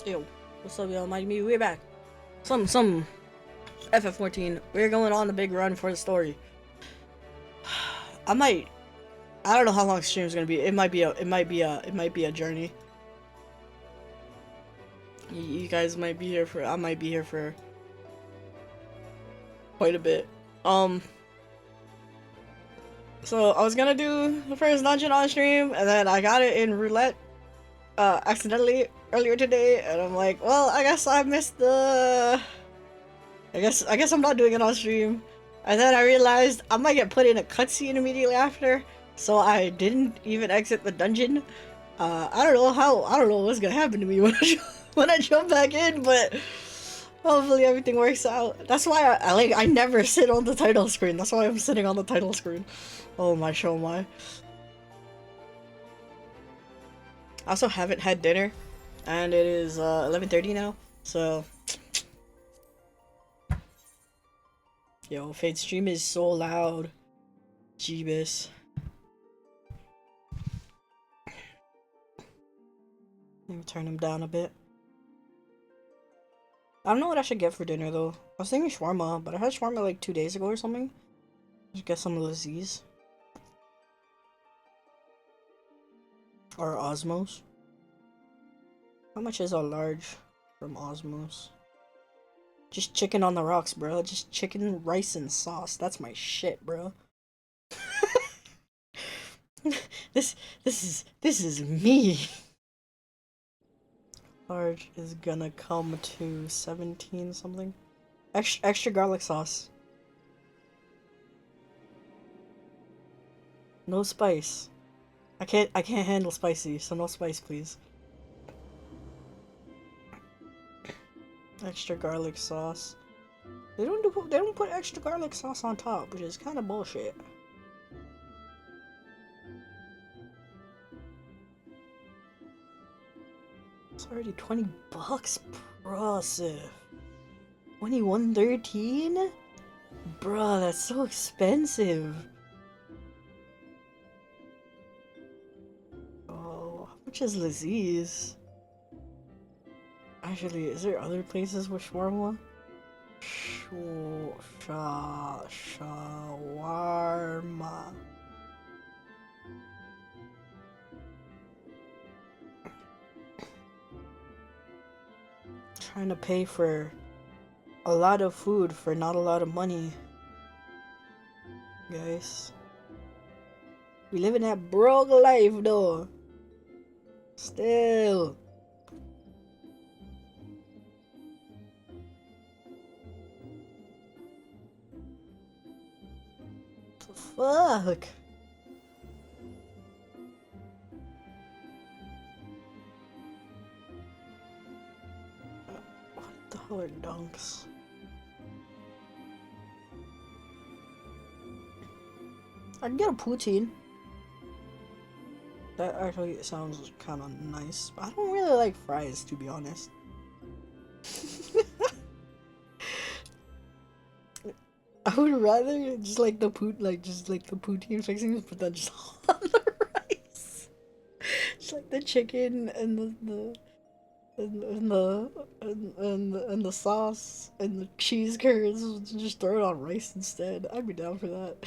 Yo, what's up, y'all? Me, we're back. Some FF14. We're going on a big run for the story. I don't know how long the stream is gonna be. It might be a journey. You guys might be here for. I might be here for quite a bit. So I was gonna do the first dungeon on stream, and then I got it in roulette, accidentally earlier today, and I'm like, well, I guess I missed the. I guess I'm not doing it on stream. And then I realized I might get put in a cutscene immediately after, so I didn't even exit the dungeon. I don't know what's gonna happen to me when when I jump back in, but hopefully everything works out. That's why I never sit on the title screen. That's why I'm sitting on the title screen. Oh my, show my. I also haven't had dinner, and it is 11:30 now, so. Yo, Fade's stream is so loud. Jeebus. Let me turn him down a bit. I don't know what I should get for dinner though. I was thinking shawarma, but I had shawarma like 2 days ago or something. I should get some of these. Or Osmos. How much is a large from Osmos? Just chicken on the rocks, bro. Just chicken, rice, and sauce. That's my shit, bro. This is me. Large is gonna come to 17 something. Extra garlic sauce. No spice. I can't handle spicy, so no spice, please. Extra garlic sauce. They don't put extra garlic sauce on top, which is kind of bullshit. It's already 20 bucks, bruh. 21.13? Bruh, that's so expensive. Oh, how much is Laziz? Actually, is there other places with shawarma? Shawarma. Trying to pay for a lot of food for not a lot of money. Guys. We live in that broke life though. Still. The fuck? What the hell are dunks? I can get a poutine. That actually sounds kind of nice. But I don't really like fries, to be honest. I would rather just like the poutine fixings, but then just on the rice. Just like the chicken and the sauce and the cheese curds. Just throw it on rice instead. I'd be down for that.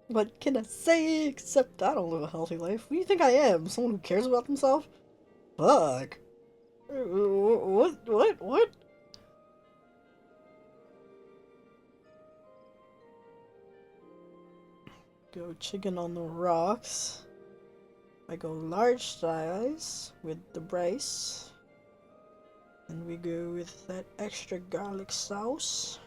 What can I say except I don't live a healthy life? What do you think I am? Someone who cares about themselves? Fuck. What? Go chicken on the rocks. I go large size with the rice. And we go with that extra garlic sauce.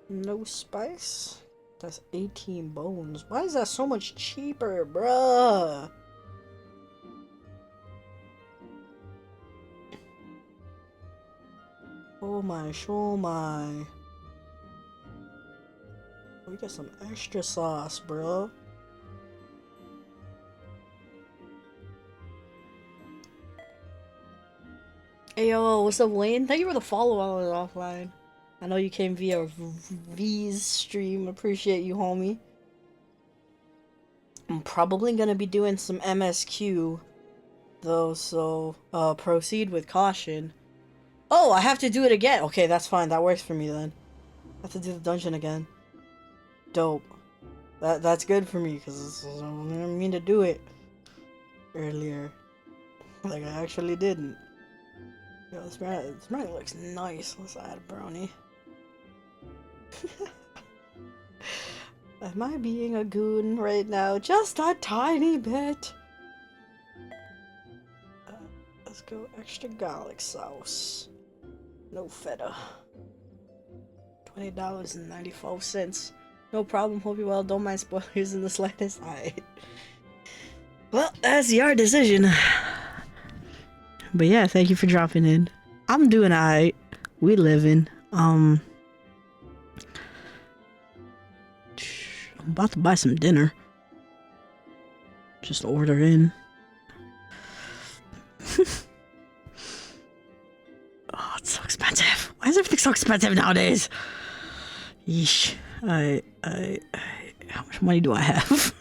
No spice. That's 18 bones. Why is that so much cheaper, bruh? Oh my, show my. We got some extra sauce, bro. Hey yo, what's up, Wayne? Thank you for the follow while I was offline. I know you came via V's stream. Appreciate you, homie. I'm probably gonna be doing some MSQ though, so proceed with caution. Oh, I have to do it again. Okay, that's fine. That works for me then. I have to do the dungeon again. Dope. That's good for me because I didn't mean to do it earlier. Like I actually didn't. Yo, this brownie looks nice. Let's add a brownie. Am I being a goon right now? Just a tiny bit. Let's go extra garlic sauce. No feta. $20.94. No problem. Hope you're well. Don't mind spoilers in the slightest. Alright. Well, that's your decision. But yeah, thank you for dropping in. I'm doing alright. We living. I'm about to buy some dinner. Just order in. Oh, it's so expensive. Why is everything so expensive nowadays? Yeesh. How much money do I have?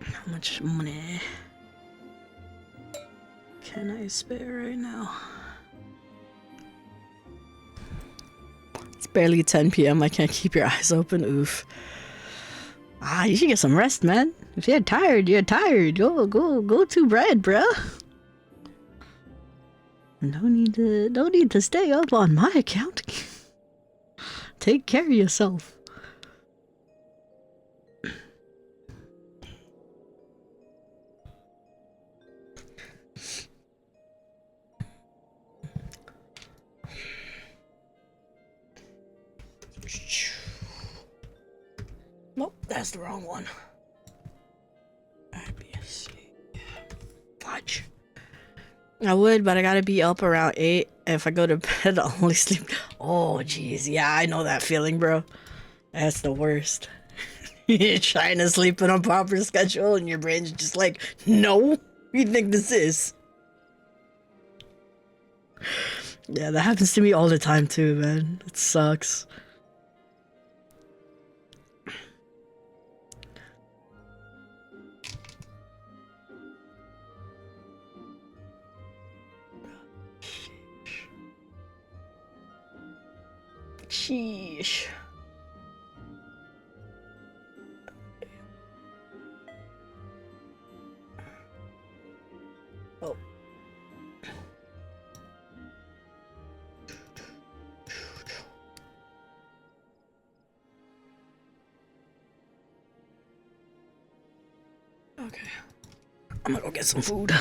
How much money can I spare right now? It's barely 10 p.m. I can't keep your eyes open. Oof. You should get some rest, man. If you're tired, you're tired. Go to bed, bruh. No need to stay up on my account. Take care of yourself. Nope, that's the wrong one. IBSC. Fudge. I would, but I gotta be up around 8. If I go to bed, I'll only sleep. Oh, jeez. Yeah, I know that feeling, bro. That's the worst. You're trying to sleep in a proper schedule, and your brain's just like, no, what do you think this is? Yeah, that happens to me all the time, too, man. It sucks. Sheesh. Oh. Okay. I'm gonna go get some food.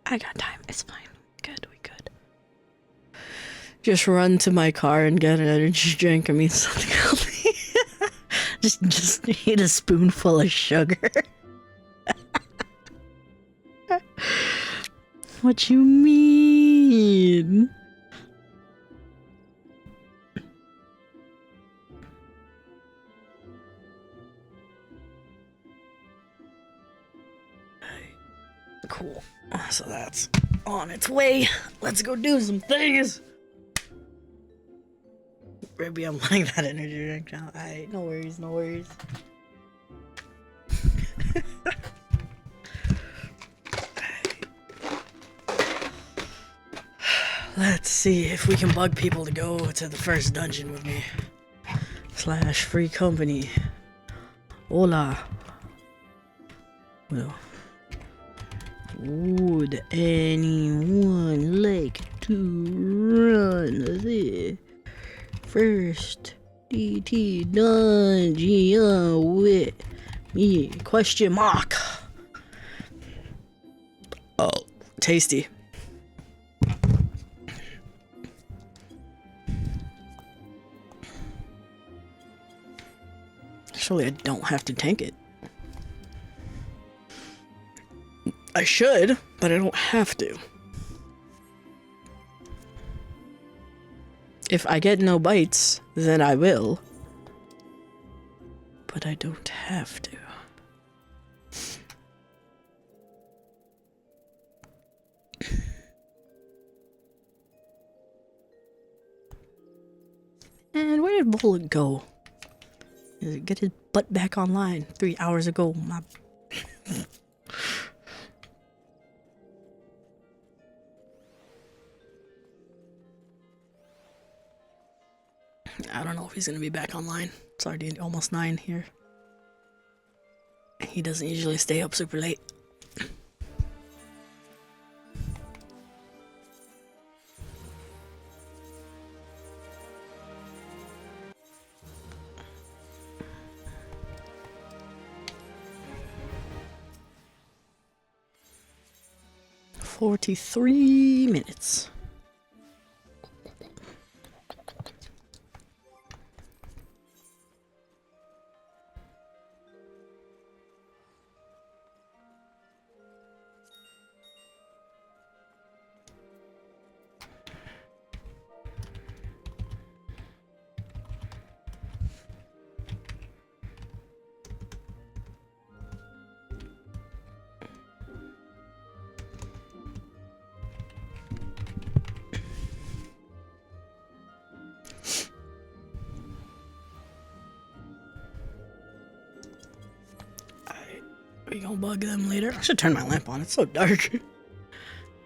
I got time. It's fine. Good, we good. Just run to my car and get an energy drink. I mean, something healthy. just eat a spoonful of sugar. What you mean? Cool. So that's on its way. Let's go do some things. Maybe I'm like that energy drink now. Alright, no worries, no worries. Let's see if we can bug people to go to the first dungeon with me. / free company. Hola. Well. Would anyone like to run the first DT dungeon with me? Question mark. Oh, tasty. Actually, I don't have to tank it. I should, but I don't have to. If I get no bites, then I will. But I don't have to. Man, where did Bullet go? Get his butt back online 3 hours ago. I don't know if he's gonna be back online. It's already almost 9 here. He doesn't usually stay up super late. "43 minutes. We gonna bug them later. I should turn my lamp on. It's so dark.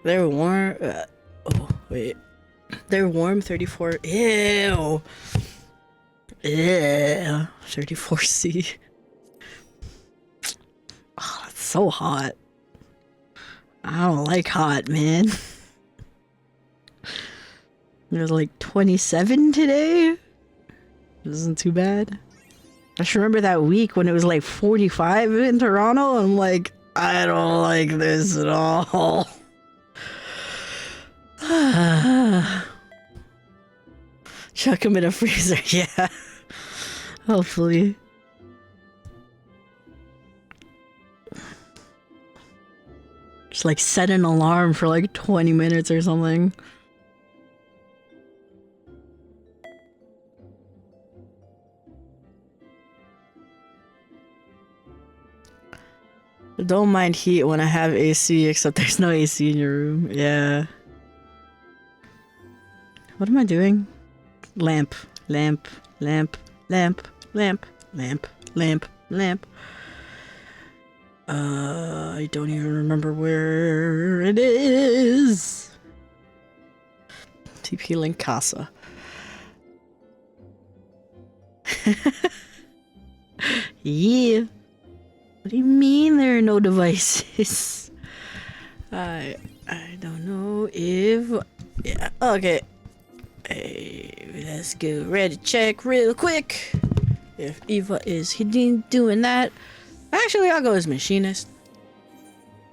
They're warm. Oh wait, they're warm. 34. Ew. Yeah. 34C. Oh, that's so hot. I don't like hot, man. There's like 27 today. Isn't too bad. I just remember that week when it was like 45 in Toronto. I'm like, I don't like this at all. Chuck him in a freezer, yeah. Hopefully. Just like set an alarm for like 20 minutes or something. Don't mind heat when I have AC, except there's no AC in your room. Yeah. What am I doing? Lamp, lamp, lamp, lamp, lamp, lamp, lamp, lamp. I don't even remember where it is. TP Link Casa. Yeah. What do you mean there are no devices? I don't know if... Yeah, okay. Hey, let's go ready to check real quick. If Eva is doing that. Actually, I'll go as machinist.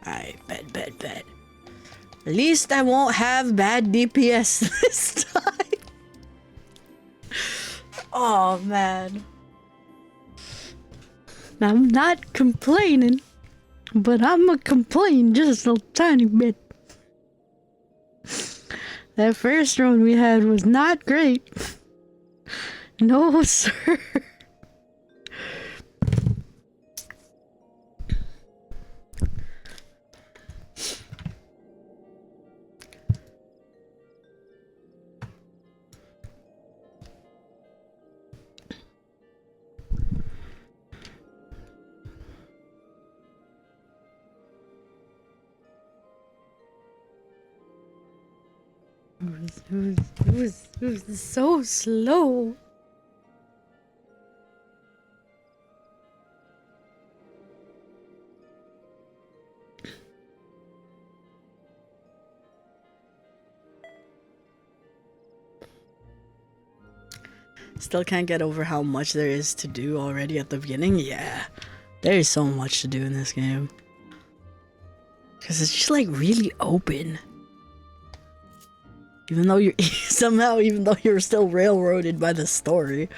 I bet. At least I won't have bad DPS this time. Oh, man. I'm not complaining, but I'm gonna complain just a tiny bit. That first run we had was not great. No, sir. It was so slow. Still can't get over how much there is to do already at the beginning. Yeah, there is so much to do in this game. Because it's just like really open. Even though you're even though you're still railroaded by the story.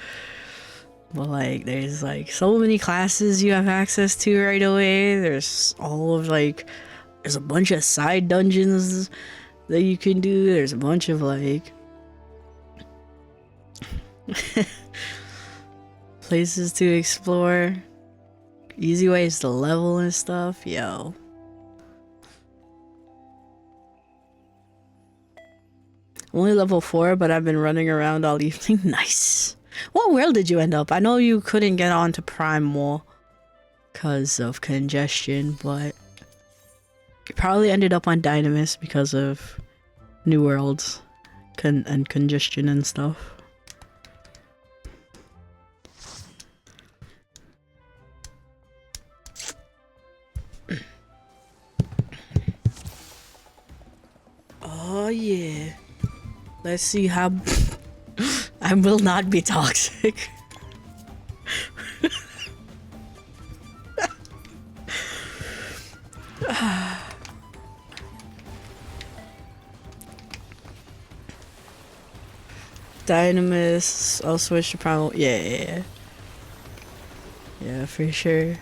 But like there's like so many classes you have access to right away. There's all of like there's a bunch of side dungeons that you can do. There's a bunch of like places to explore. Easy ways to level and stuff. Yo. Only level 4, but I've been running around all evening. Nice. What world did you end up? I know you couldn't get onto Primal because of congestion, but you probably ended up on Dynamis because of New Worlds and congestion and stuff. Oh yeah. Let's see how I will not be toxic. Dynamis, I'll switch to Primal. Yeah, for sure.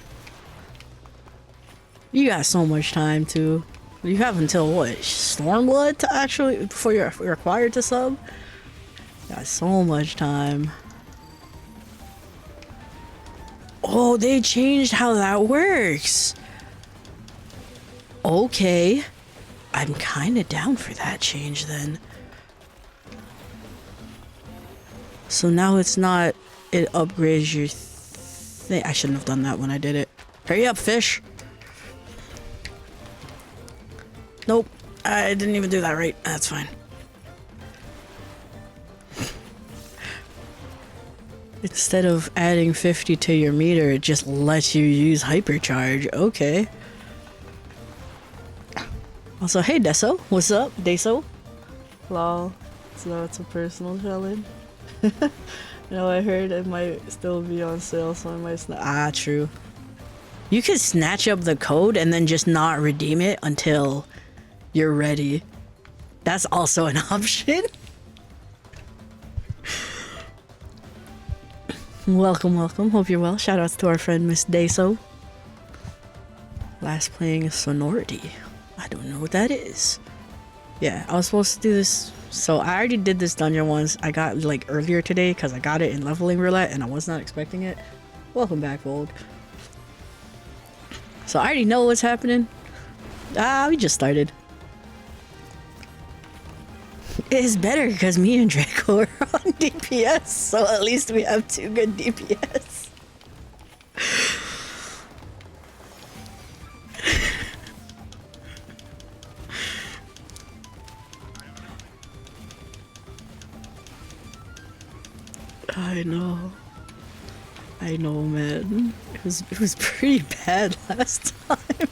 You got so much time too. You have until what? Stormblood to actually before you're required to sub? Got so much time. Oh, they changed how that works. Okay. I'm kinda down for that change then. So now it's not, it upgrades your thing. I shouldn't have done that when I did it. Hurry up, fish. Nope, I didn't even do that right. That's fine. Instead of adding 50 to your meter, it just lets you use hypercharge. Okay. Also, hey Deso, what's up, Deso? Lol. So it's a personal challenge. No, I heard it might still be on sale, so I might true. You could snatch up the code and then just not redeem it until you're ready. That's also an option. Welcome, welcome. Hope you're well. Shoutouts to our friend Miss Deso. Last playing Sonority. I don't know what that is. Yeah, I was supposed to do this. So I already did this dungeon once. I got like earlier today because I got it in leveling roulette and I was not expecting it. Welcome back, Vold. So I already know what's happening. We just started. It's better because me and Draco are on DPS, so at least we have 2 good DPS. I know, man. It was pretty bad last time.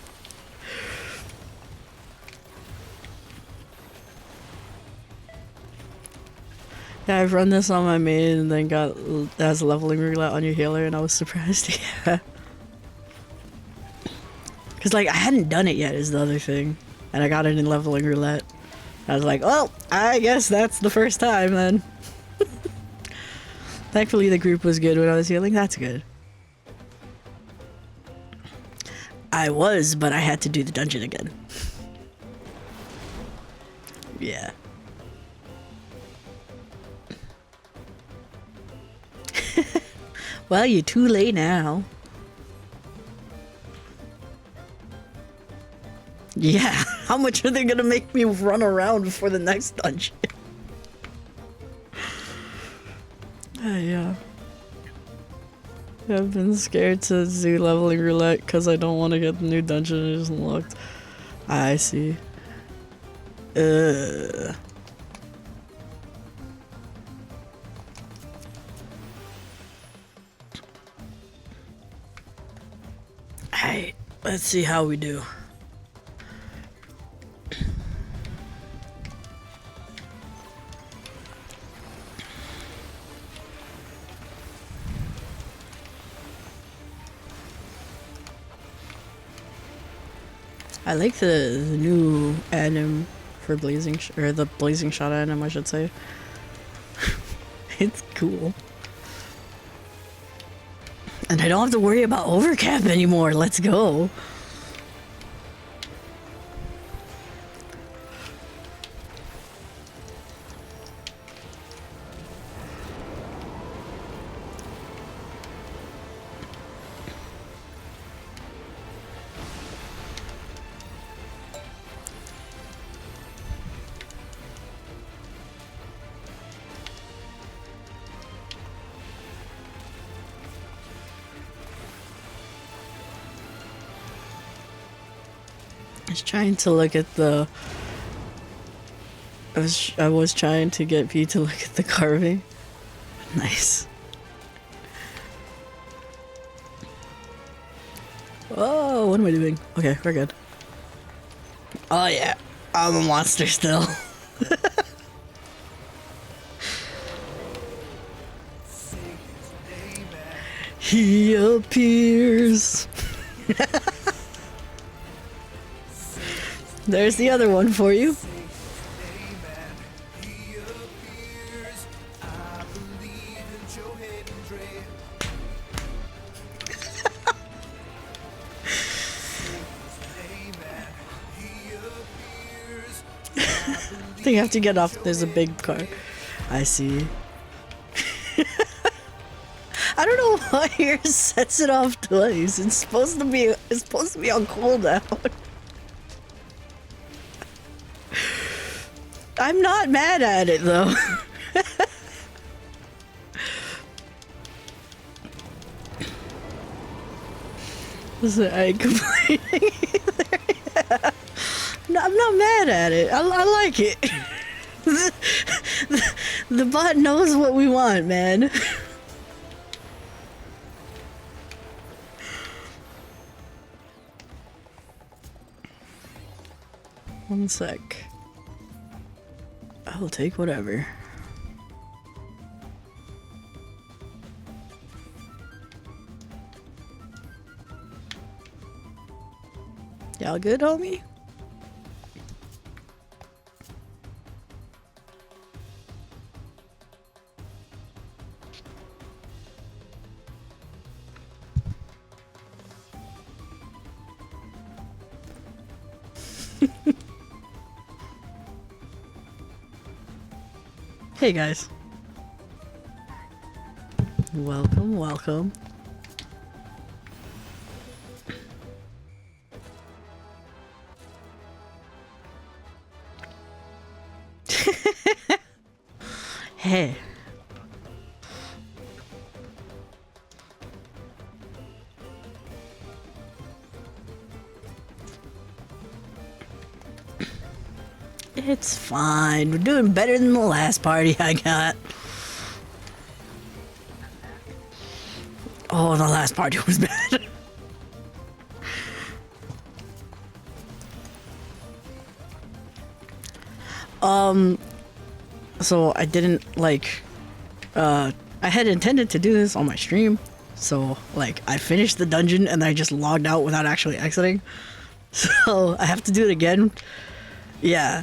Yeah, I've run this on my main and then got as leveling roulette on your healer, and I was surprised. Yeah. Cause like I hadn't done it yet is the other thing, and I got it in leveling roulette. I was like, well, I guess that's the first time then. Thankfully the group was good when I was healing. That's good. I was, but I had to do the dungeon again. Yeah. Well, you're too late now. Yeah, how much are they gonna make me run around before the next dungeon? Yeah. I've been scared to do leveling roulette because I don't want to get the new dungeon it isn't locked. I see. Alright, let's see how we do. I like the new anim for blazing, or the blazing shot anim, I should say. It's cool. And I don't have to worry about overcap anymore. Let's go. was trying to look at the... I was trying to get P to look at the carving. Nice. Oh, what am I doing? Okay, we're good. Oh yeah, I'm a monster still. He appears. There's the other one for you. I think I have to get off. There's a big car. I see. I don't know why yours sets it off twice. It's supposed to be on cooldown. I'm not mad at it though. Listen, I ain't complaining either. Yeah. No, I'm not mad at it. I like it. The bot knows what we want, man. One sec. I'll take whatever. Y'all good, homie? Hey guys. Welcome, welcome. Hey. It's fine. We're doing better than the last party I got. Oh, the last party was bad. So I didn't I had intended to do this on my stream. So I finished the dungeon and I just logged out without actually exiting. So I have to do it again. Yeah.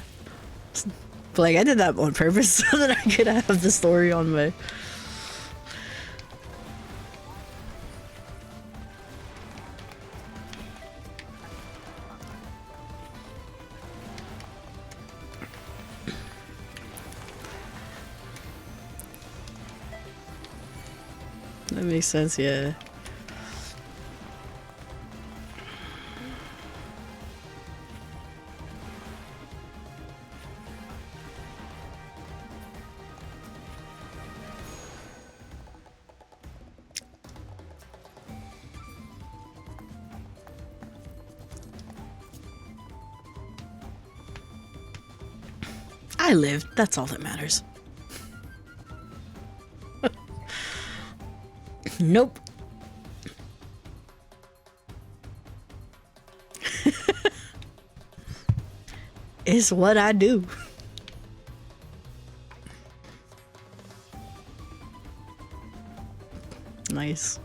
But I did that on purpose so that I could have the story on my... That makes sense, yeah. I lived, that's all that matters. Nope. It's what I do. Nice.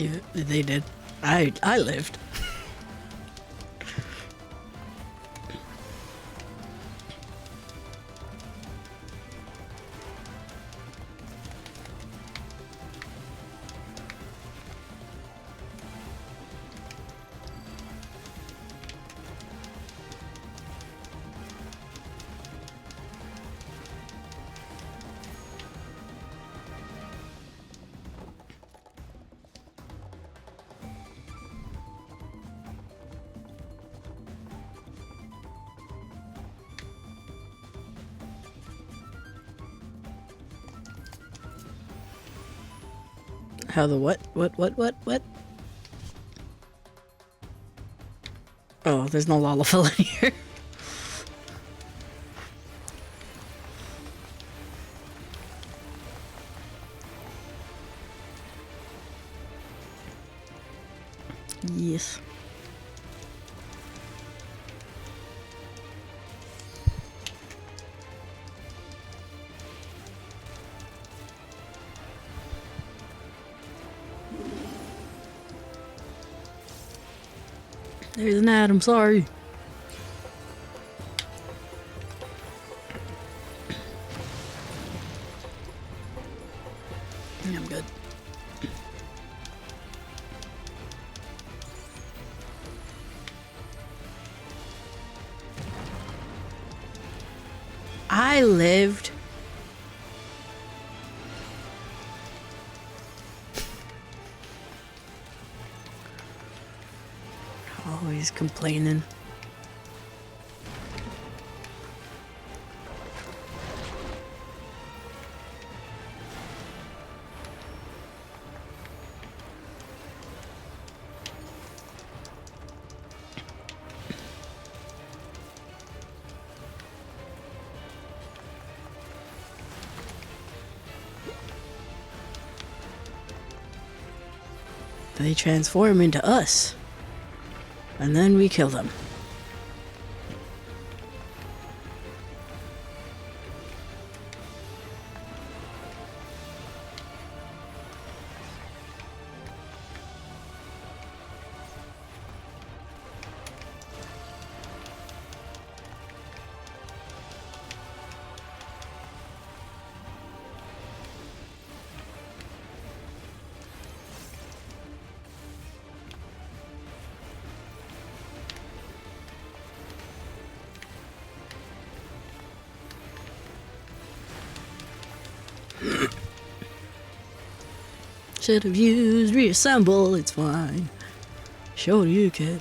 Yeah, they did. I lived. How the what? What? Oh, there's no Lalafell in here. Yes. There's an ad, I'm sorry. I'm good. I lived. Always complaining. They transform into us. And then we kill them. Should have used reassemble, it's fine. Show you, kid.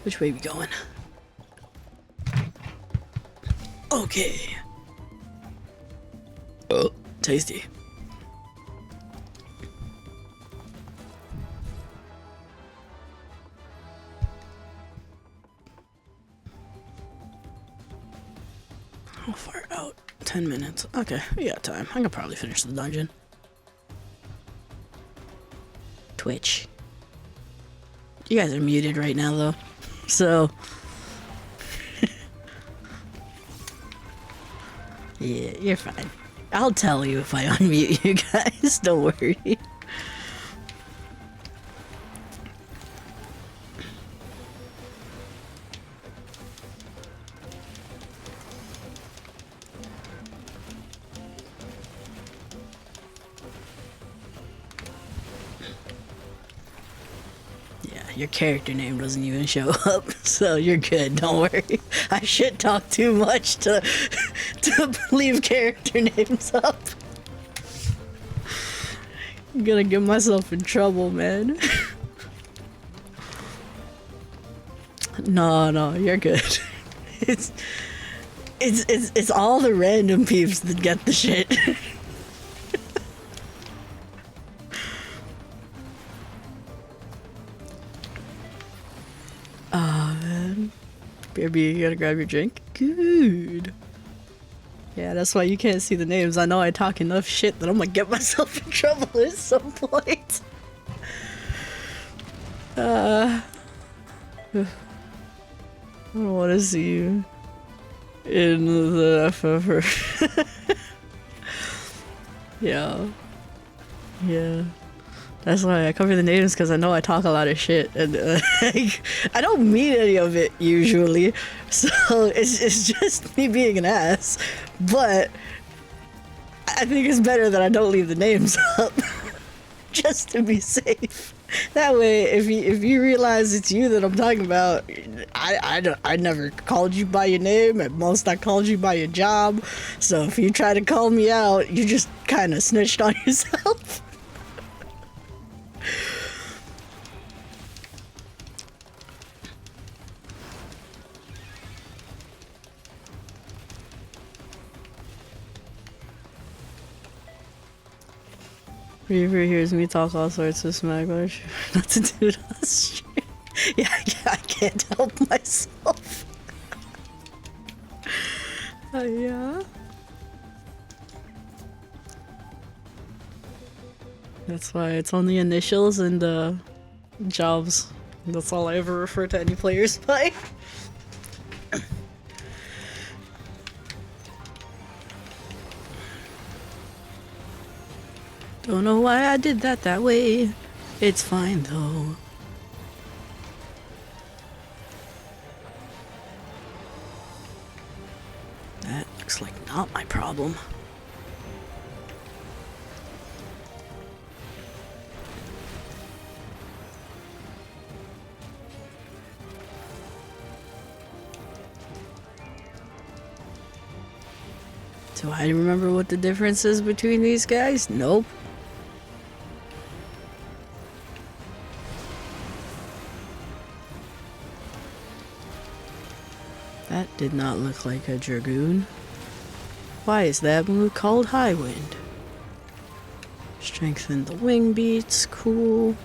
Which way we going? Okay. Oh, tasty. How far out? 10 minutes. Okay, we got time. I can probably finish the dungeon. Twitch. You guys are muted right now, though. So. Yeah, you're fine. I'll tell you if I unmute you guys. Don't worry. Your character name doesn't even show up, so you're good, don't worry. I shit talk too much to leave character names up. I'm gonna get myself in trouble, man. No, you're good. It's all the random peeps that get the shit. Baby, you gotta grab your drink? Good. Yeah, that's why you can't see the names. I know I talk enough shit that I'm gonna get myself in trouble at some point. I don't want to see you in the FFR. Yeah. Yeah. That's why I cover the names, because I know I talk a lot of shit, and I don't mean any of it usually, so it's just me being an ass. But I think it's better that I don't leave the names up, just to be safe. That way, if you realize it's you that I'm talking about, I never called you by your name. At most, I called you by your job. So if you try to call me out, you just kind of snitched on yourself. Reaver hears me talk all sorts of smack, but I try not to do it on stream. Yeah, I can't help myself. Yeah. That's why it's only initials and jobs. That's all I ever refer to any players by. Don't know why I did that way. It's fine though. That looks like not my problem. Do I remember what the difference is between these guys? Nope. That did not look like a Dragoon. Why is that move called High Wind? Strengthen the wing beats, cool.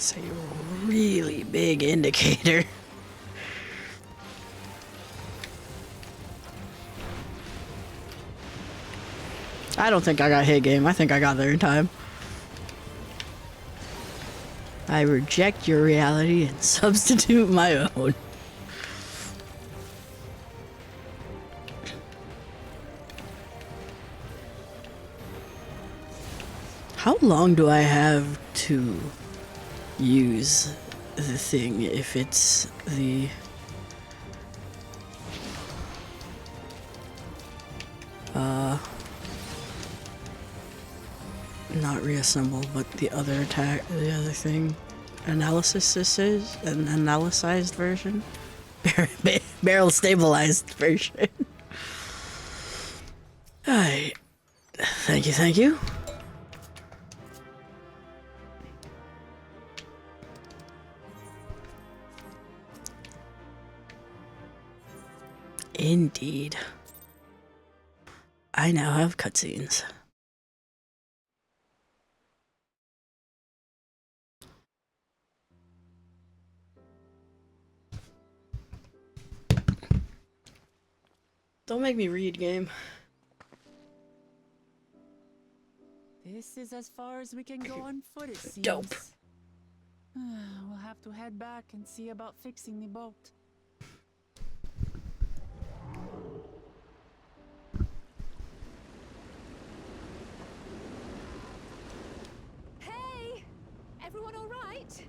That's a really big indicator. I don't think I got hit game. I think I got there in time. I reject your reality and substitute my own. How long do I have to use the thing if it's the... not reassemble, but the other attack, the other thing. Analysis, this is an analyzed version. Barrel stabilized version. Alright. Thank you, thank you. Indeed. I now have cutscenes. Don't make me read, game. This is as far as we can go on foot, it seems. Dope. We'll have to head back and see about fixing the boat. Hey! Everyone all right?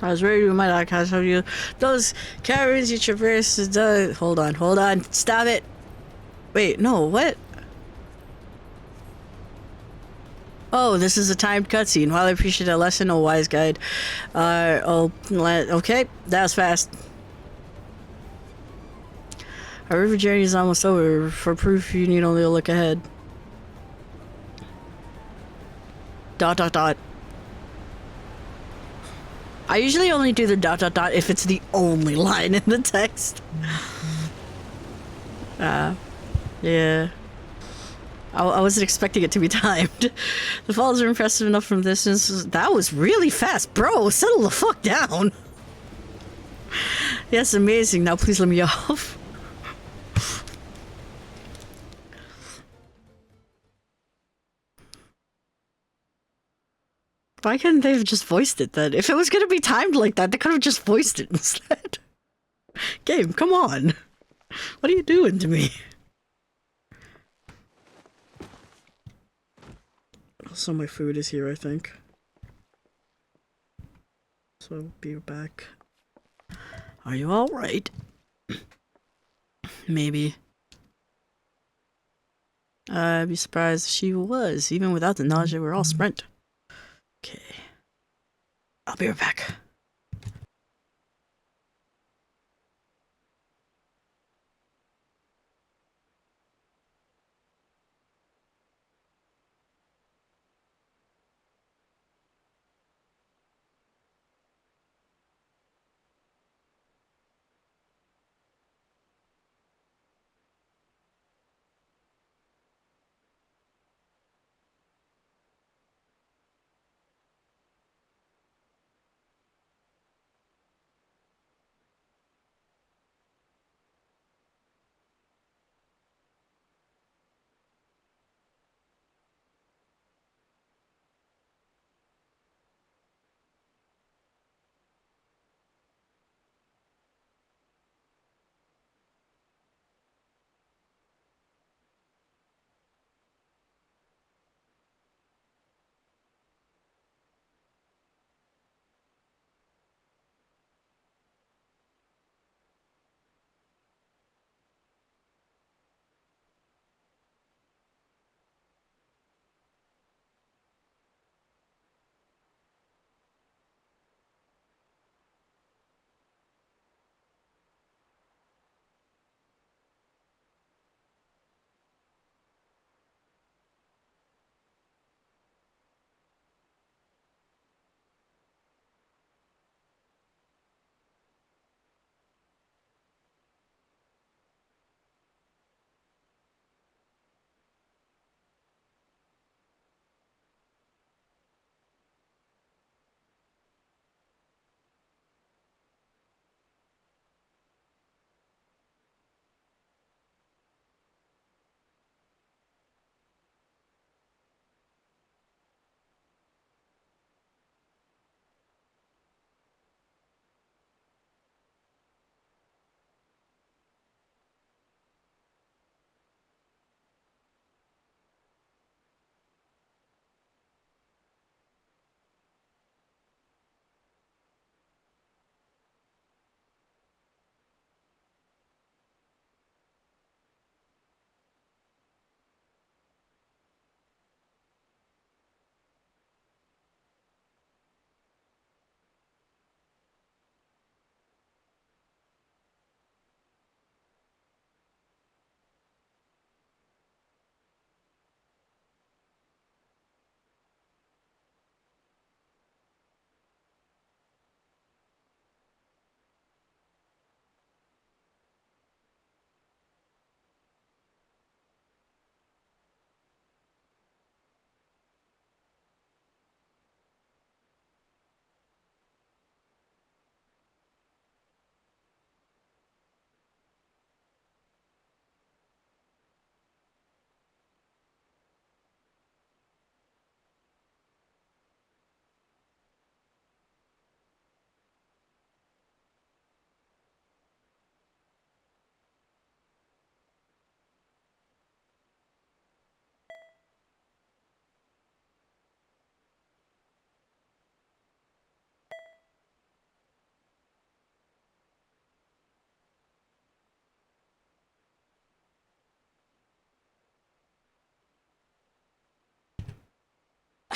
I was ready to do my podcast of you. Those caverns you traverse. Hold on. Stop it. Wait, no, what? Oh, this is a timed cutscene. While I appreciate a lesson, a wise guide. Okay, that was fast. Our river journey is almost over. For proof, you need only look ahead. ... I usually only do the ... if it's the only line in the text. Yeah. I wasn't expecting it to be timed. The falls are impressive enough from this distance. That was really fast, bro. Settle the fuck down. Yes, amazing. Now please let me off. Why couldn't they have just voiced it then? If it was gonna be timed like that, they could have just voiced it instead. Game, come on. What are you doing to me? Also, my food is here, I think. So I'll be back. Are you alright? Maybe. I'd be surprised if she was. Even without the nausea, we're all sprint. Okay. I'll be right back.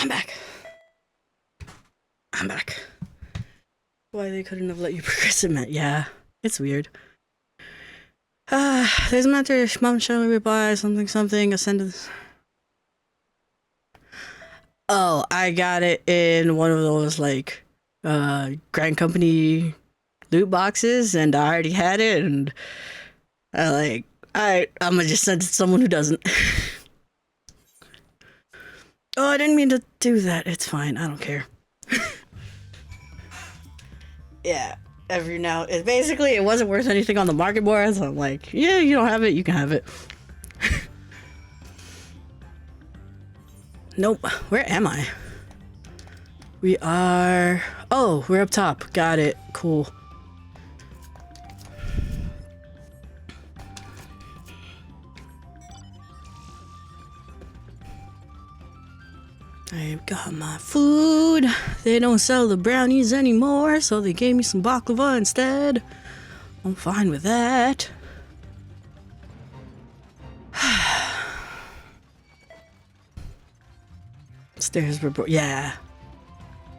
I'm back. I'm back. Why they couldn't have let you progress it? Yeah, it's weird. There's a matter. Mom shall reply something. Ascended. Oh, I got it in one of those like Grand Company loot boxes, and I already had it, and I'm gonna just send it to someone who doesn't. Oh, I didn't mean to do that. It's fine. I don't care. Yeah, it wasn't worth anything on the market board, so I'm like, yeah, you don't have it, you can have it. Nope. Where am I? We are... Oh, we're up top. Got it. Cool. I got my food. They don't sell the brownies anymore, so they gave me some baklava instead. I'm fine with that. Stairs were broken. Yeah.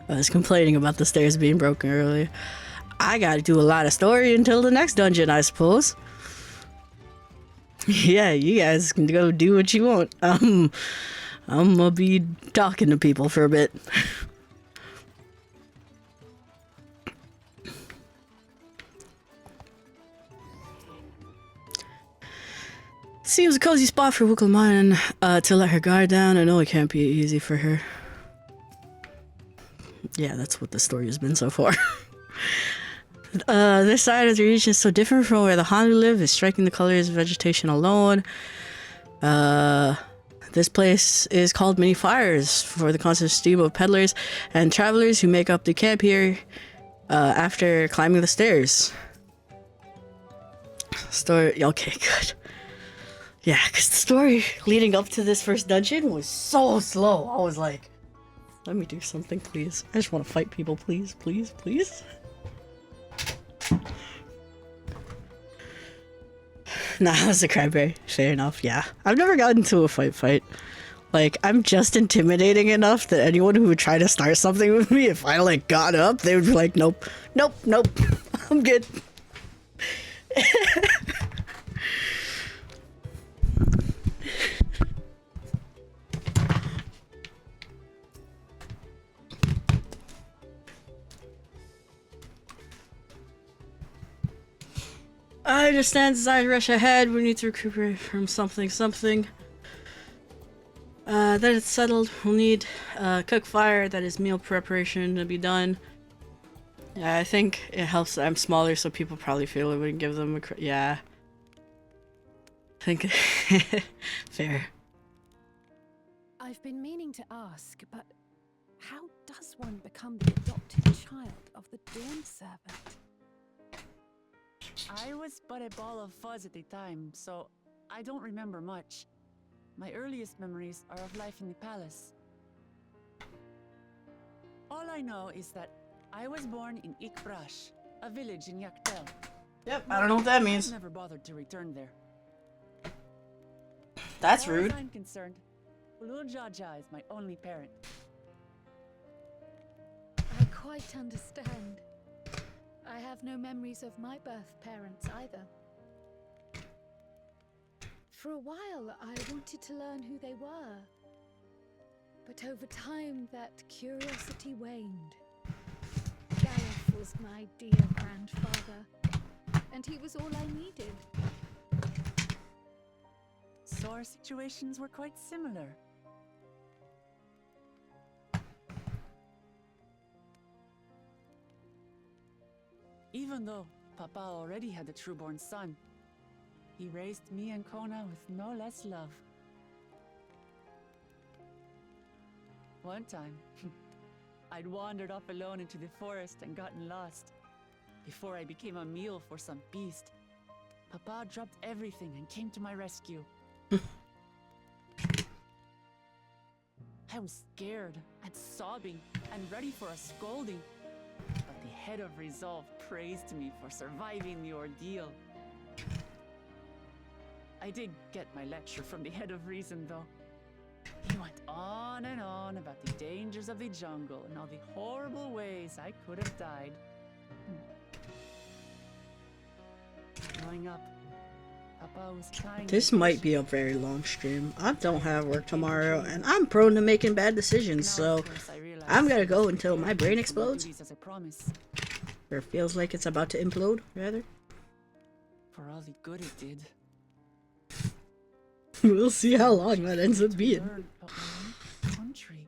I was complaining about the stairs being broken earlier. I gotta do a lot of story until the next dungeon, I suppose. Yeah, you guys can go do what you want. I'm gonna be talking to people for a bit. Seems a cozy spot for Wuklamine to let her guard down. I know it can't be easy for her. Yeah, that's what the story has been so far. This side of the region is so different from where the Hanu live. It's striking the colors of vegetation alone. This place is called Many Fires for the constant stream of peddlers and travelers who make up the camp here after climbing the stairs. Story. Okay, good. Yeah, because the story leading up to this first dungeon was so slow. I was like, let me do something, please. I just want to fight people, please, please, please. Nah, that's a cranberry. Fair enough, yeah. I've never gotten into a fight. Like, I'm just intimidating enough that anyone who would try to start something with me, if I, like, got up, they would be like, nope, nope, nope. I'm good. I understand desire to rush ahead. We need to recuperate from something. That it's settled. We'll need cook fire. That is meal preparation to be done. Yeah, I think it helps that I'm smaller, so people probably feel it would give them a yeah. I think fair. I've been meaning to ask, but how does one become the adopted child of the Dawn Servant? I was but a ball of fuzz at the time, so I don't remember much. My earliest memories are of life in the palace. All I know is that I was born in Ikbrash, a village in Yaktel. Yep, I don't know what that means. I never bothered to return there. That's As far rude. as I'm concerned, Ulul Jaja is my only parent. I quite understand. I have no memories of my birth parents either. For a while, I wanted to learn who they were. But over time, that curiosity waned. Gareth was my dear grandfather, and he was all I needed. So our situations were quite similar. Even though Papa already had a trueborn son, he raised me and Kona with no less love. One time, I'd wandered off alone into the forest and gotten lost. Before I became a meal for some beast, Papa dropped everything and came to my rescue. I was scared and sobbing and ready for a scolding. But the head of resolve praised me for surviving the ordeal. I did get my lecture from the head of reason, though. He He went on and on about the dangers of the jungle and all the horrible ways I could have died. Growing up, Papa was kind. This might be a very long stream. I don't have work tomorrow, and I'm prone to making bad decisions, so I'm gonna go until my brain explodes. Or feels like it's about to implode, rather. For all the good it did. We'll see how long that ends up being. Learn about my own country.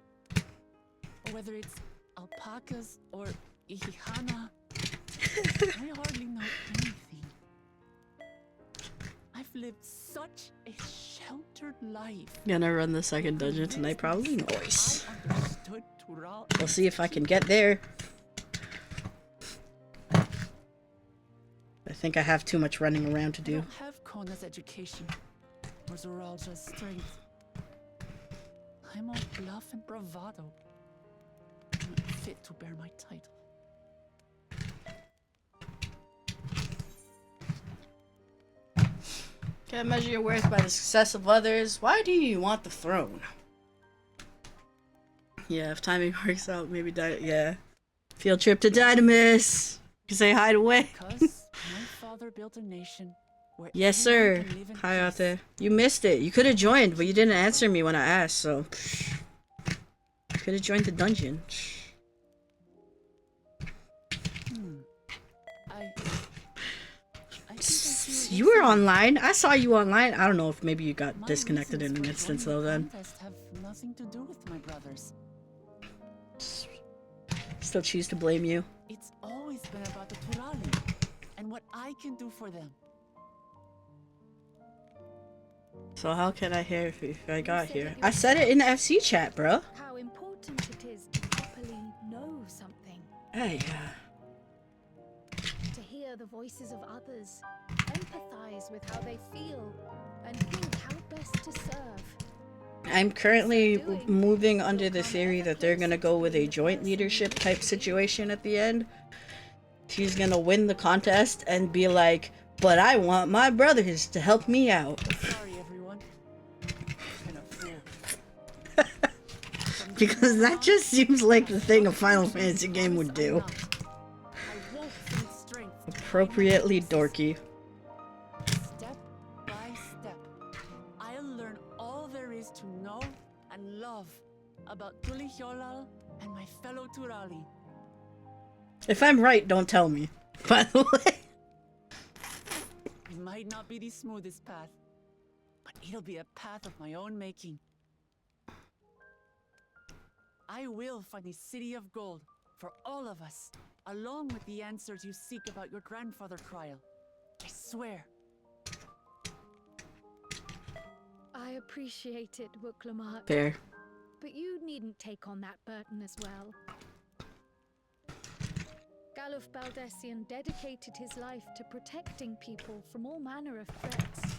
Or whether it's alpacas or ihihana. I hardly know anything. I've lived such a sheltered life. Gonna run the second dungeon tonight, probably. Nice. I understood Tural. We'll see if I can get there. I think I have too much running around to I do. don't have Kona's education or Zoralja's strength. I'm all bluff and bravado. I'm not fit to bear my title. Can't measure your worth by the success of others. Why do you want the throne? Yeah, if timing works out, maybe yeah. Field trip to Dynamis. You can say hi to Way. Because my father built a nation where Yes, everyone sir. can live in Hi out peace. there. You missed it. You could have joined, but you didn't answer me when I asked, so. Could have joined the dungeon. I think You were online. I saw you online. I don't know if maybe you got my disconnected in reasons an for instance joining though the then. contest have nothing to do with my brothers. Still choose to blame you. It's always been about the Turali and what I can do for them. So how can I hear if I got here? I said it in the FC chat, bro. How important it is to properly know something. Hey, To hear the voices of others, empathize with how they feel, and think how best to serve. I'm currently moving under the theory that they're gonna go with a joint leadership type situation at the end. She's gonna win the contest and be like, but I want my brothers to help me out. Sorry, everyone. Been a fool. Because that just seems like the thing a Final Fantasy game would do. I won't feed strength to Appropriately find my weaknesses. dorky. Step by step, I'll learn all there is to know and love about Tulihyolal and my fellow Turali. If I'm right, don't tell me. By the way. It might not be the smoothest path, but it'll be a path of my own making. I will find the city of gold for all of us, along with the answers you seek about your grandfather trial. I swear. I appreciate it, Wuklamat, Fair. but you needn't take on that burden as well. Galuf Baldessian dedicated his life to protecting people from all manner of threats.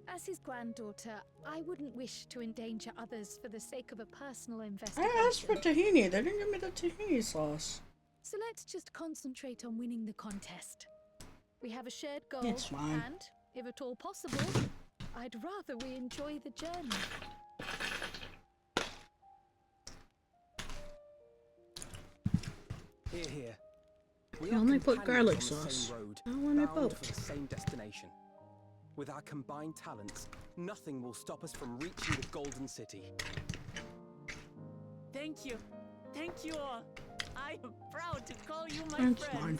As his granddaughter, I wouldn't wish to endanger others for the sake of a personal investigation. I asked for tahini. They didn't give me the tahini sauce. So let's just concentrate on winning the contest. We have a shared goal, It's fine. and, if at all possible, I'd rather we enjoy the journey. Here, here. We You are only put companions garlic on the sauce. same road, I want it bound both. for the same destination. With our combined talents, nothing will stop us from reaching the Golden City. Thank you. Thank you all. I am proud to call you my That's friends. fine.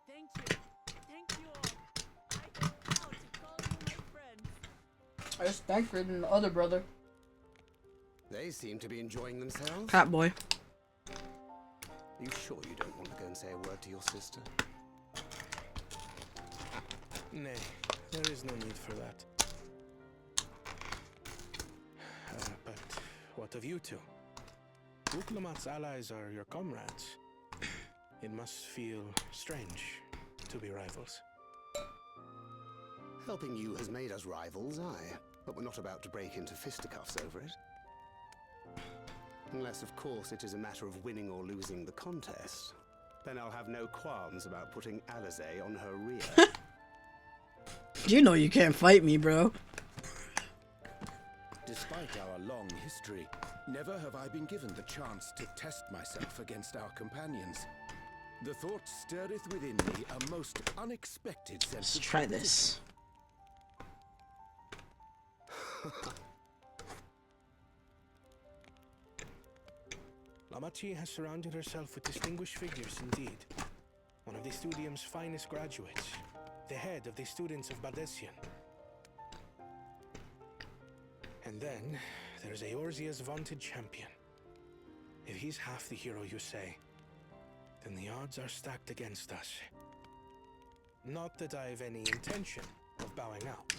Thank you. Thank you all. I am proud to call you my friends. I just thanked the other brother. They seem to be enjoying themselves. Cat boy. You sure you don't want to go and say a word to your sister? Nay, there is no need for that. But what of you two? Uklamat's allies are your comrades. It must feel strange to be rivals. Helping you has made us rivals, aye. But we're not about to break into fisticuffs over it. Unless, of course, it is a matter of winning or losing the contest. Then I'll have no qualms about putting Alizé on her rear. You know you can't fight me, bro. Despite our long history, never have I been given the chance to test myself against our companions. The thought stirreth within me a most unexpected sense Let's of try this. Lamachi has surrounded herself with distinguished figures indeed. One of the Studium's finest graduates, the head of the students of Bardessian. And then there's Eorzea's vaunted champion. If he's half the hero you say, then the odds are stacked against us. Not that I have any intention of bowing out.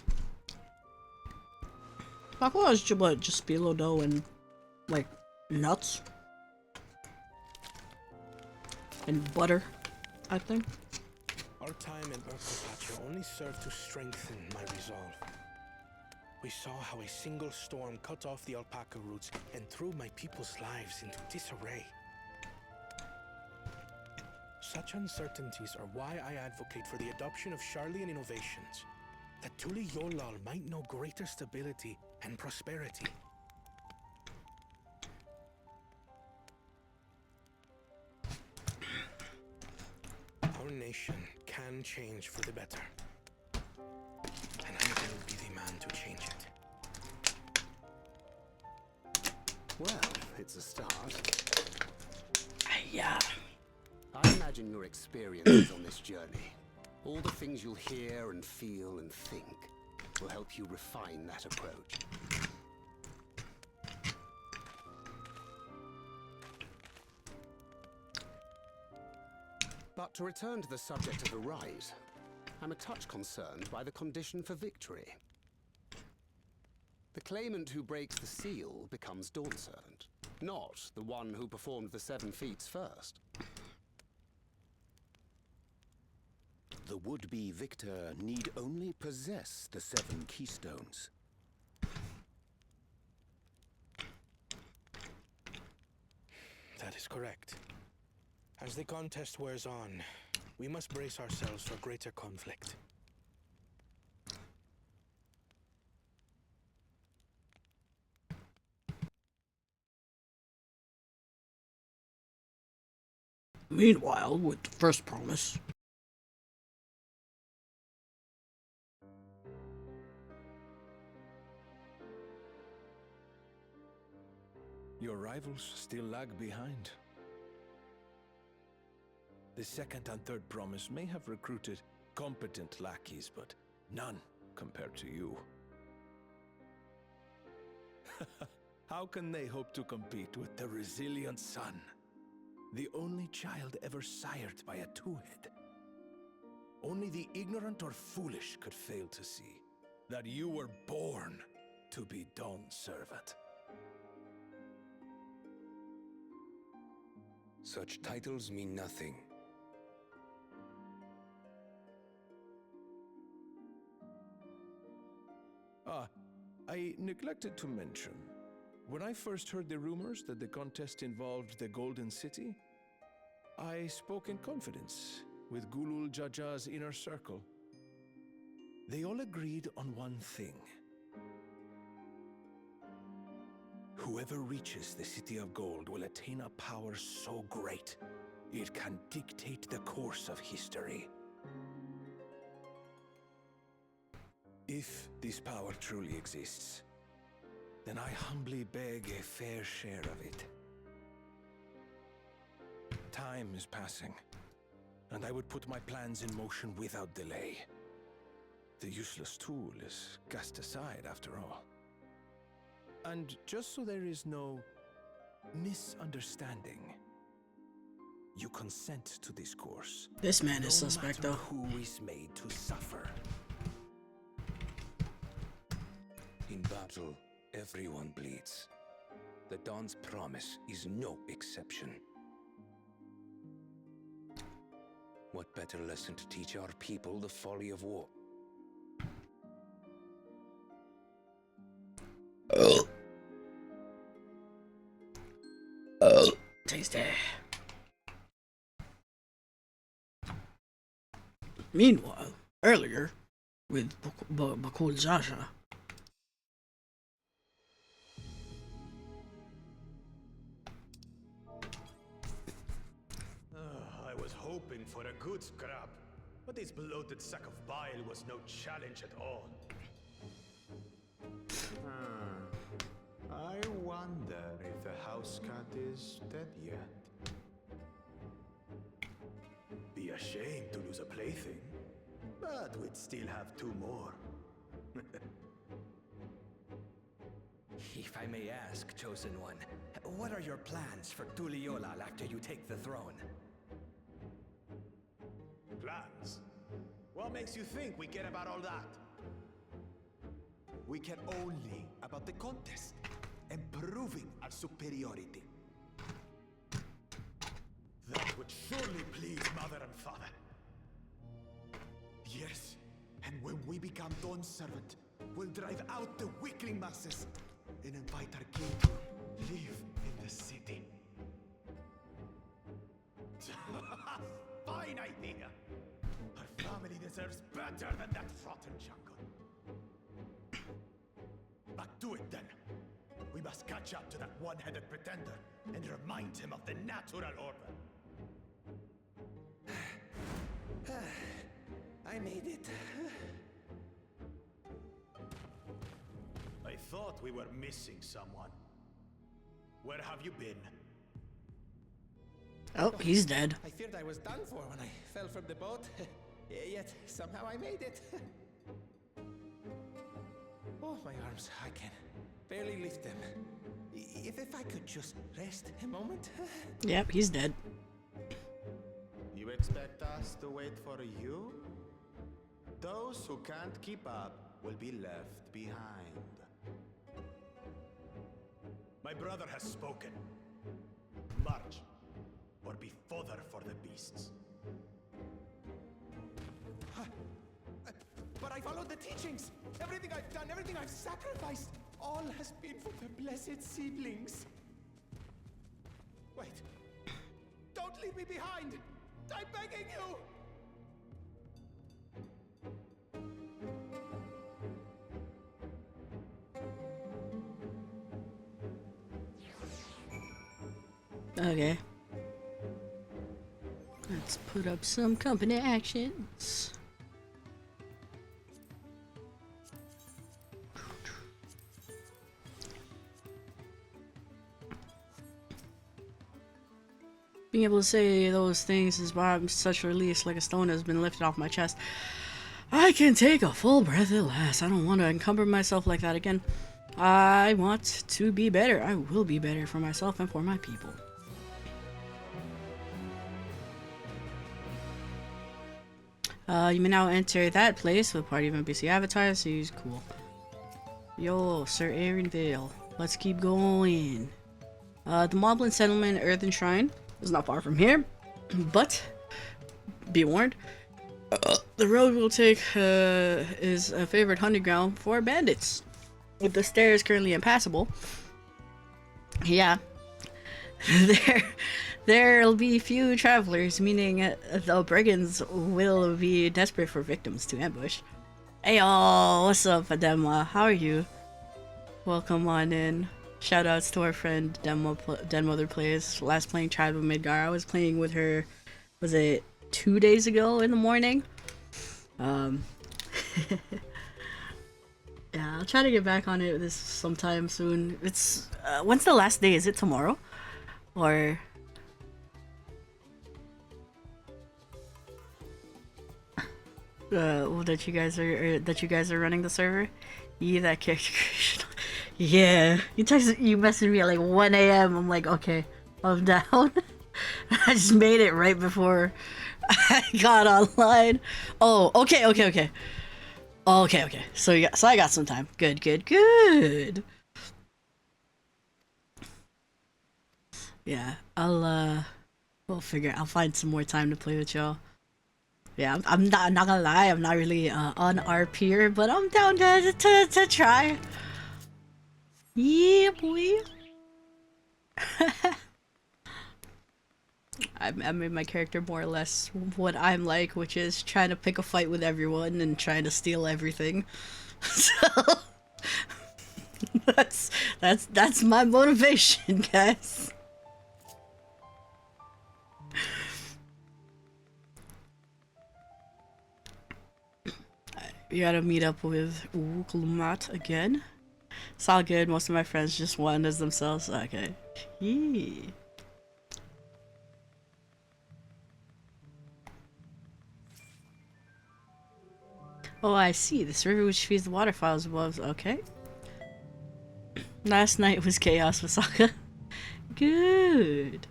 Baklava is just phyllo dough and like nuts and butter, I think. Our time in Urkopacha only served to strengthen my resolve. We saw how a single storm cut off the alpaca roots and threw my people's lives into disarray. Such uncertainties are why I advocate for the adoption of Sharlayan innovations, that Tuli Yolal might know greater stability and prosperity. Our nation can change for the better, and I will be the man to change it. Well, it's a start. Yeah. I imagine your experiences on this journey, all the things you'll hear and feel and think, will help you refine that approach. But to return to the subject of the rite, I'm a touch concerned by the condition for victory. The claimant who breaks the seal becomes Dawn Servant, not the one who performed the 7 feats first. The would-be victor need only possess the 7 keystones. That is correct. As the contest wears on, we must brace ourselves for greater conflict. Meanwhile, with the first promise. Your rivals still lag behind. The second and third promise may have recruited competent lackeys, but none compared to you. How can they hope to compete with the resilient son? The only child ever sired by a two-head. Only the ignorant or foolish could fail to see that you were born to be Dawn's servant. Such titles mean nothing. I neglected to mention, when I first heard the rumors that the contest involved the Golden City, I spoke in confidence with Gulul Jaja's inner circle. They all agreed on one thing. Whoever reaches the City of Gold will attain a power so great, it can dictate the course of history. If this power truly exists, then I humbly beg a fair share of it. Time is passing, and I would put my plans in motion without delay. The useless tool is cast aside after all. And just so there is no misunderstanding, you consent to this course. This man is suspect, though. Who is made to suffer? In battle, everyone bleeds. The Dawn's promise is no exception. What better lesson to teach our people the folly of war? Tasty. Meanwhile, earlier, with Bakul Zasha. I was hoping for a good scrap, but this bloated sack of bile was no challenge at all. I wonder if the house cat is dead yet. Be ashamed to lose a plaything, but we'd still have 2 more. If I may ask, Chosen One, what are your plans for Tuliolal after you take the throne? Plans? What makes you think we care about all that? We care only about the contest and proving our superiority. That would surely please Mother and Father. Yes, and when we become Dawn's servant, we'll drive out the weakling masses and invite our king to live in the city. Fine idea! Our family deserves better than that rotten jungle. Back to it then. We must catch up to that one-headed pretender and remind him of the natural order. I made it. I thought we were missing someone. Where have you been? Oh, he's dead. I feared I was done for when I fell from the boat. Yet somehow I made it. Oh, my arms, I can barely lift them. If I could just rest a moment. Yep, he's dead. You expect us to wait for you? Those who can't keep up will be left behind. My brother has spoken. March, or be fodder for the beasts. But I followed the teachings. Everything I've done, everything I've sacrificed, all has been for the blessed seedlings. Wait. Don't leave me behind. I'm begging you. Okay. Let's put up some company actions. Being able to say those things is why I'm such a release, like a stone has been lifted off my chest. I can take a full breath at last. I don't want to encumber myself like that again. I want to be better. I will be better for myself and for my people. You may now enter that place with party of NPC avatars. He's cool. Yo, Sir Aaron Vale. Let's keep going. The Moblin Settlement Earthen Shrine is not far from here, but be warned, the road we'll take is a favorite hunting ground for bandits. If the stair is currently impassable, yeah, there'll be few travelers, meaning the brigands will be desperate for victims to ambush. Hey y'all, what's up, Adema? How are you? Welcome on in. Shoutouts to our friend Denmother Plays. Last playing Tribe of Midgar. I was playing with her, was it 2 days ago in the morning? Yeah, I'll try to get back on it this sometime soon. It's when's the last day? Is it tomorrow? Or that you guys are running the server? Yeah, that character creation. Yeah, you messaged me at like 1 a.m. I'm like, okay, I'm down. I just made it right before I got online. Oh, okay. So I got some time. Good. Yeah, we'll I'll find some more time to play with y'all. Yeah, I'm not gonna lie, I'm not really on RPer, but I'm down to try. Yeah, boy. I made my character more or less what I'm like, which is trying to pick a fight with everyone and trying to steal everything. So that's my motivation, guys. We gotta meet up with Uklumat again. It's all good. Most of my friends just won as themselves. Okay. Yee. Oh, I see. This river which feeds the waterfalls above. Okay. Last night was chaos, Masaka. Good.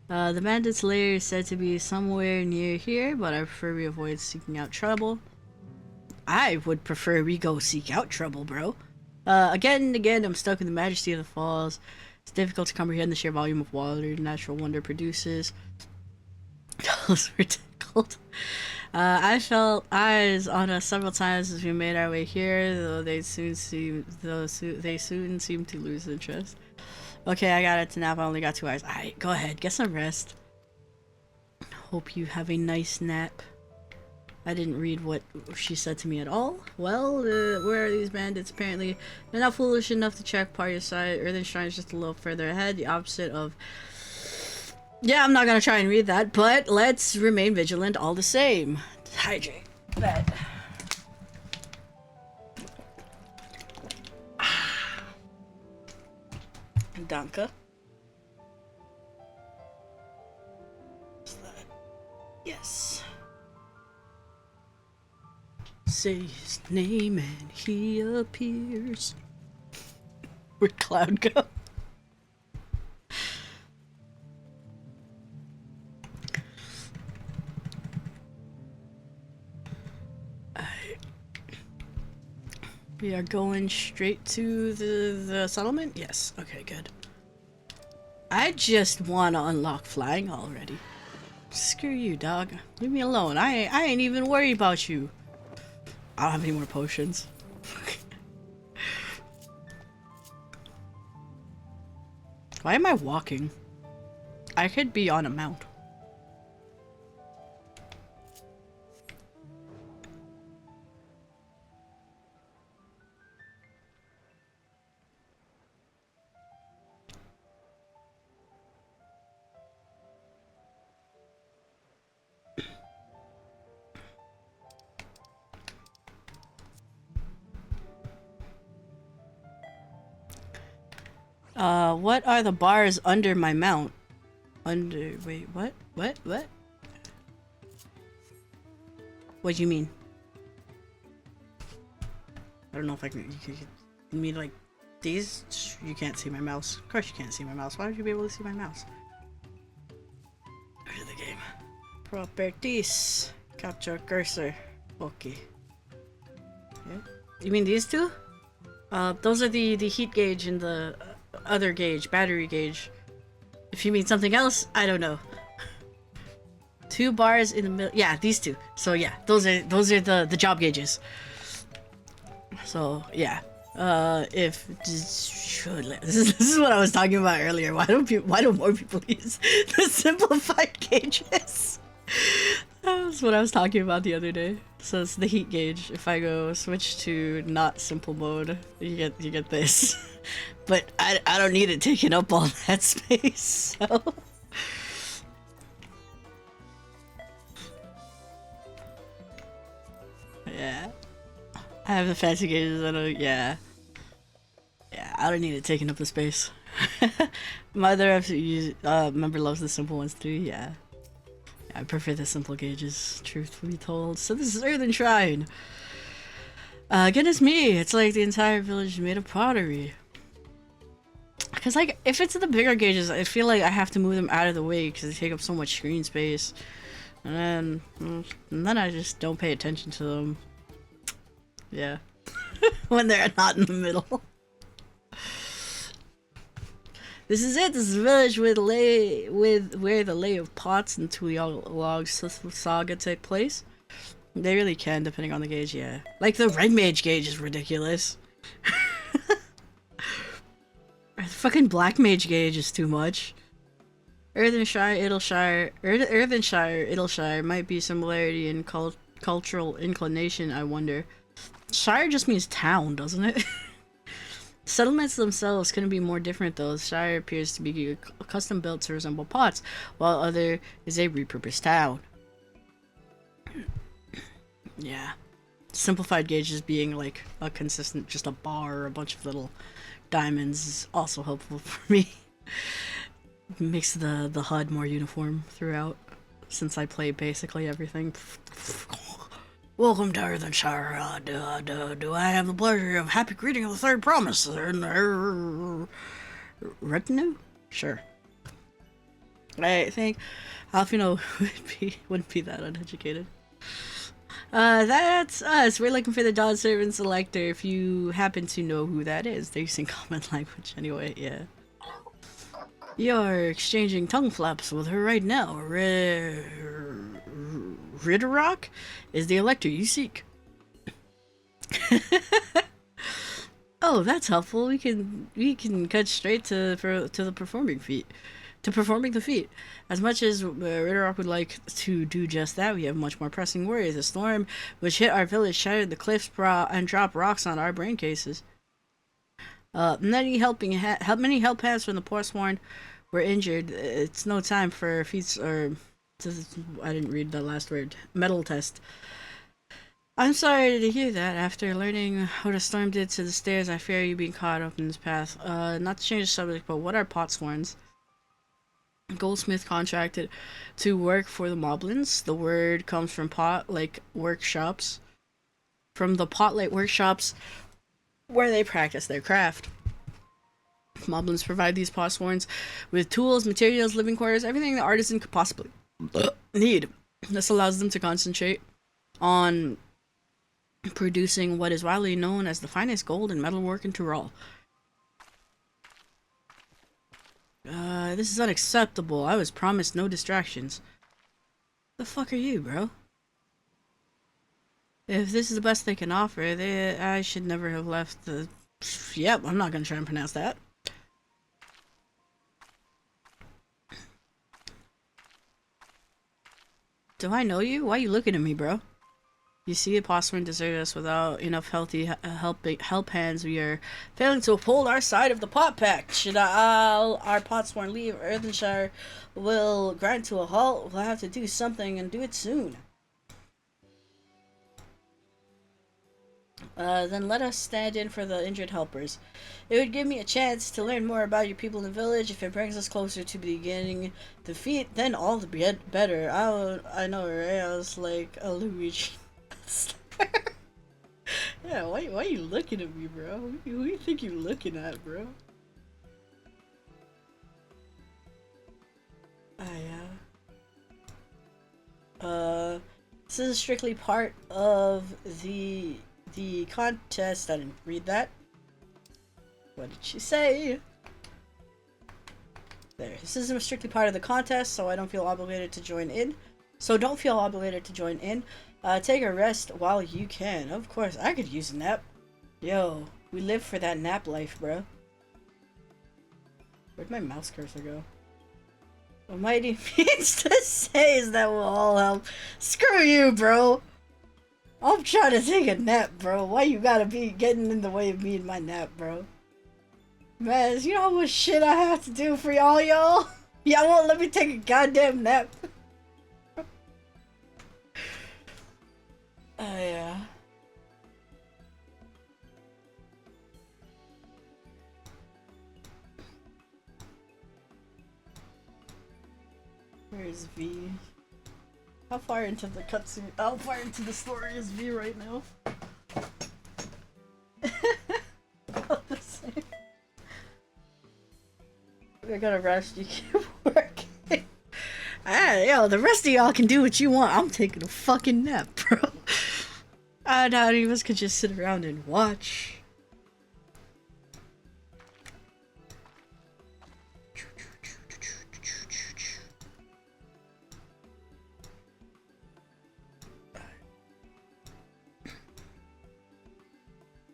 The bandit's lair is said to be somewhere near here, but I prefer we avoid seeking out trouble. I would prefer we go seek out trouble, bro. Again and again, I'm stuck in the majesty of the falls. It's difficult to comprehend the sheer volume of water natural wonder produces. Those were tickled. I felt eyes on us several times as we made our way here, though they soon seemed to lose interest. Okay, I got it to nap. I only got 2 hours. Alright, go ahead. Get some rest. Hope you have a nice nap. I didn't read what she said to me at all. Well, where are these bandits? Apparently, they're not foolish enough to check party side. Earthen Shrine is just a little further ahead. The opposite of... Yeah, I'm not gonna try and read that, but let's remain vigilant all the same. Hydrate. Bed. Danke. Yes. Say his name and he appears. Where'd Cloud go? We are going straight to the settlement? Yes. Okay, good. I just want to unlock flying already. Screw you, dog. Leave me alone. I ain't even worried about you. I don't have any more potions. Why am I walking? I could be on a mount. What are the bars under my mount? Wait, what? What? What do you mean? I don't know if I can, you mean like these? You can't see my mouse. Of course you can't see my mouse. Why would you be able to see my mouse? Go to the game. Properties. Capture cursor. Okay. Yeah. You mean these two? Those are the heat gauge and the other gauge, battery gauge. If you mean something else, I don't know. 2 bars in the middle. Yeah, these two. So yeah, those are the job gauges. So yeah, if this is what I was talking about earlier. Why don't more people use the simplified gauges? That's what I was talking about the other day. So it's the heat gauge. If I go switch to not simple mode, you get this. But I don't need it taking up all that space. So yeah, I have the fancy gauges. Yeah, I don't need it taking up the space. My other member loves the simple ones too. Yeah. I prefer the simple gauges, truth be told. So this is Earthen Shrine. Goodness me, it's like the entire village is made of pottery. Because like, if it's the bigger gauges, I feel like I have to move them out of the way because they take up so much screen space. And then I just don't pay attention to them. Yeah. When they're not in the middle. This is it. This is a village where the lay of pots and logs saga take place. They really can, depending on the gauge. Yeah, like the red mage gauge is ridiculous. The fucking black mage gauge is too much. Earthenshire, Idleshire might be similarity in cultural inclination, I wonder. Shire just means town, doesn't it? Settlements themselves couldn't be more different though. Shire appears to be custom built to resemble pots, while other is a repurposed town. Yeah. Simplified gauges being like a consistent, just a bar or a bunch of little diamonds is also helpful for me. Makes the HUD more uniform throughout, since I play basically everything. Welcome to Earthenshire. Do I have the pleasure of happy greeting of the third promise? Retinue? Sure. I think Alfino wouldn't be that uneducated. That's us. We're looking for the Dawn Servant Selector. If you happen to know who that is, they're using common language anyway. Yeah. You're exchanging tongue flaps with her right now. Ridderock is the elector you seek. Oh, that's helpful. We can cut straight to the performing the feat. As much as Ridderock would like to do just that, we have much more pressing worries. The storm which hit our village shattered the cliffs and dropped rocks on our brain cases. Many help hands from the Forsworn were injured. It's no time for feats or I didn't read the last word. Metal test. I'm sorry to hear that. After learning what a storm did to the stairs, I fear you being caught up in this path. Not to change the subject, but what are Potsworns? Goldsmith contracted to work for the Moblins. The word comes from pot, like workshops. From the pot-like workshops where they practice their craft. Moblins provide these Potsworns with tools, materials, living quarters, everything the artisan could possibly need. This allows them to concentrate on producing what is widely known as the finest gold and metalwork in Tyrol. This is unacceptable. I was promised no distractions. The fuck are you, bro? If this is the best they can offer, I should never have left the... Yep, I'm not gonna try and pronounce that. Do I know you? Why are you looking at me, bro? You see, a Postman deserted us without enough healthy help hands. We are failing to uphold our side of the pot pact. Should our Potsworn leave, Earthenshire will grind to a halt. We'll have to do something and do it soon. Then let us stand in for the injured helpers. It would give me a chance to learn more about your people in the village. If it brings us closer to beginning the feat, then all the better. I know, right? I was like a Luigi. Yeah, why are you looking at me, bro? Who do you think you're looking at, bro? This is strictly part of the contest. I didn't read that. What did she say? There. This isn't strictly part of the contest, so I don't feel obligated to join in. Take a rest while you can. Of course, I could use a nap. Yo, we live for that nap life, bro. Where'd my mouse cursor go? What Mighty means to say is that we'll all help. Screw you, bro! I'm trying to take a nap, bro. Why you gotta be getting in the way of me and my nap, bro? Man, you know how much shit I have to do for y'all? Y'all won't let me take a goddamn nap. Yeah. Where's V? How far into the cutscene? How far into the story is V right now? About the same. We're gonna rush. You keep working. Yo, the rest of y'all can do what you want. I'm taking a fucking nap, bro. I doubt any of us could just sit around and watch.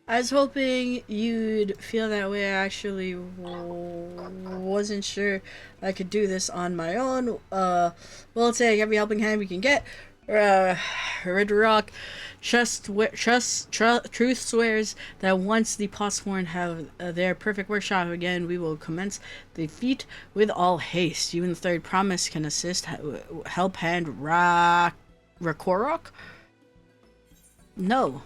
I was hoping you'd feel that way. I actually wasn't sure I could do this on my own. We'll take every helping hand we can get. Red Rock truth swears that once the Potsworn have their perfect workshop again, we will commence the feat with all haste. You and the third promise can assist. Help hand Rakorok? No.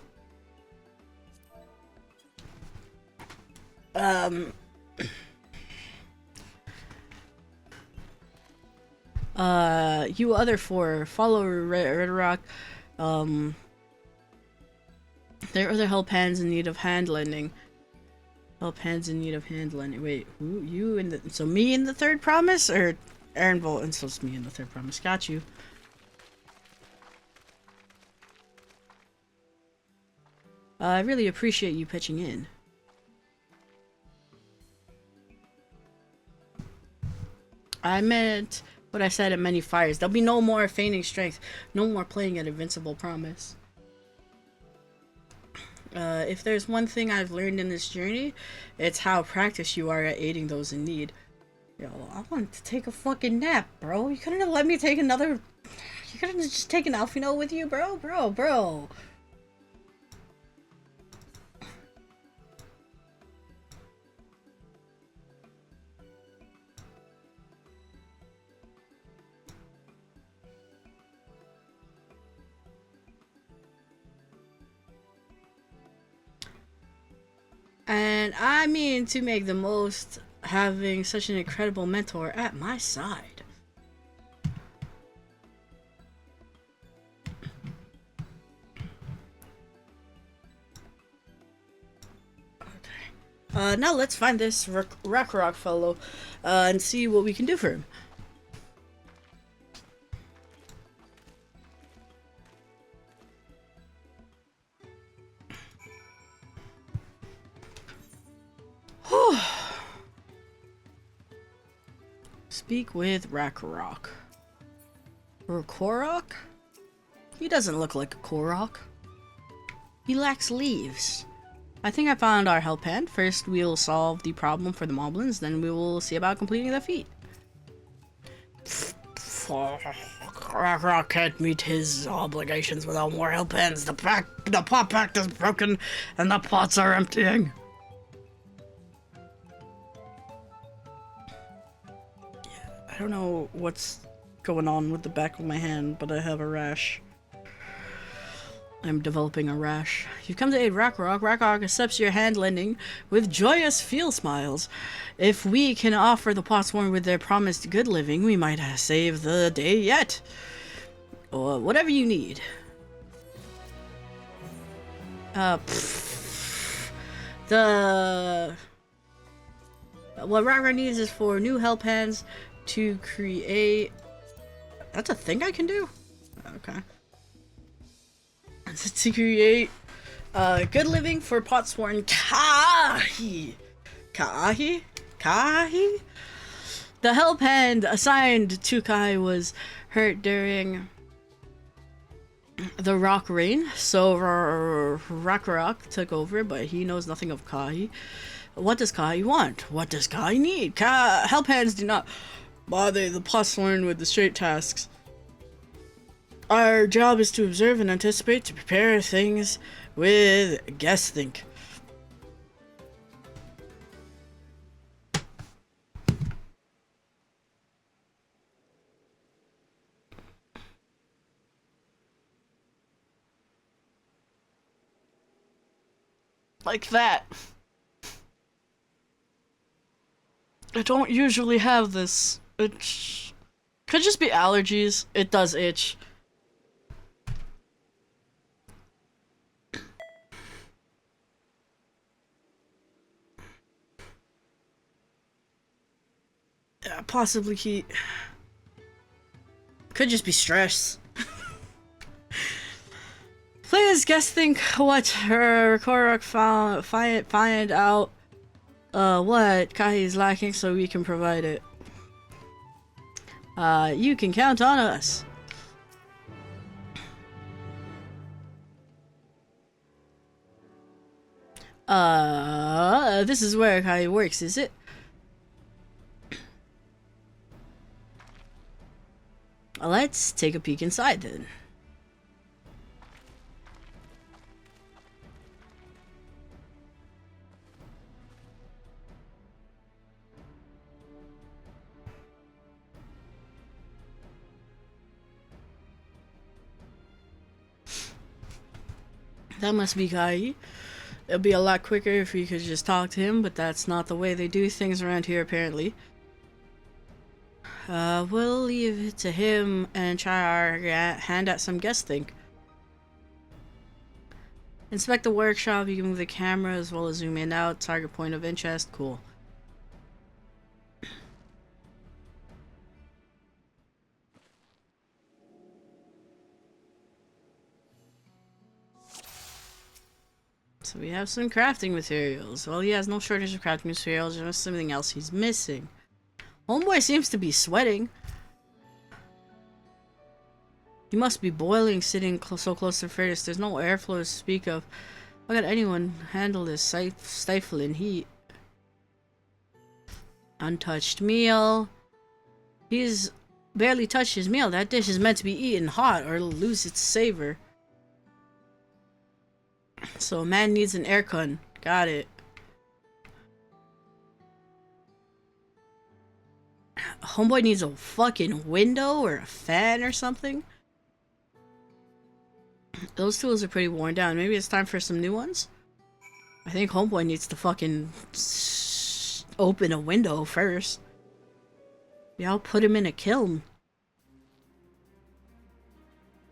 You other four follow Red Rock. There are other help hands in need of hand lending. Help hands in need of hand lending. Wait, who? You in the... So me in the third promise? Or Aaron Bolton? So it's me in the third promise. Got you. I really appreciate you pitching in. I meant what I said at many fires. There'll be no more feigning strength. No more playing at Invincible Promise. If there's one thing I've learned in this journey, it's how practiced you are at aiding those in need. Yo, I wanted to take a fucking nap, bro. You couldn't have let me take another... You couldn't have just taken Alfino with you, bro? Bro. And I mean to make the most having such an incredible mentor at my side. Okay. Now let's find this Rakorok fellow and see what we can do for him. Speak with Rakorok. Rakorok? He doesn't look like a Korok. He lacks leaves. I think I found our help hand. First we'll solve the problem for the moblins, then we will see about completing the feat. Rakorok can't meet his obligations without more help hands. The pot pact is broken and the pots are emptying. I don't know what's going on with the back of my hand, but I have a rash. I'm developing a rash. You've come to aid Rakorok. Rakorok accepts your hand lending with joyous feel smiles. If we can offer the Potsworn with their promised good living, we might save the day yet. Or whatever you need. What Rakorok needs is for new help hands to create... That's a thing I can do? Okay. To create good living for Potsworn Kahi. The help hand assigned to Kai was hurt during the rock rain, so Rakorok took over, but he knows nothing of Kai. What does Kai want? What does Kai need? Help hands do not bother the Potsworn with the straight tasks. Our job is to observe and anticipate, to prepare things with guess think. Like that. I don't usually have this. It could just be allergies. It does itch. Possibly heat. Could just be stress. Please guess think what Rakorok find out what Kai is lacking so we can provide it. You can count on us. This is where Kai works, is it? Let's take a peek inside then. That must be Kai. It'd be a lot quicker if we could just talk to him, but that's not the way they do things around here, apparently. We'll leave it to him and try our hand at some guess think. Inspect the workshop. You can move the camera as well as zoom in out. Target point of interest. Cool. So we have some crafting materials. Well, he has no shortage of crafting materials, just something else he's missing. Homeboy seems to be sweating. He must be boiling sitting so close to the furnace. There's no airflow to speak of. How can anyone handle this stifling heat? Untouched meal. He's barely touched his meal. That dish is meant to be eaten hot or it'll lose its savor. So a man needs an aircon. Got it. Homeboy needs a fucking window or a fan or something. Those tools are pretty worn down. Maybe it's time for some new ones? I think Homeboy needs to fucking open a window first. Yeah, I'll put him in a kiln.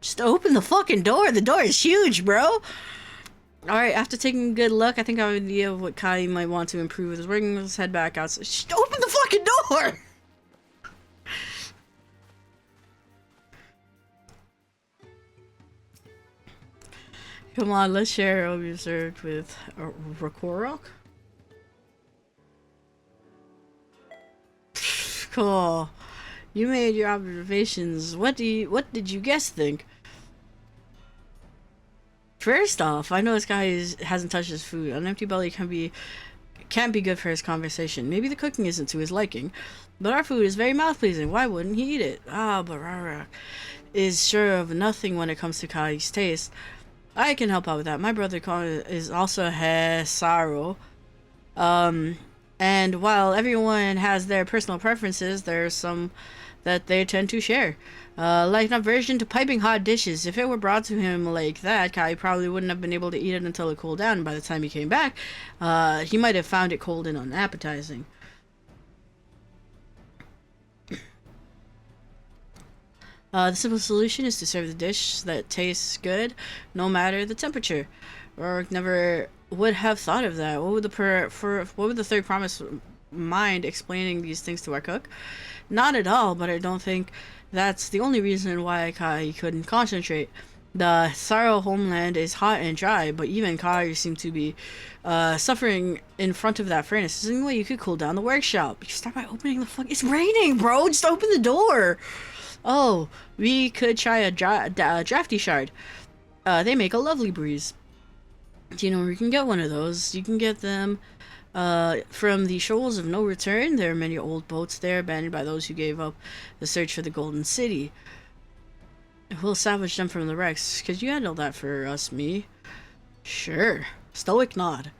Just open the fucking door. The door is huge, bro. Alright, after taking a good look, I think I have an idea of what Kai might want to improve with his working. Let's head back outside. Just open the fucking door! Come on, let's share what we observed with Rakorok. Cool. You made your observations. What did you guess think? First off, I know this guy hasn't touched his food. An empty belly can't be good for his conversation. Maybe the cooking isn't to his liking, but our food is very mouth-pleasing. Why wouldn't he eat it? Ah, but Rarak is sure of nothing when it comes to Kai's taste. I can help out with that. My brother is also Hesaro. And while everyone has their personal preferences, there's some that they tend to share. Like an aversion to piping hot dishes. If it were brought to him like that, Kai probably wouldn't have been able to eat it until it cooled down. By the time he came back, he might have found it cold and unappetizing. The simple solution is to serve the dish that tastes good, no matter the temperature. Rourke never would have thought of that. What would the third promise mind explaining these things to our cook? Not at all, but I don't think that's the only reason why Kai couldn't concentrate. The Sorrow homeland is hot and dry, but even Kai seemed to be suffering in front of that furnace. There's any way you could cool down the workshop. You start by opening the fuck. It's raining, bro. Just open the door. Oh, we could try a drafty shard. They make a lovely breeze. Do you know where you can get one of those? You can get them from the Shoals of No Return. There are many old boats there, abandoned by those who gave up the search for the Golden City. We'll salvage them from the wrecks. Could you handle that for us, me? Sure. Stoic nod.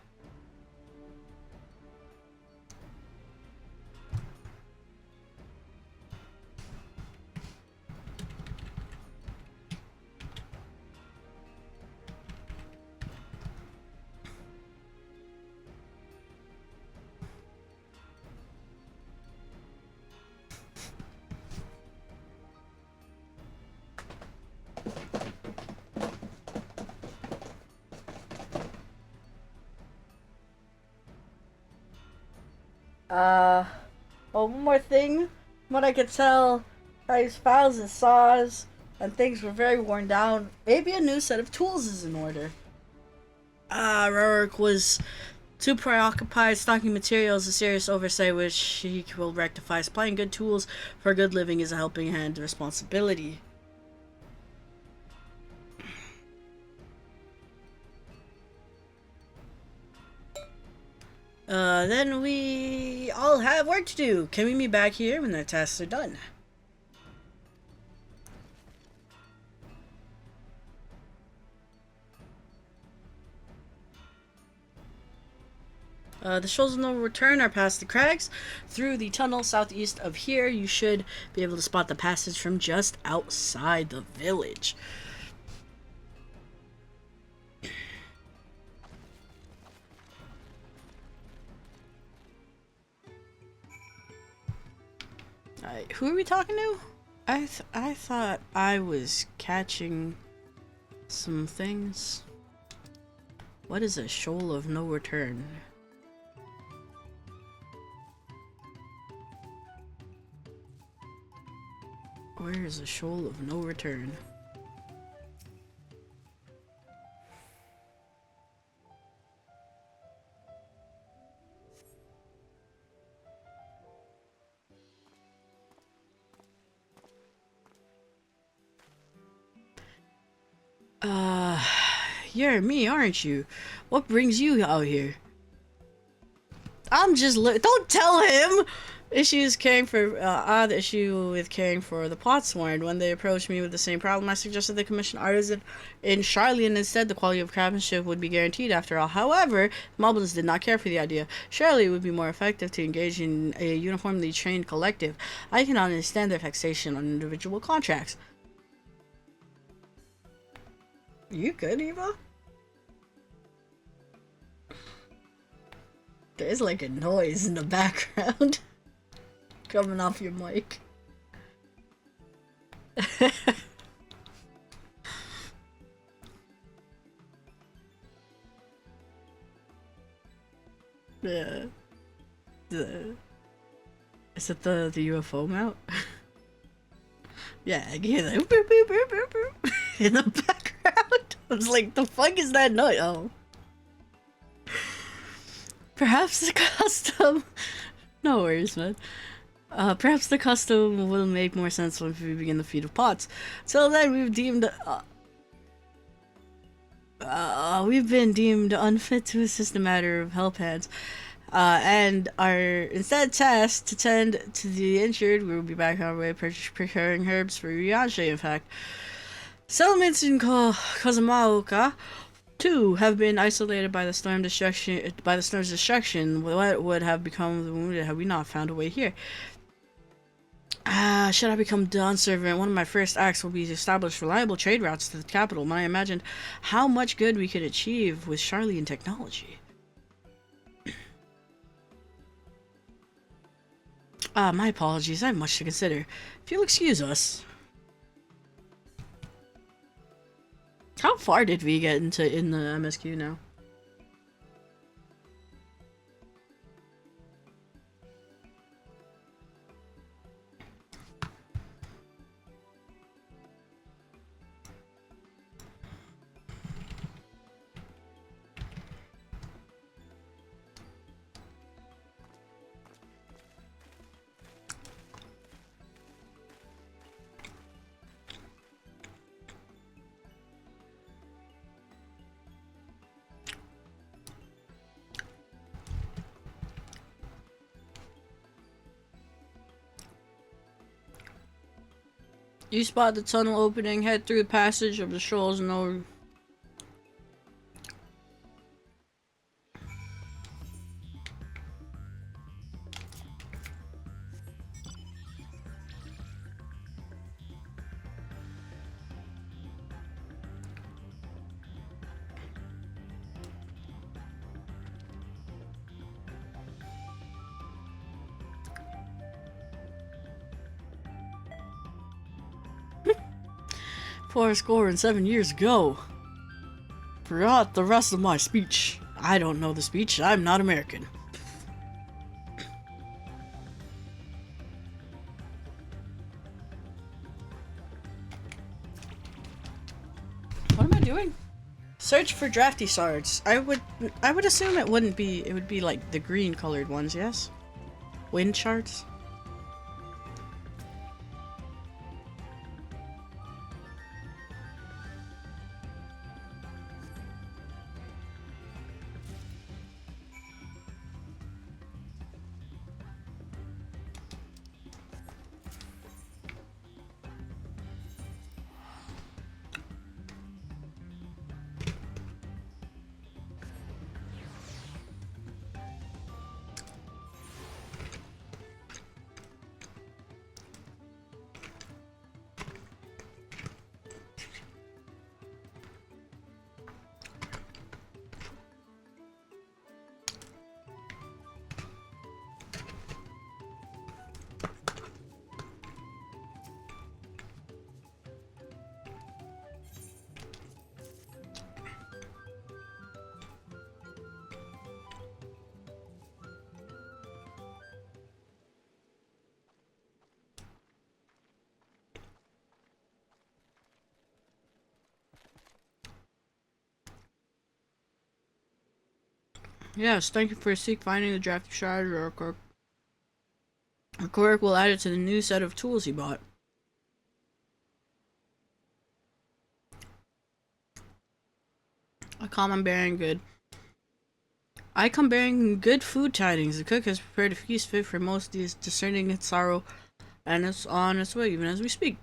Oh, one more thing. From what I could tell, his files and saws and things were very worn down. Maybe a new set of tools is in order. Rourke was too preoccupied stocking materials, a serious oversight which he will rectify. Supplying good tools for good living is a helping hand responsibility. Then we all have work to do. Can we meet back here when the tasks are done? The shoals of no return are past the crags. Through the tunnel southeast of here, you should be able to spot the passage from just outside the village. Alright, who are we talking to? I thought I was catching some things. What is a shoal of no return? Where is a shoal of no return? You're me, aren't you? What brings you out here? I'm just don't tell him! Issues caring for, odd issue with caring for the potsworn. When they approached me with the same problem, I suggested they commission artisan in Charlian instead. The quality of craftsmanship would be guaranteed after all. However, the Moblins did not care for the idea. Surely it would be more effective to engage in a uniformly trained collective. I cannot understand their fixation on individual contracts. You good, Eva? There's like a noise in the background coming off your mic. Yeah. Is it the UFO mount? Yeah, I can hear that boop, boop, boop, boop, boop, in the background. I was like, the fuck is that noise? Oh. Perhaps the custom... No worries, man. Perhaps the custom will make more sense when we begin the feat of pots. Till then, we've been deemed unfit to assist a matter of help hands. And are instead tasked to tend to the injured. We will be back on our way preparing herbs for Rianche, in fact. Settlements in Kozamaoka too have been isolated by the storm's destruction. What would have become of the wounded had we not found a way here? Should I become Dawn Servant, one of my first acts will be to establish reliable trade routes to the capital. When I imagined how much good we could achieve with Charlian technology. My apologies, I have much to consider. If you'll excuse us. How far did we get in the MSQ now? You spot the tunnel opening, head through the passage of the shoals, no... Fourscore and 7 years ago. Forgot the rest of my speech. I don't know the speech, I'm not American. What am I doing? Search for drafty shards. I would assume it would be like the green colored ones, yes? Wind shards? Yes, thank you for finding the draft strategy record. Cork will add it to the new set of tools he bought. I come bearing good food tidings. The cook has prepared a feast fit for most of these discerning its sorrow, and it's on its way even as we speak.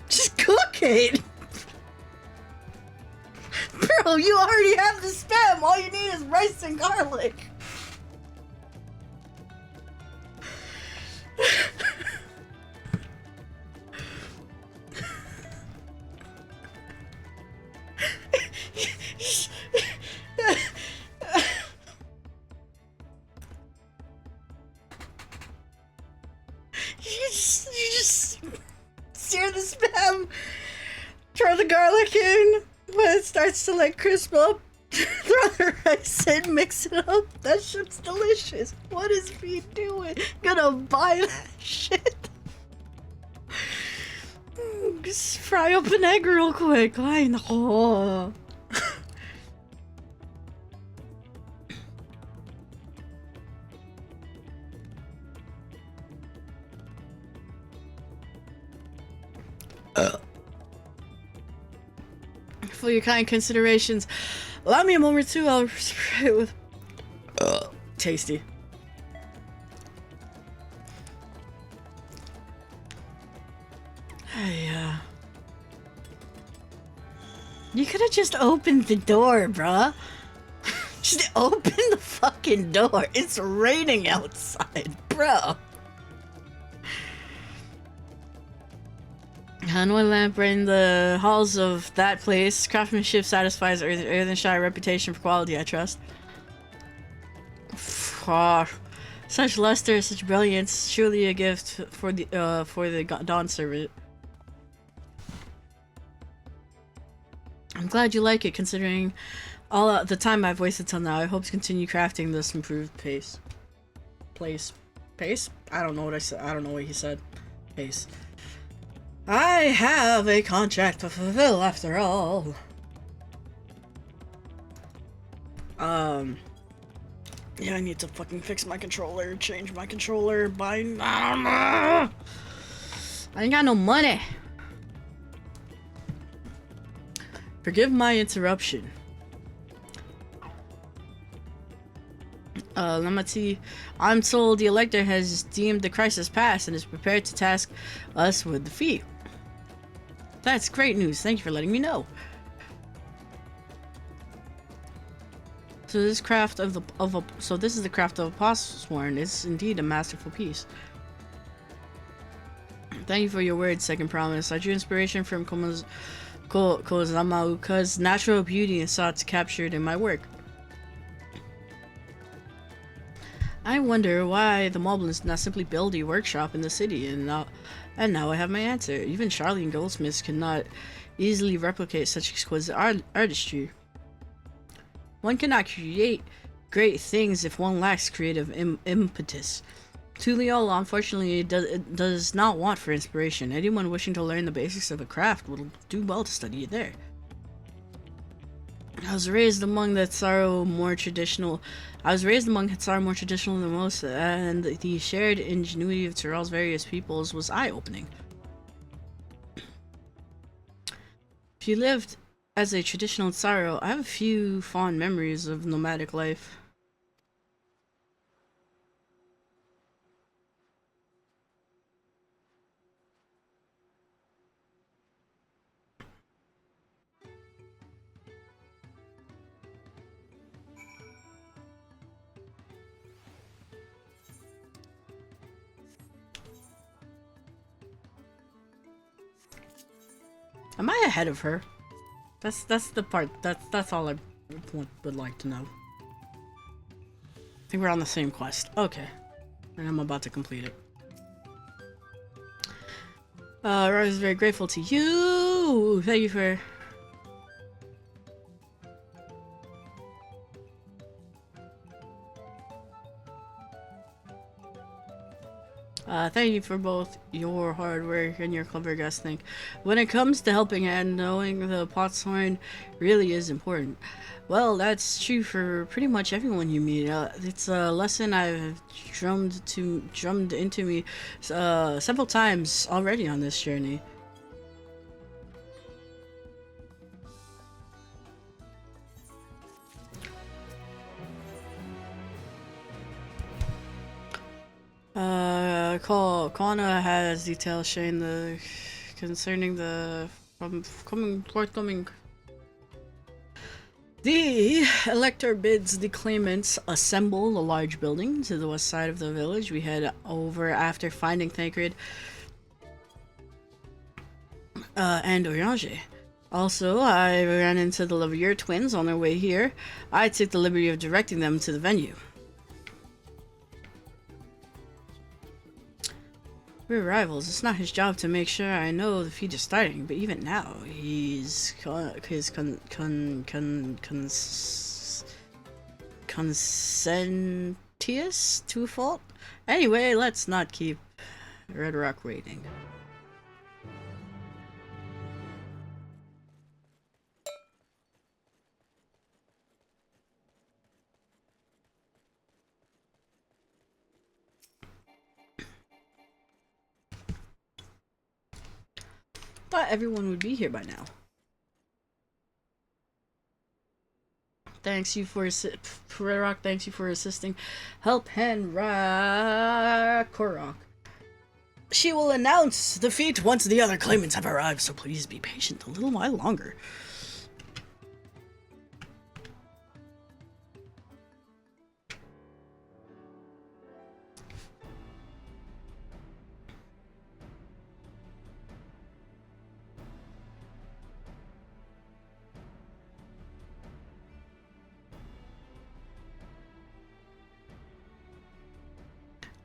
Just cook it! Bro, you already have the spam! All you need is rice and garlic! You just sear the spam, throw the garlic in, when it starts to like crisp up, throw the rice in, mix it up. That shit's delicious. What is he doing? Gonna buy that shit? Just fry up an egg real quick. I know. For your kind considerations, allow me a moment or two. I'll spray it with tasty. Hey, you could have just opened the door, bruh. Just open the fucking door. It's raining outside, bro. On one lamp in the halls of that place, craftsmanship satisfies Earthenshire reputation for quality, I trust. Such luster, such brilliance, surely a gift for the dawn servant. I'm glad you like it, considering all the time I've wasted till now. I hope to continue crafting this improved pace. Pace? I don't know what I said. I don't know what he said. Pace. I have a contract to fulfill after all. Yeah, I need to fucking fix my controller, change my controller, buy... I ain't got no money. Forgive my interruption. Lemati, I'm told the Elector has deemed the crisis past and is prepared to task us with defeat. That's great news. Thank you for letting me know. So this is the craft of Apostlesworn. It's indeed a masterful piece. Thank you for your words, second promise. I drew inspiration from Kozamauka's natural beauty and sought to capture it in my work. I wonder why the Moblins did not simply build a workshop in the city, and now I have my answer. Even Charlie and goldsmiths cannot easily replicate such exquisite artistry. One cannot create great things if one lacks creative impetus. Tuliol, unfortunately, does not want for inspiration. Anyone wishing to learn the basics of a craft will do well to study it there. I was raised among the Tsaro more traditional. I was raised among Tsaro more traditional than most, and the shared ingenuity of Tyrell's various peoples was eye-opening. If you lived as a traditional Tsaro, I have a few fond memories of nomadic life. Am I ahead of her? That's the part. That's all I would like to know. I think we're on the same quest. Okay, and I'm about to complete it. Rose is very grateful to you. Thank you for. Thank you for both your hard work and your clever guessing. When it comes to helping and knowing the potshorn really is important. Well, that's true for pretty much everyone you meet. It's a lesson I've drummed into me several times already on this journey. Kana has details sharing concerning the forthcoming. The elector bids the claimants assemble a large building to the west side of the village. We head over after finding Thancred and Orange. Also, I ran into the Levier twins on their way here. I took the liberty of directing them to the venue. We're rivals. It's not his job to make sure I know the feud is starting, but even now, he's consentious to a fault. Anyway, let's not keep Red Rock waiting. Thought everyone would be here by now. Thanks you for Korok, thanks you for assisting. Help hand Korok. She will announce the feat once the other claimants have arrived, so please be patient a little while longer.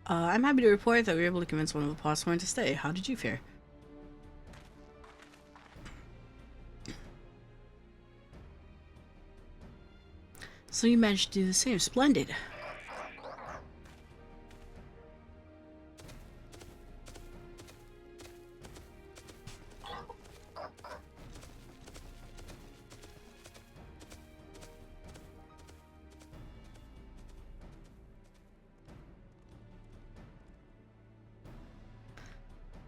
I'm happy to report that we were able to convince one of the potshorn to stay. How did you fare? So you managed to do the same. Splendid.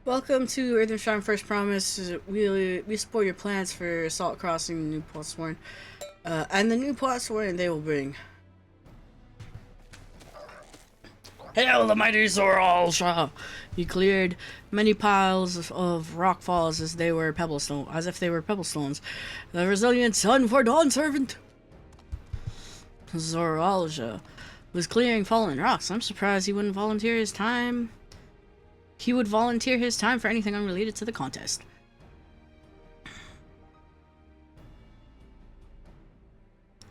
Welcome to Earthenshine First Promise. We support your plans for assault crossing the new potshorn. And the new potshorn they will bring. Hail the mighty Zoral Shah! He cleared many piles of rock falls as if they were pebble stones. The resilient son for Dawn Servant. Zoralja was clearing fallen rocks. I'm surprised he wouldn't volunteer his time. He would volunteer his time for anything unrelated to the contest.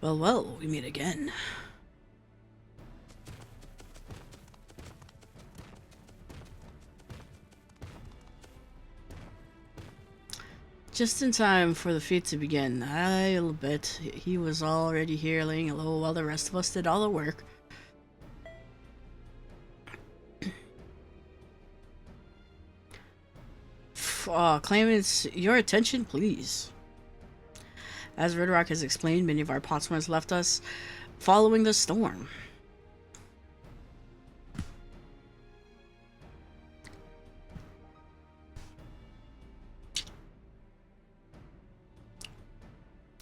Well, we meet again. Just in time for the feat to begin. I'll bet he was already here laying low while the rest of us did all the work. Claimants, your attention, please. As Red Rock has explained, many of our potsworns left us following the storm.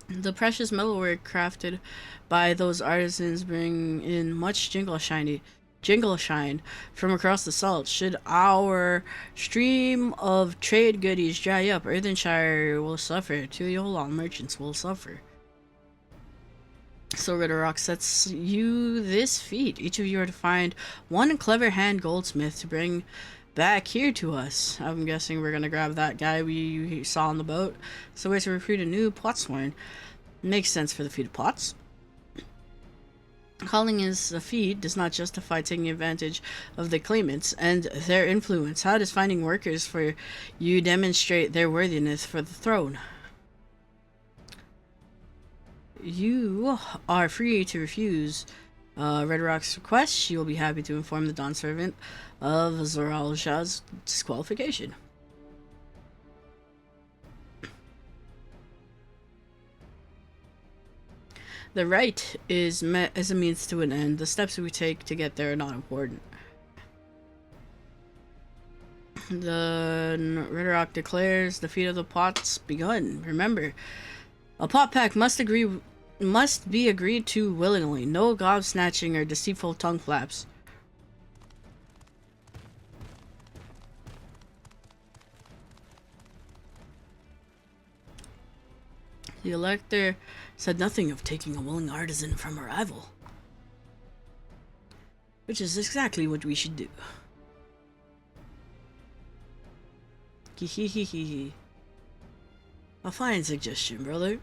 The precious metalwork crafted by those artisans bring in much jingle shine from across the salt. Should our stream of trade goodies dry up, Earthenshire will suffer. Tuliolal merchants will suffer. So Ridderrock sets you this feat. Each of you are to find one clever hand goldsmith to bring back here to us. I'm guessing we're gonna grab that guy we saw on the boat. So we're to recruit a new potsworn. Makes sense for the feat of pots. Calling is a feat does not justify taking advantage of the claimants and their influence. How does finding workers for you demonstrate their worthiness for the throne? You are free to refuse Red Rock's request. She will be happy to inform the Dawn Servant of Zoralja's disqualification. The right is met as a means to an end. The steps we take to get there are not important. The Red Rock declares the feat of the pots begun. Remember, a pot pack must be agreed to willingly. No gobsnatching or deceitful tongue flaps. The elector said nothing of taking a willing artisan from a rival, which is exactly what we should do. Hehehehe. A fine suggestion, brother.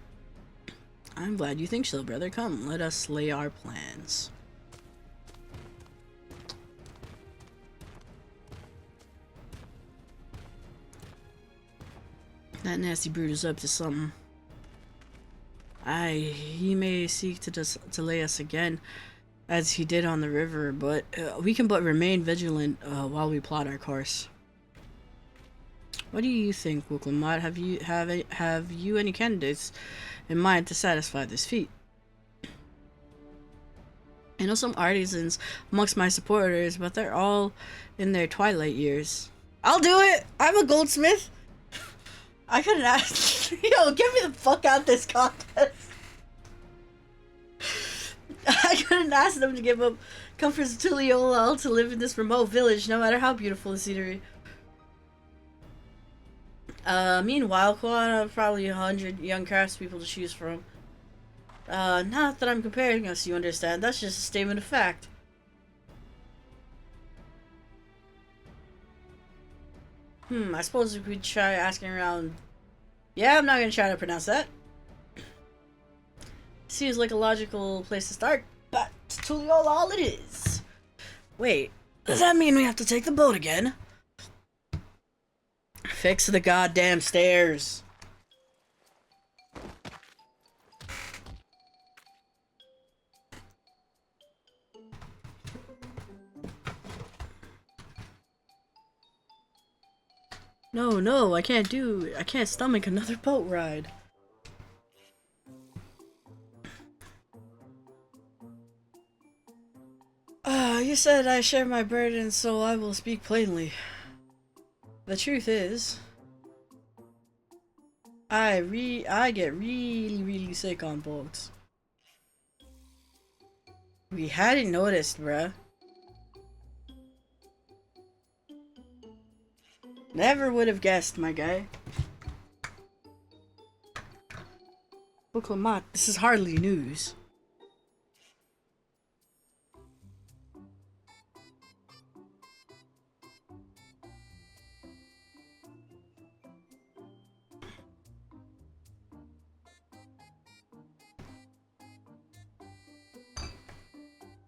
I'm glad you think so, brother. Come, let us lay our plans. That nasty brute is up to something. He may seek to delay us again, as he did on the river, but we can but remain vigilant while we plot our course. What do you think, Wuklamot? Have you any candidates in mind to satisfy this feat? I know some artisans amongst my supporters, but they're all in their twilight years. I'll do it! I'm a goldsmith! I couldn't ask. Yo, get me the fuck out of this contest. I couldn't ask them to give up comforts of Tuliolal to live in this remote village, no matter how beautiful the scenery. Meanwhile, Koana have probably 100 young craftspeople to choose from. Not that I'm comparing us, you understand. That's just a statement of fact. I suppose we could try asking around. Yeah, I'm not gonna try to pronounce that. Seems like a logical place to start, but Tuliolal it is. Wait, does that mean we have to take the boat again? Fix the goddamn stairs. No, I can't stomach another boat ride. You said I share my burden, so I will speak plainly. The truth is, I get really sick on boats. We hadn't noticed, bruh. Never would have guessed, my guy. Wuklamot, this is hardly news.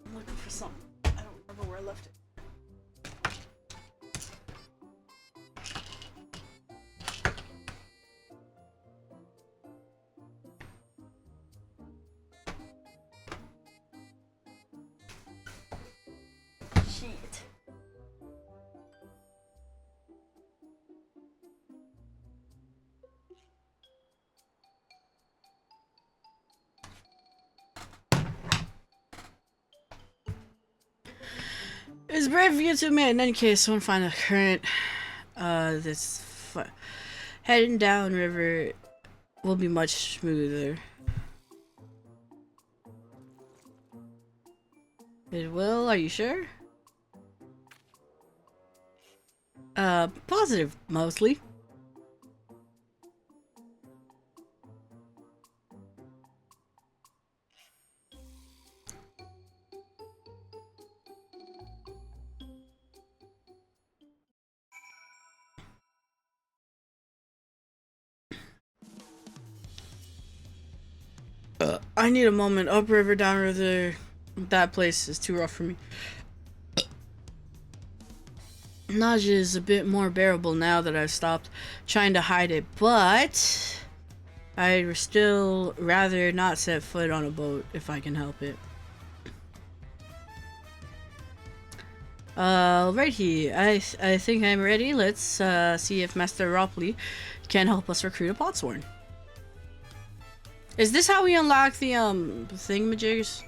I'm looking for something. I don't remember where I left it. Shit. It's brave of you to admit. In any case, I want to find the current. Heading down river will be much smoother. It will? Are you sure? Positive, mostly. I need a moment. Upriver, downriver. That place is too rough for me. Nausea is a bit more bearable now that I've stopped trying to hide it, but I'd still rather not set foot on a boat if I can help it. Righty, I think I'm ready. Let's see if Master Ropley can help us recruit a potsworn. Is this how we unlock the thingamajigs?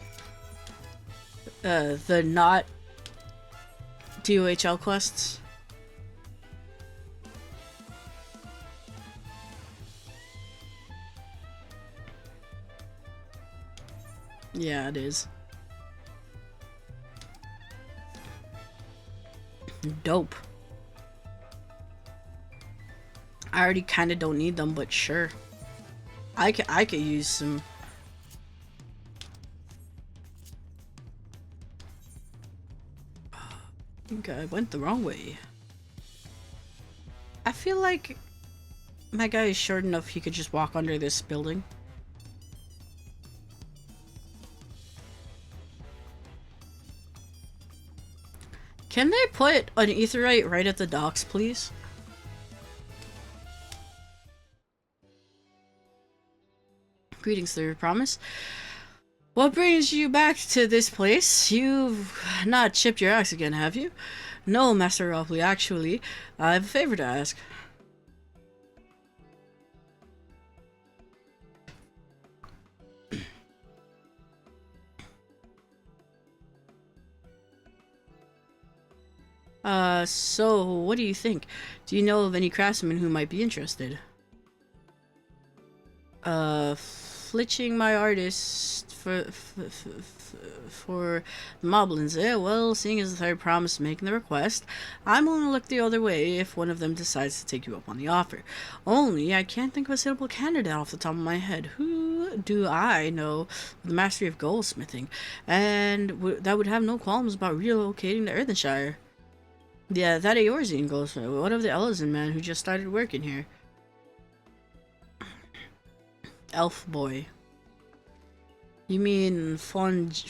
The not DOHL quests? Yeah, it is. Dope. I already kind of don't need them, but sure. I could use some. I think I went the wrong way. I feel like my guy is short enough he could just walk under this building. Can they put an aetheryte right at the docks, please? Greetings, sir. Promise. What brings you back to this place? You've not chipped your axe again, have you? No, Master Ropley. Actually, I have a favor to ask. So what do you think? Do you know of any craftsmen who might be interested? Flitching my artist for moblins. Well, seeing as I promised making the request, I'm willing to look the other way if one of them decides to take you up on the offer. Only, I can't think of a suitable candidate off the top of my head. Who do I know with the mastery of goldsmithing, and that would have no qualms about relocating to Earthenshire? Yeah, that Eorzean goldsmith. What of the Ellison man who just started working here? Elf boy. You mean Fongite?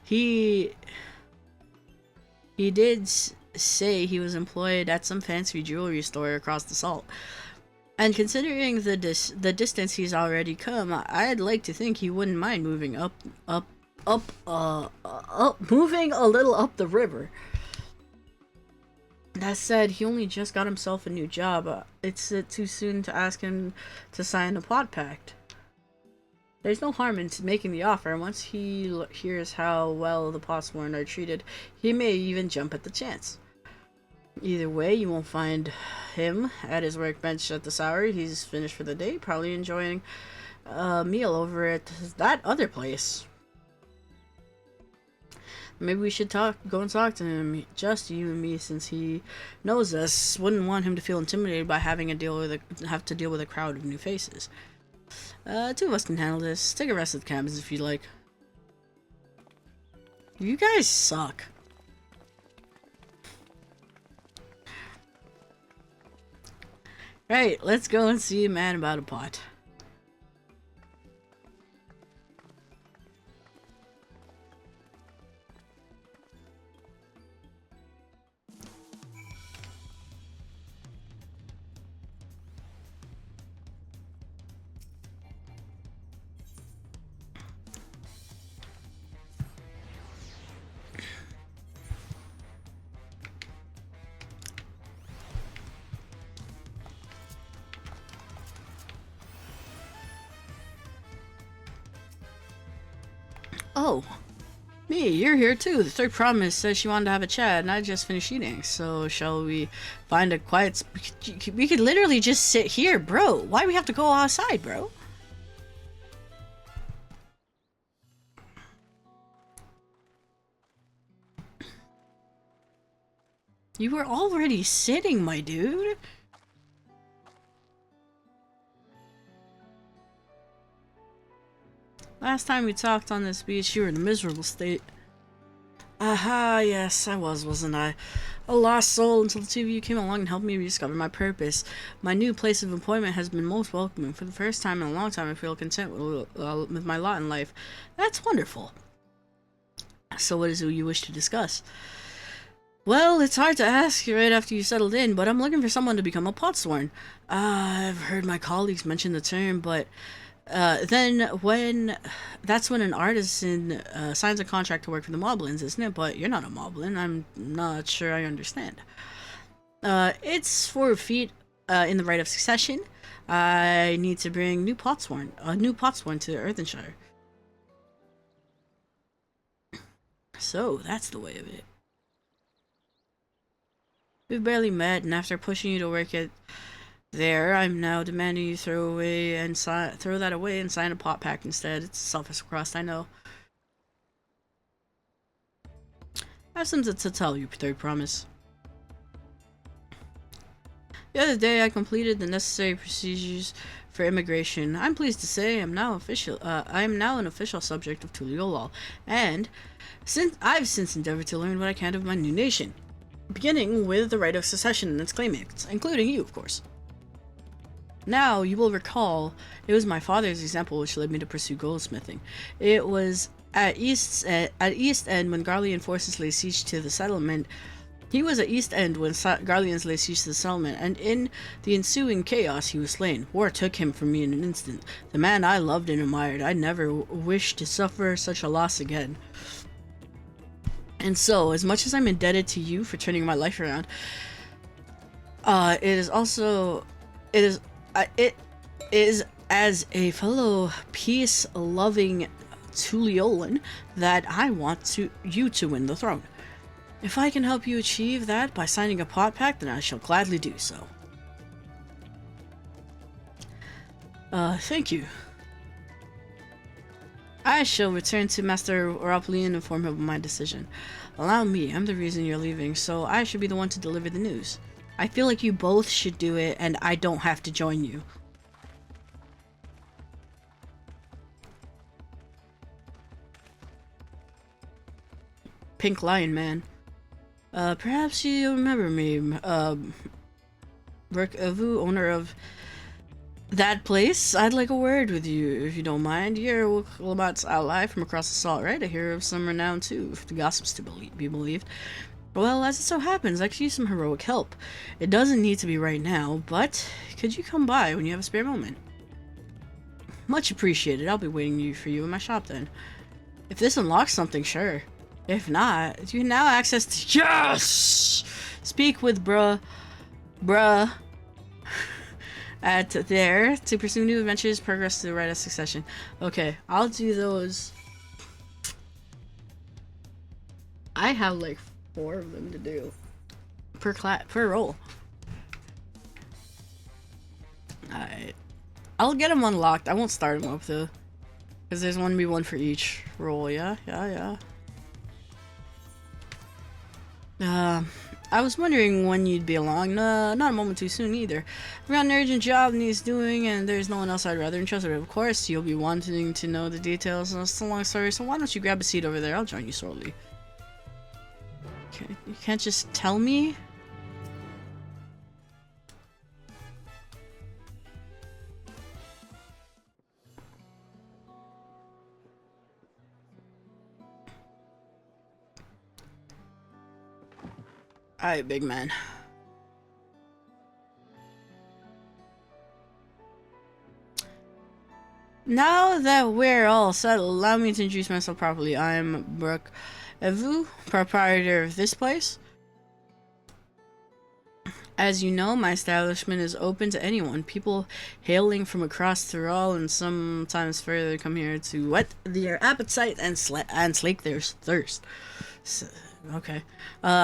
He did say he was employed at some fancy jewelry store across the salt. And considering the distance he's already come, I'd like to think he wouldn't mind moving moving a little up the river. That said, he only just got himself a new job. It's too soon to ask him to sign a plot pact. There's no harm in making the offer. Once he hears how well the potsworn are treated, he may even jump at the chance. Either way, you won't find him at his workbench at this hour. He's finished for the day, probably enjoying a meal over at that other place. Maybe we should go and talk to him, just you and me, since he knows us. Wouldn't want him to feel intimidated by having to deal with a crowd of new faces. Two of us can handle this. Take a rest at the cabins if you like. You guys suck. Right, let's go and see a man about a pot. Oh, Me, you're here too. The third promise says she wanted to have a chat, and I just finished eating. So shall we find a quiet? We could literally just sit here, bro. Why do we have to go outside, bro? You were already sitting, my dude. Last time we talked on this beach, you were in a miserable state. Aha, yes, I was, wasn't I? A lost soul until the two of you came along and helped me rediscover my purpose. My new place of employment has been most welcoming. For the first time in a long time, I feel content with my lot in life. That's wonderful. So what is it you wish to discuss? Well, it's hard to ask right after you settled in, but I'm looking for someone to become a potsworn. I've heard my colleagues mention the term, but that's when an artisan signs a contract to work for the moblins, isn't it? But you're not a moblin. I'm not sure I understand. It's 4 feet in the right of succession. I need to bring a new potsworn to Earthenshire. So that's the way of it. We've barely met, and after pushing you to work there, I'm now demanding you throw that away and sign a pot pact instead. It's a selfish request, I know. I have something to tell you, third promise. The other day, I completed the necessary procedures for immigration. I'm pleased to say I am now an official subject of Tuliolal, and I've since endeavored to learn what I can of my new nation, beginning with the right of succession and its claimants, including you, of course. Now, you will recall, it was my father's example which led me to pursue goldsmithing. It was at East End when Garlean forces laid siege to the settlement. He was at East End when Garleans laid siege to the settlement, and in the ensuing chaos he was slain. War took him from me in an instant. The man I loved and admired, I never wished to suffer such a loss again. And so, as much as I'm indebted to you for turning my life around, it is as a fellow peace-loving Tuliolan that I want you to win the throne. If I can help you achieve that by signing a pot pact, then I shall gladly do so. Thank you. I shall return to Master Oroplian and inform him of my decision. Allow me, I'm the reason you're leaving, so I should be the one to deliver the news. I feel like you both should do it, and I don't have to join you. Pink Lion Man. Perhaps you remember me, Brooke Avu, owner of that place. I'd like a word with you, if you don't mind. You're Wilmot's ally from across the salt, right? I hear of some renown too, if the gossip's to be believed. Well, as it so happens, I could use some heroic help. It doesn't need to be right now, but could you come by when you have a spare moment? Much appreciated. I'll be waiting for you in my shop then. If this unlocks something, sure. If not, you can now access to— Yes! Speak with bruh at there to pursue new adventures, progress to the right of succession. Okay, I'll do those. I have like 4 of them to do per roll. Alright, I'll get them unlocked. I won't start them up though, because there's 1v1 for each roll. Yeah. I was wondering when you'd be along. Not a moment too soon either. I've got an urgent job needs doing, and there's no one else I'd rather entrust with. Of course, you'll be wanting to know the details. It's a long story, so why don't you grab a seat over there? I'll join you shortly. Okay, you can't just tell me? Alright, big man. Now that we're all settled, allow me to introduce myself properly. I'm Brooke Avu, proprietor of this place. As you know, my establishment is open to anyone. People hailing from across Tyrol and sometimes further come here to whet their appetite and slake their thirst. So, okay.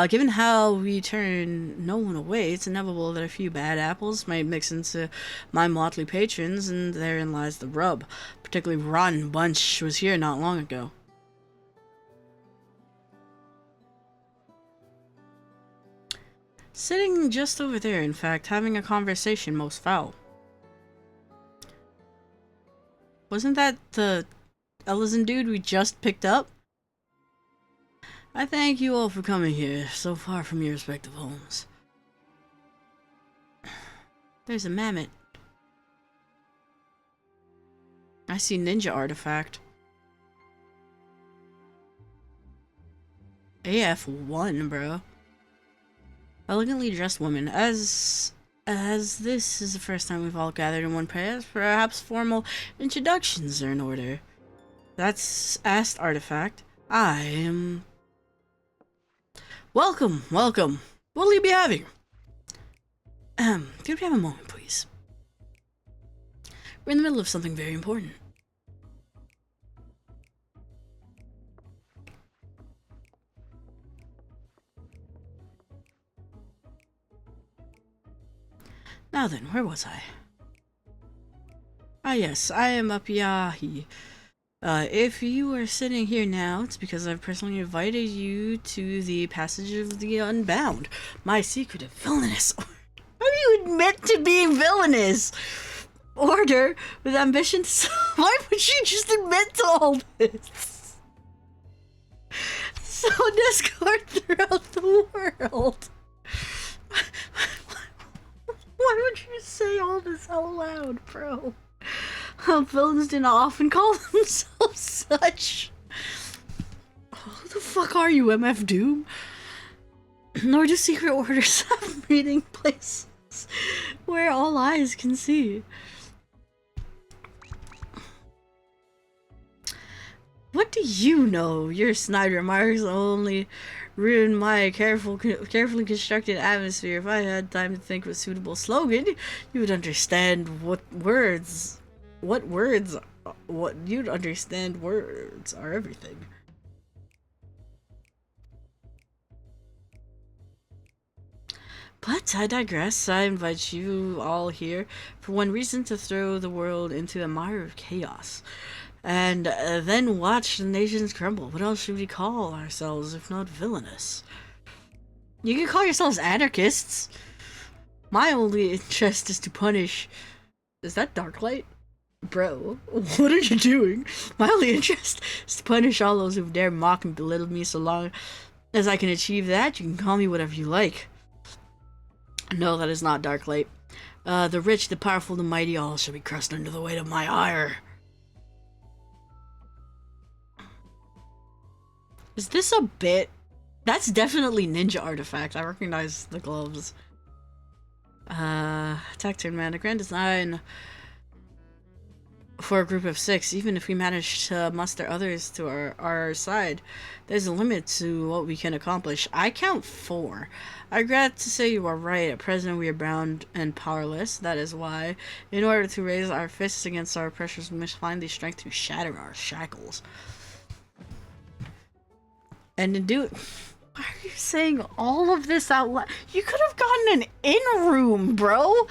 Given how we turn no one away, it's inevitable that a few bad apples might mix into my motley patrons, and therein lies the rub. Particularly rotten bunch was here not long ago. Sitting just over there, in fact, having a conversation most foul. Wasn't that the Ellison dude we just picked up? I thank you all for coming here, so far from your respective homes. There's a mammoth. I see ninja artifact. AF1, bro. Elegantly dressed woman. As this is the first time we've all gathered in one place, perhaps formal introductions are in order. That's asked artifact. I am... Welcome, welcome. What'll you be having? Could we have a moment, please? We're in the middle of something very important. Now then, where was I? Ah yes, I am Apiahi. If you are sitting here now, it's because I've personally invited you to the Passage of the Unbound, my secretive villainous... How do you admit to being villainous? Order with ambition to... Why would you just admit to all this? So discord throughout the world. Why would you say all this out loud, bro? Villains do not often call themselves such. Who the fuck are you, MF Doom? Nor do secret orders have meeting places where all eyes can see. What do you know? Your snide remarks only ruin my carefully constructed atmosphere. If I had time to think of a suitable slogan, you would understand you'd understand words are everything. But I digress. I invite you all here for one reason: to throw the world into a mire of chaos. And then watch the nations crumble. What else should we call ourselves if not villainous? You can call yourselves anarchists. My only interest is to punish... Is that Darklight? Bro, what are you doing? My only interest is to punish all those who dare mock and belittle me. So long as I can achieve that, you can call me whatever you like. No, that is not Darklight. The rich, the powerful, the mighty, all shall be crushed under the weight of my ire. Is this a bit? That's definitely ninja artifact. I recognize the gloves. Attack turn mana. Grand design for a group of 6. Even if we manage to muster others to our side, there's a limit to what we can accomplish. I count 4. I regret to say you are right. At present we are bound and powerless. That is why, in order to raise our fists against our oppressors, we must find the strength to shatter our shackles. And to do it... Why are you saying all of this out loud? You could have gotten an in-room, bro!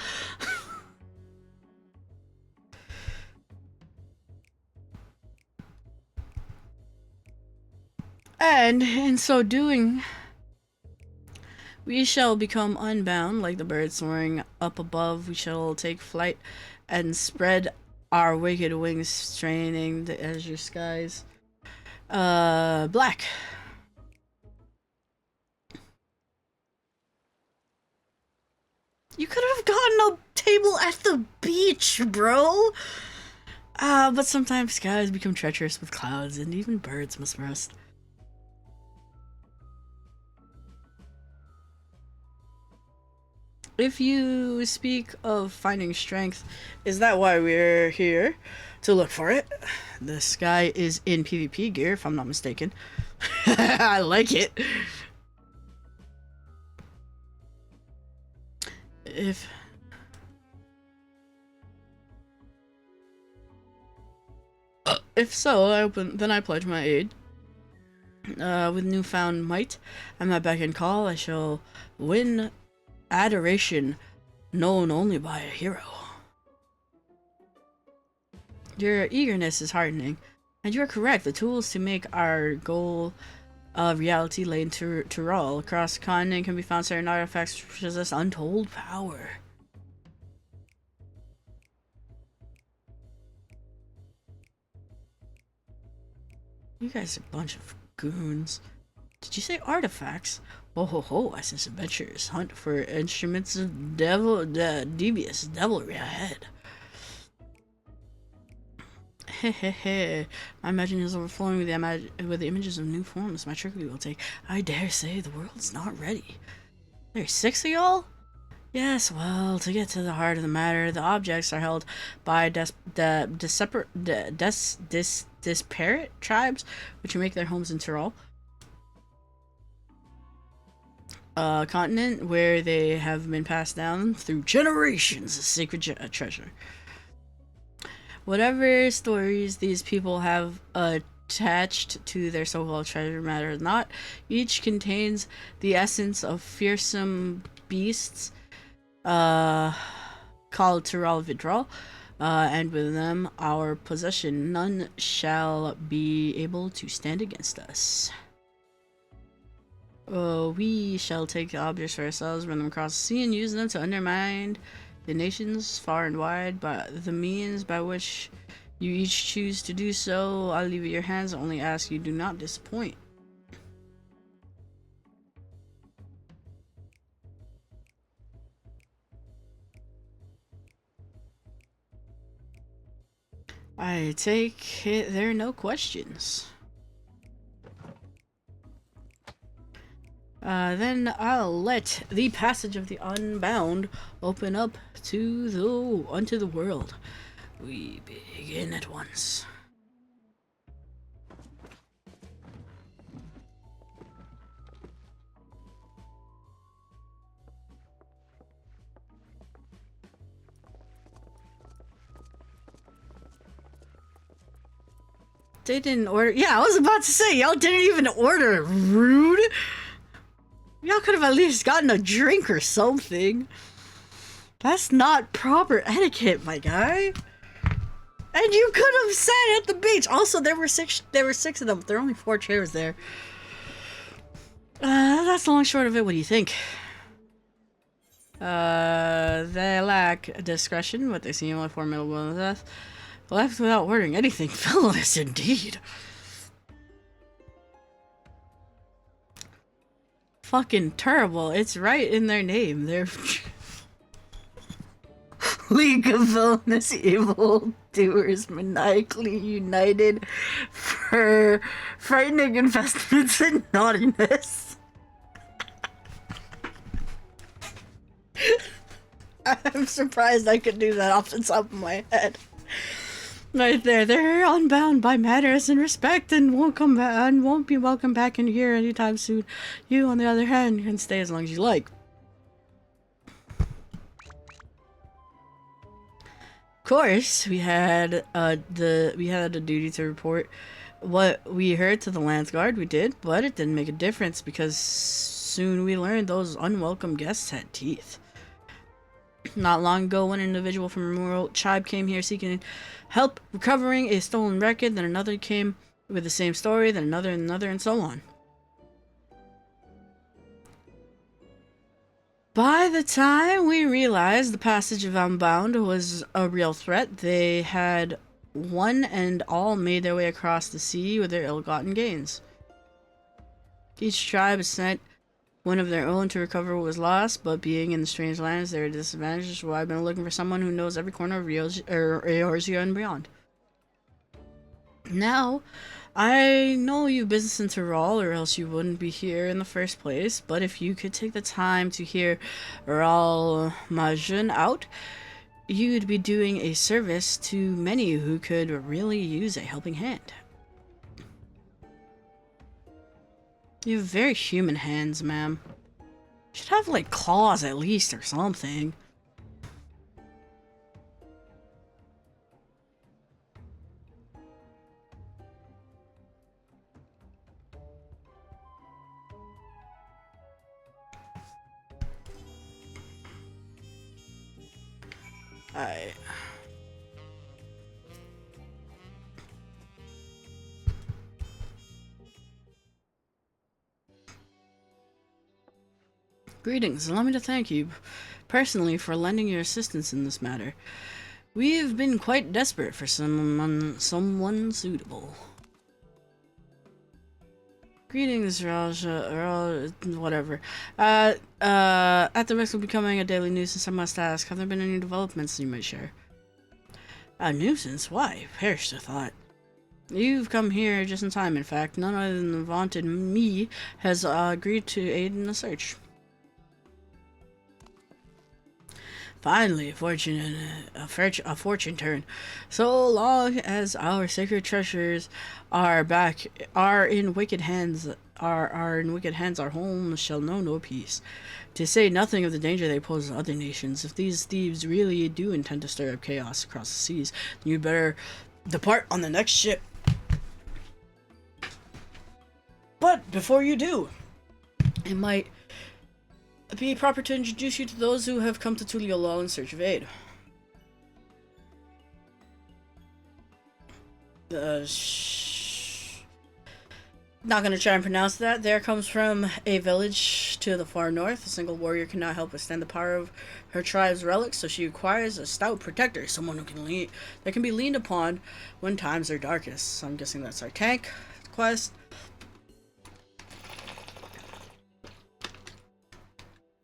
And in so doing, we shall become unbound like the bird soaring up above. We shall take flight and spread our wicked wings, straining the azure skies. Black. You could have gotten a table at the beach, bro! But sometimes skies become treacherous with clouds, and even birds must rest. If you speak of finding strength, is that why we're here? To look for it? The sky is in PvP gear, if I'm not mistaken. I like it. If so, I pledge my aid. With newfound might and my beck and call, I shall win adoration known only by a hero. Your eagerness is heartening, and you are correct. The tools to make our goal a reality lay in Tyrol. Across the continent can be found certain artifacts which possess untold power. You guys are a bunch of goons. Did you say artifacts? Oh ho ho, I sense adventurers hunt for instruments of devious devilry ahead. Hehehe, my imagination is overflowing with the images of new forms my trickery will take. I dare say the world's not ready. There's 6 of y'all? Yes, well, to get to the heart of the matter, the objects are held by disparate tribes, which make their homes in Tyrol. A continent where they have been passed down through generations of sacred treasure. Whatever stories these people have attached to their so-called treasure matter not, each contains the essence of fearsome beasts called Tyrol Vidral, and with them our possession, none shall be able to stand against us. We shall take the objects for ourselves, run them across the sea, and use them to undermine the nations far and wide. By the means by which you each choose to do so, I'll leave it in your hands. I only ask you do not disappoint. I take it there are no questions. Then I'll let the passage of the unbound open up to unto the world. We begin at once. They didn't order. Yeah, I was about to say, y'all didn't even order. Rude. Y'all could have at least gotten a drink or something. That's not proper etiquette, my guy. And you could have sat at the beach. Also, there were six of them. There are only 4 chairs there. That's the long short of it. What do you think? They lack discretion, but they seem like formidable in death. Left without ordering anything. Villainous indeed. Fucking terrible. It's right in their name. They're League of Villainous Evil Doers, maniacally united for frightening investments and naughtiness. I'm surprised I could do that off the top of my head. Right there, they're unbound by manners and respect and won't come back and won't be welcome back in here anytime soon. You, on the other hand, can stay as long as you like. Of course, we had a duty to report what we heard to the Lance Guard. We did, but it didn't make a difference because soon we learned those unwelcome guests had teeth. Not long ago, one individual from a rural tribe came here seeking help recovering a stolen record, then another came with the same story, then another and another, and so on. By the time we realized the passage of Unbound was a real threat, they had one and all made their way across the sea with their ill-gotten gains. Each tribe sent one of their own to recover what was lost, but being in the strange lands, they were disadvantaged, so I've been looking for someone who knows every corner of Eorzea and beyond. Now, I know you business in Tyrol, or else you wouldn't be here in the first place, but if you could take the time to hear Ral Majun out, you'd be doing a service to many who could really use a helping hand. You have very human hands, ma'am. Should have, like, claws at least or something. Alright. Greetings. Allow me to thank you personally for lending your assistance in this matter. We have been quite desperate for someone suitable. Greetings, Raja, whatever. At the risk of becoming a daily nuisance, I must ask, have there been any developments you might share? A nuisance? Why? Perish the thought. You've come here just in time, in fact. None other than the vaunted me has agreed to aid in the search. Finally, a fortune turn. So long as our sacred treasures are in wicked hands, our home shall know no peace. To say nothing of the danger they pose to other nations. If these thieves really do intend to stir up chaos across the seas, then you better depart on the next ship. But before you do, it might be proper to introduce you to those who have come to Tuliolol in search of aid. Not gonna try and pronounce that. There comes from a village to the far north. A single warrior cannot help withstand the power of her tribe's relics, so she requires a stout protector, someone who that can be leaned upon when times are darkest. So I'm guessing that's our tank quest.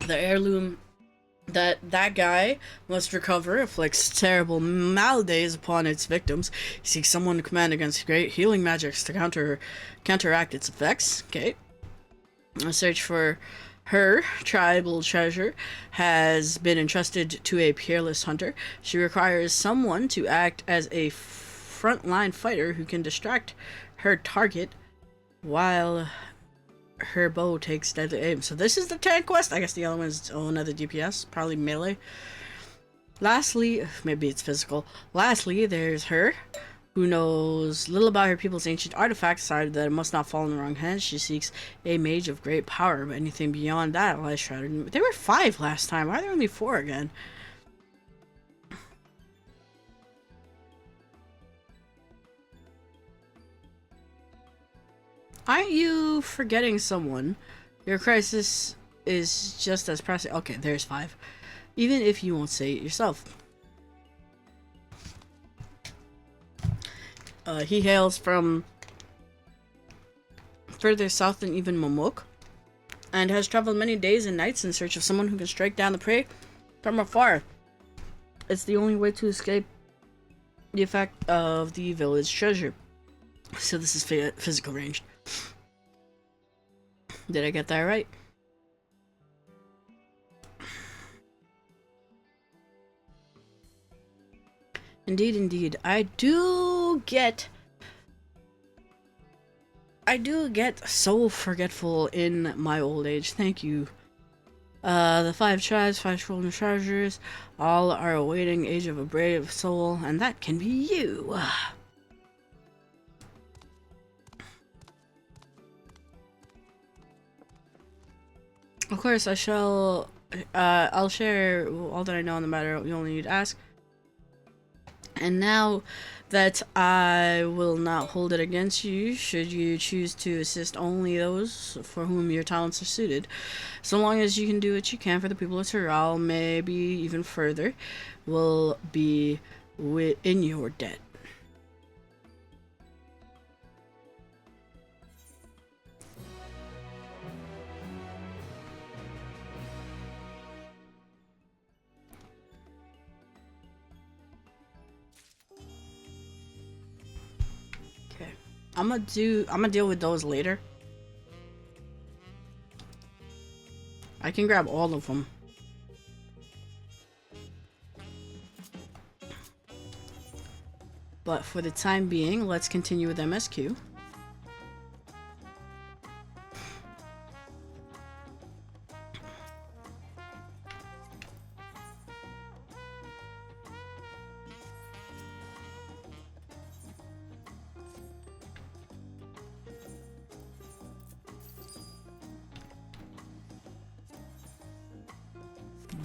The heirloom that guy must recover inflicts terrible maladies upon its victims. He seeks someone to command against great healing magics to counteract its effects. Okay. A search for her tribal treasure has been entrusted to a peerless hunter. She requires someone to act as a frontline fighter who can distract her target while her bow takes deadly aim. So this is the tank quest. I guess the other one is another DPS, probably melee. Lastly, maybe it's physical. Lastly, there's her, who knows little about her people's ancient artifacts, decided that it must not fall in the wrong hands. She seeks a mage of great power, but anything beyond that lies shrouded. They were 5 last time. Why are there only 4 again? Aren't you forgetting someone? Your crisis is just as pressing. Okay, there's 5. Even if you won't say it yourself. He hails from further south than even Momok, and has traveled many days and nights in search of someone who can strike down the prey from afar. It's the only way to escape the effect of the village treasure. So this is physical ranged. Did I get that right? Indeed, indeed. I do get so forgetful in my old age. Thank you. The 5 tribes, 5 golden treasures, all are awaiting age of a brave soul, and that can be you. Of course, I shall. I'll share all that I know on the matter. You only need to ask. And now that I will not hold it against you, should you choose to assist only those for whom your talents are suited, so long as you can do what you can for the people of Tural, maybe even further, will be in your debt. I'm gonna deal with those later. I can grab all of them. But for the time being, let's continue with MSQ.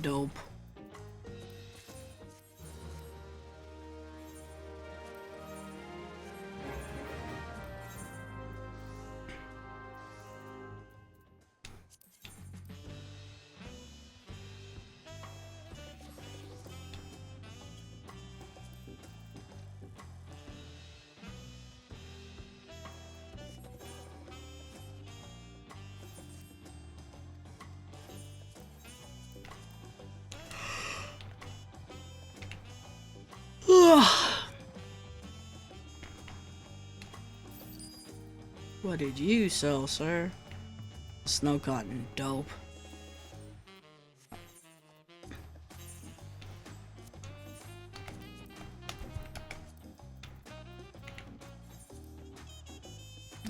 Dope. What did you sell, sir? Snow cotton, dope.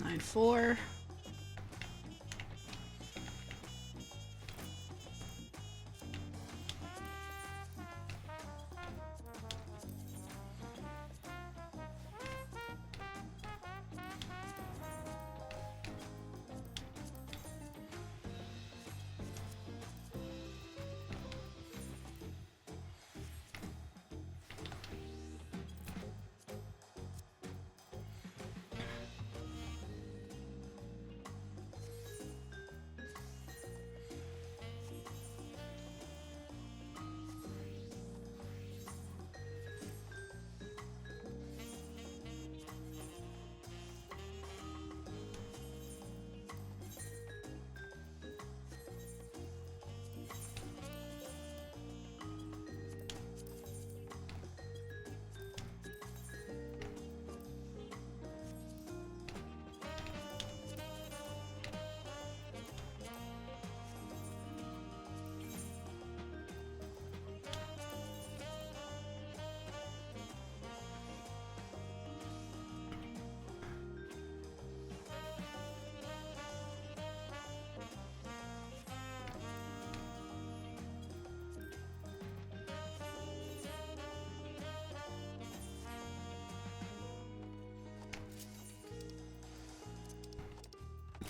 Nine four.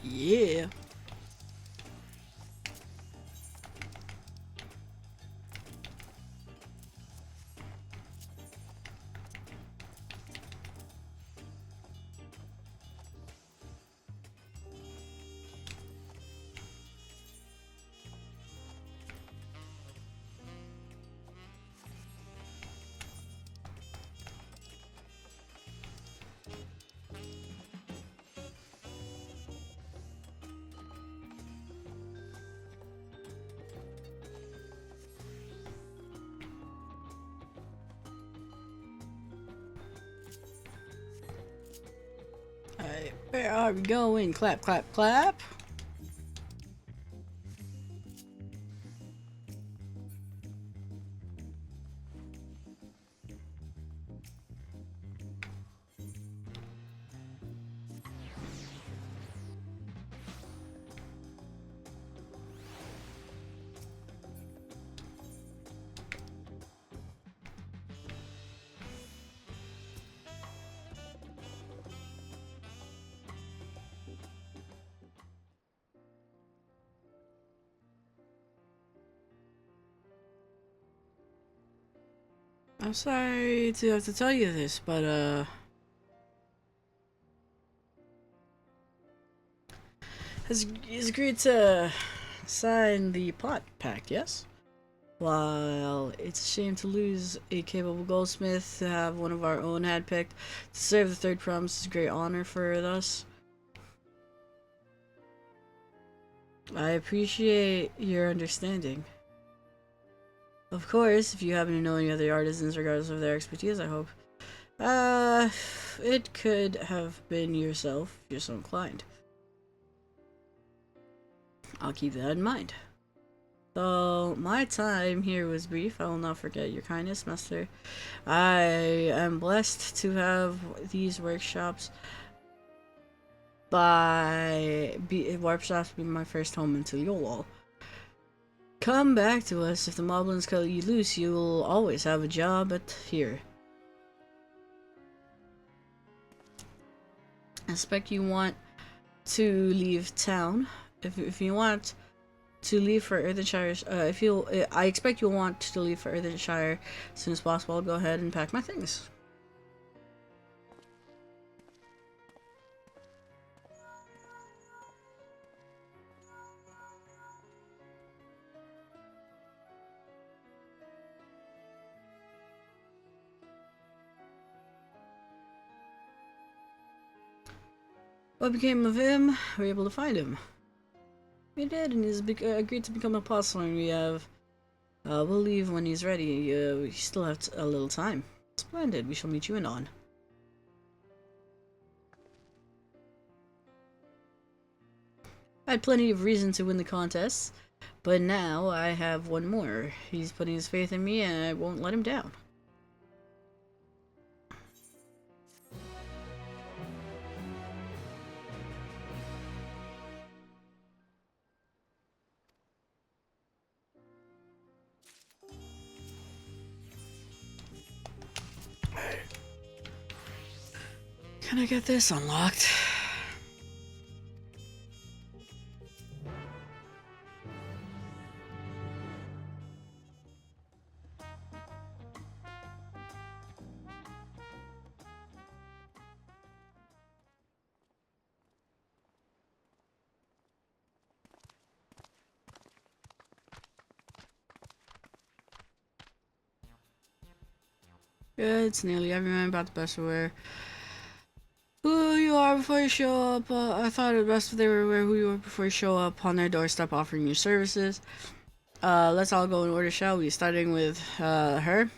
Yeah. Alright, where are we going? Clap, clap, clap. I'm sorry to have to tell you this, but he's agreed to sign the pot pact, yes? While it's a shame to lose a capable goldsmith, to have one of our own handpicked to serve the third promise is a great honor for us. I appreciate your understanding. Of course, if you happen to know any other artisans regardless of their expertise, I hope. It could have been yourself if you're so inclined. I'll keep that in mind. Though my time here was brief, I will not forget your kindness, master. I am blessed to have these workshops be my first home into your wall. Come back to us if the moblins cut you loose. You will always have a job here. I expect you want to leave town. If you want to leave for Earthenshire, I expect you'll want to leave for Earthenshire as soon as possible. I'll go ahead and pack my things. What became of him? Were you able to find him? We did, and he's agreed to become an apostle, and we'll leave when he's ready. We still have a little time. Splendid. We shall meet you anon. I had plenty of reason to win the contest, but now I have one more. He's putting his faith in me, and I won't let him down. Can I get this unlocked? It's nearly everyone about the best aware who you are before you show up. I thought it best if they were aware who you are before you show up on their doorstep offering your services. Let's all go in order, shall we? Starting with her.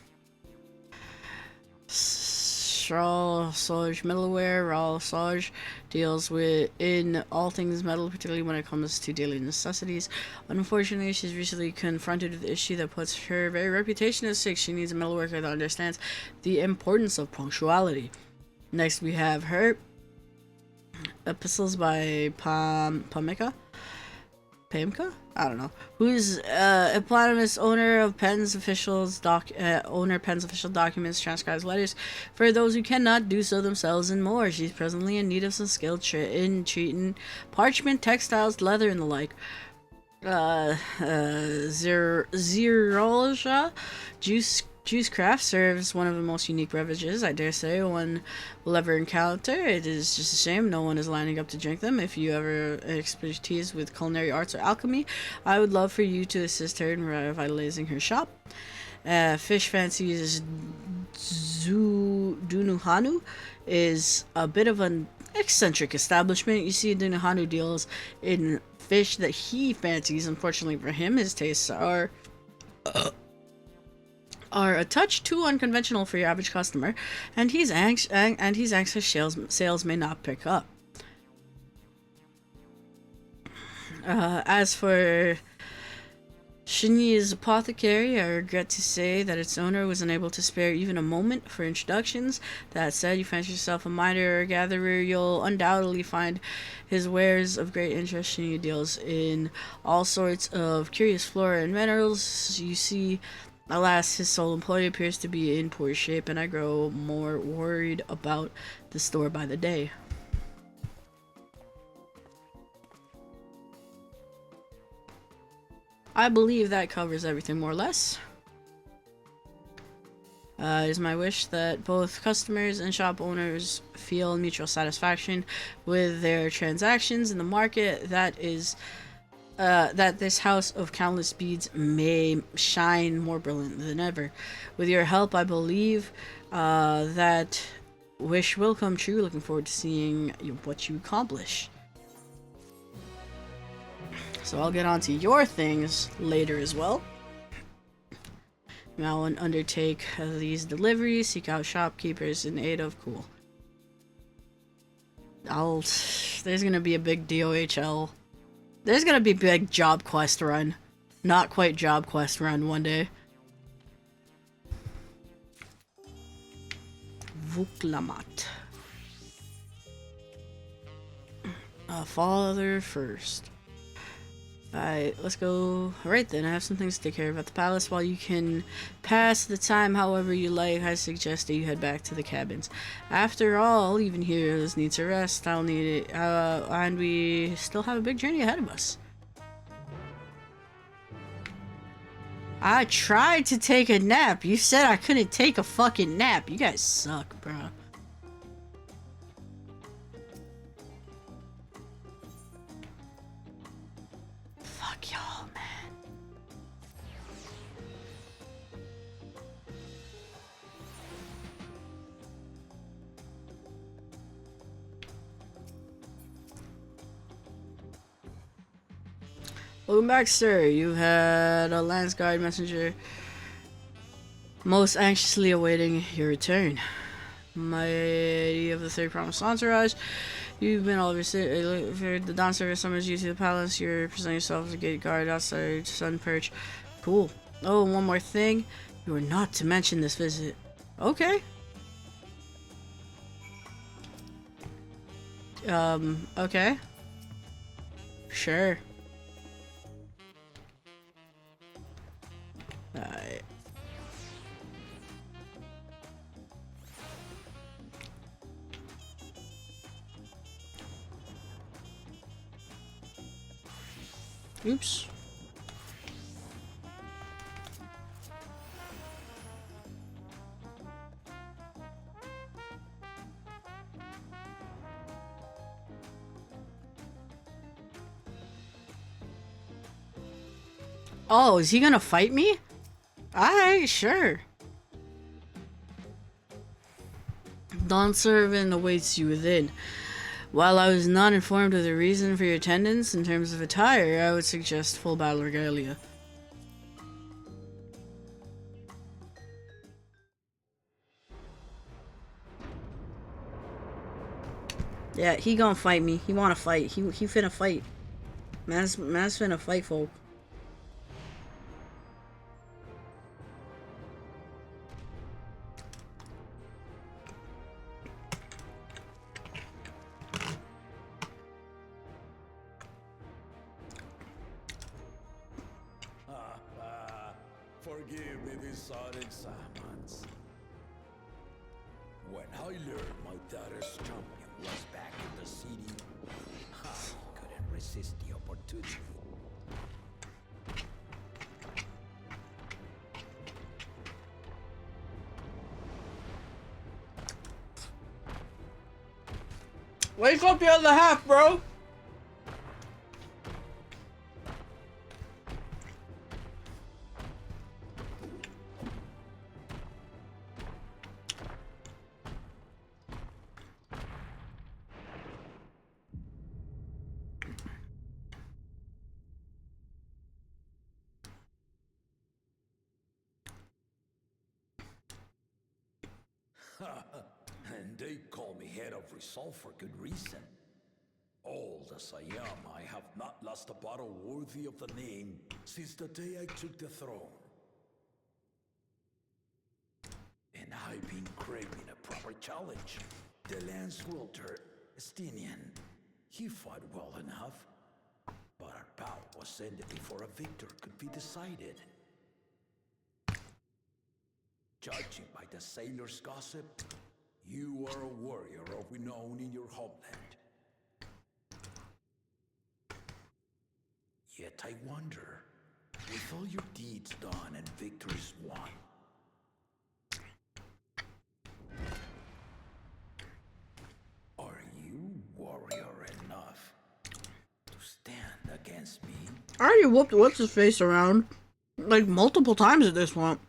Raw Soj Metalware. Raw Soj deals in all things metal, particularly when it comes to daily necessities. Unfortunately, she's recently confronted with the issue that puts her very reputation at stake. She needs a metalworker that understands the importance of punctuality. Next, we have her. Epistles by Pamika? I don't know. Who's eponymous owner of Penn's official documents, transcribes letters for those who cannot do so themselves, and more. She's presently in need of some skill in treating parchment, textiles, leather, and the like. Zerolja Juice Craft serves one of the most unique beverages I dare say one will ever encounter. It is just a shame no one is lining up to drink them. If you ever expertise with culinary arts or alchemy, I would love for you to assist her in revitalizing her shop. Fish Fancy's Dunuhanu is a bit of an eccentric establishment. You see, Dunuhanu deals in fish that he fancies. Unfortunately for him, his tastes are a touch too unconventional for your average customer, and he's anxious sales may not pick up. As for Shinyi's Apothecary, I regret to say that its owner was unable to spare even a moment for introductions. That said, you fancy yourself a miner or gatherer, you'll undoubtedly find his wares of great interest. Shinyi deals in all sorts of curious flora and minerals. You see, alas, his sole employee appears to be in poor shape, and I grow more worried about the store by the day. I believe that covers everything more or less. It is my wish that both customers and shop owners feel mutual satisfaction with their transactions in the market. That this house of countless beads may shine more brilliant than ever. With your help, I believe that wish will come true. Looking forward to seeing what you accomplish. So I'll get on to your things later as well. Now and undertake these deliveries, seek out shopkeepers in aid of cool. There's gonna be a big DOHL. There's gonna be a big job quest run. Not quite job quest run one day. Vuklamat. Father first. Alright, let's go. Alright then, I have some things to take care of at the palace. While you can pass the time however you like, I suggest that you head back to the cabins. After all, even heroes need to rest. I'll need it, and we still have a big journey ahead of us. I tried to take a nap. You said I couldn't take a fucking nap. You guys suck, bro. Fuck y'all, man. Welcome back, sir. You had a Lance Guard messenger Most anxiously awaiting your return. Mighty of the third promised entourage, you've been all visited. The dawn service summons you to the palace. You're presenting yourself as a gate guard outside Sun Perch. Cool. Oh, one more thing. You are not to mention this visit. Okay. Okay. Sure. Alright. Oops. Oh, is he gonna fight me? Alright, sure. Dawn Servant awaits you within. While I was not informed of the reason for your attendance in terms of attire, I would suggest full battle regalia. Yeah, he gonna fight me. He wanna fight. He finna fight. Man's finna fight, folk. Forgive me these sudden summons. When I learned my daughter's champion was back in the city, I couldn't resist the opportunity. Wake up the other half, bro! And they call me head of resolve for good reason. Old as I am, I have not lost a battle worthy of the name since the day I took the throne. And I've been craving a proper challenge. The Lance Wielder, Estinian, he fought well enough, but our bout was ended before a victor could be decided. Judging by the sailors' gossip, you are a warrior of renown in your homeland. Yet I wonder, with all your deeds done and victories won, are you warrior enough to stand against me? I already whooped what's his face around like multiple times at this point.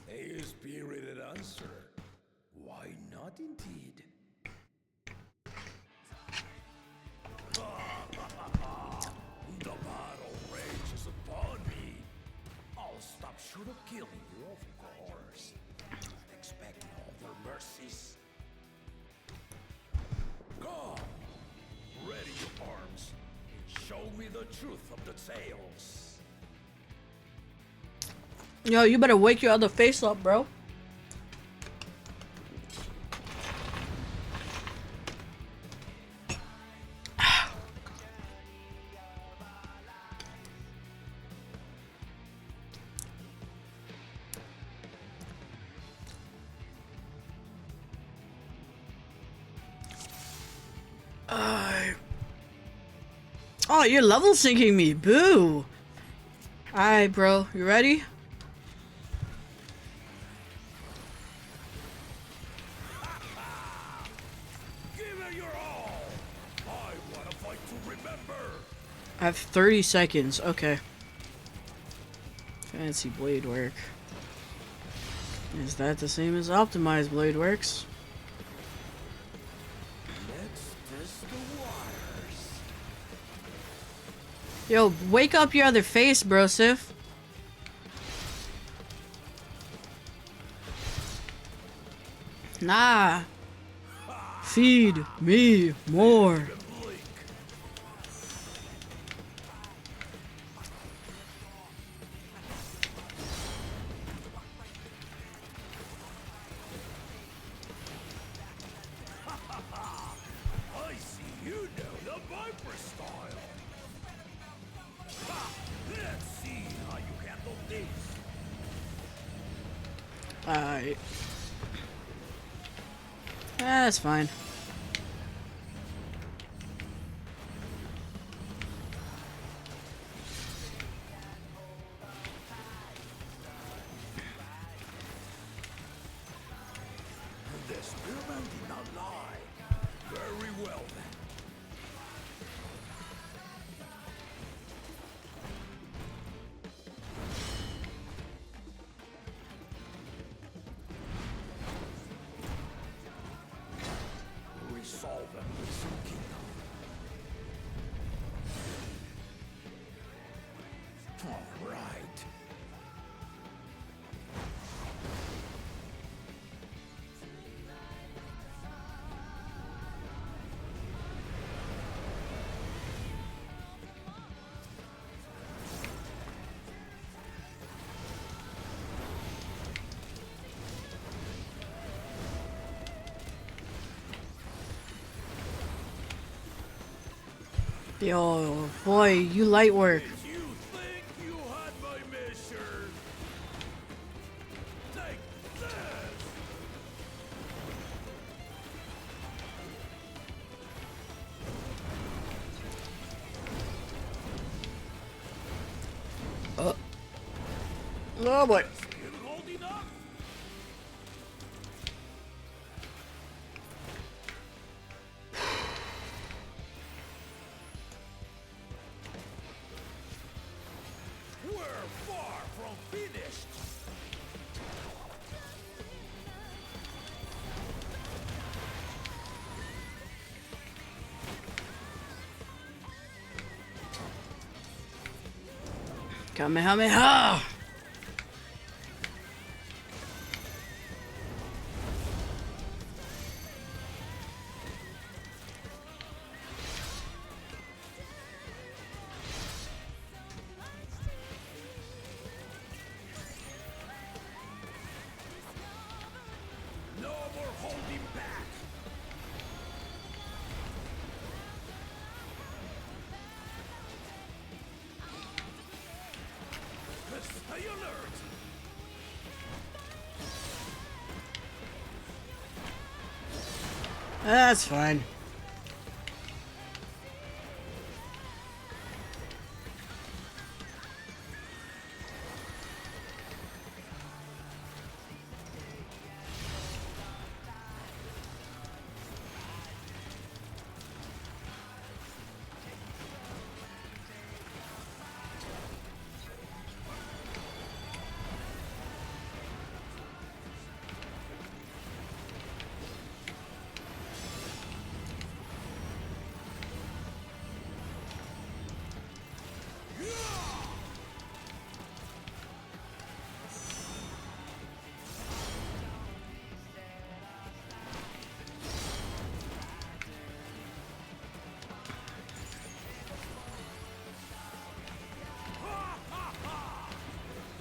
A spirited answer. Why not indeed? The battle rages upon me. I'll stop short of killing you, of course. Not expecting all their mercies. Come, ready your arms. Show me the truth of the tales. Yo, you better wake your other face up, bro. Oh, you're level syncing me. Boo. Alright, bro. You ready? I have 30 seconds. Okay. Fancy blade work. Is that the same as optimized blade works? Let's test the waters. Yo, wake up your other face, bro, Sif. Nah. Feed me more. I see you know the Viper style. Ha! Let's see how you handle this. Alright. That's fine. The spearman did not lie. Very well then. Resolve them with some kingdom. All right. Yo, boy, you light work. Did you think you had my measure? Take this! Oh boy. Still holding up? We're far from finished. Kamehameha! No more holding back. Stay alert. That's fine.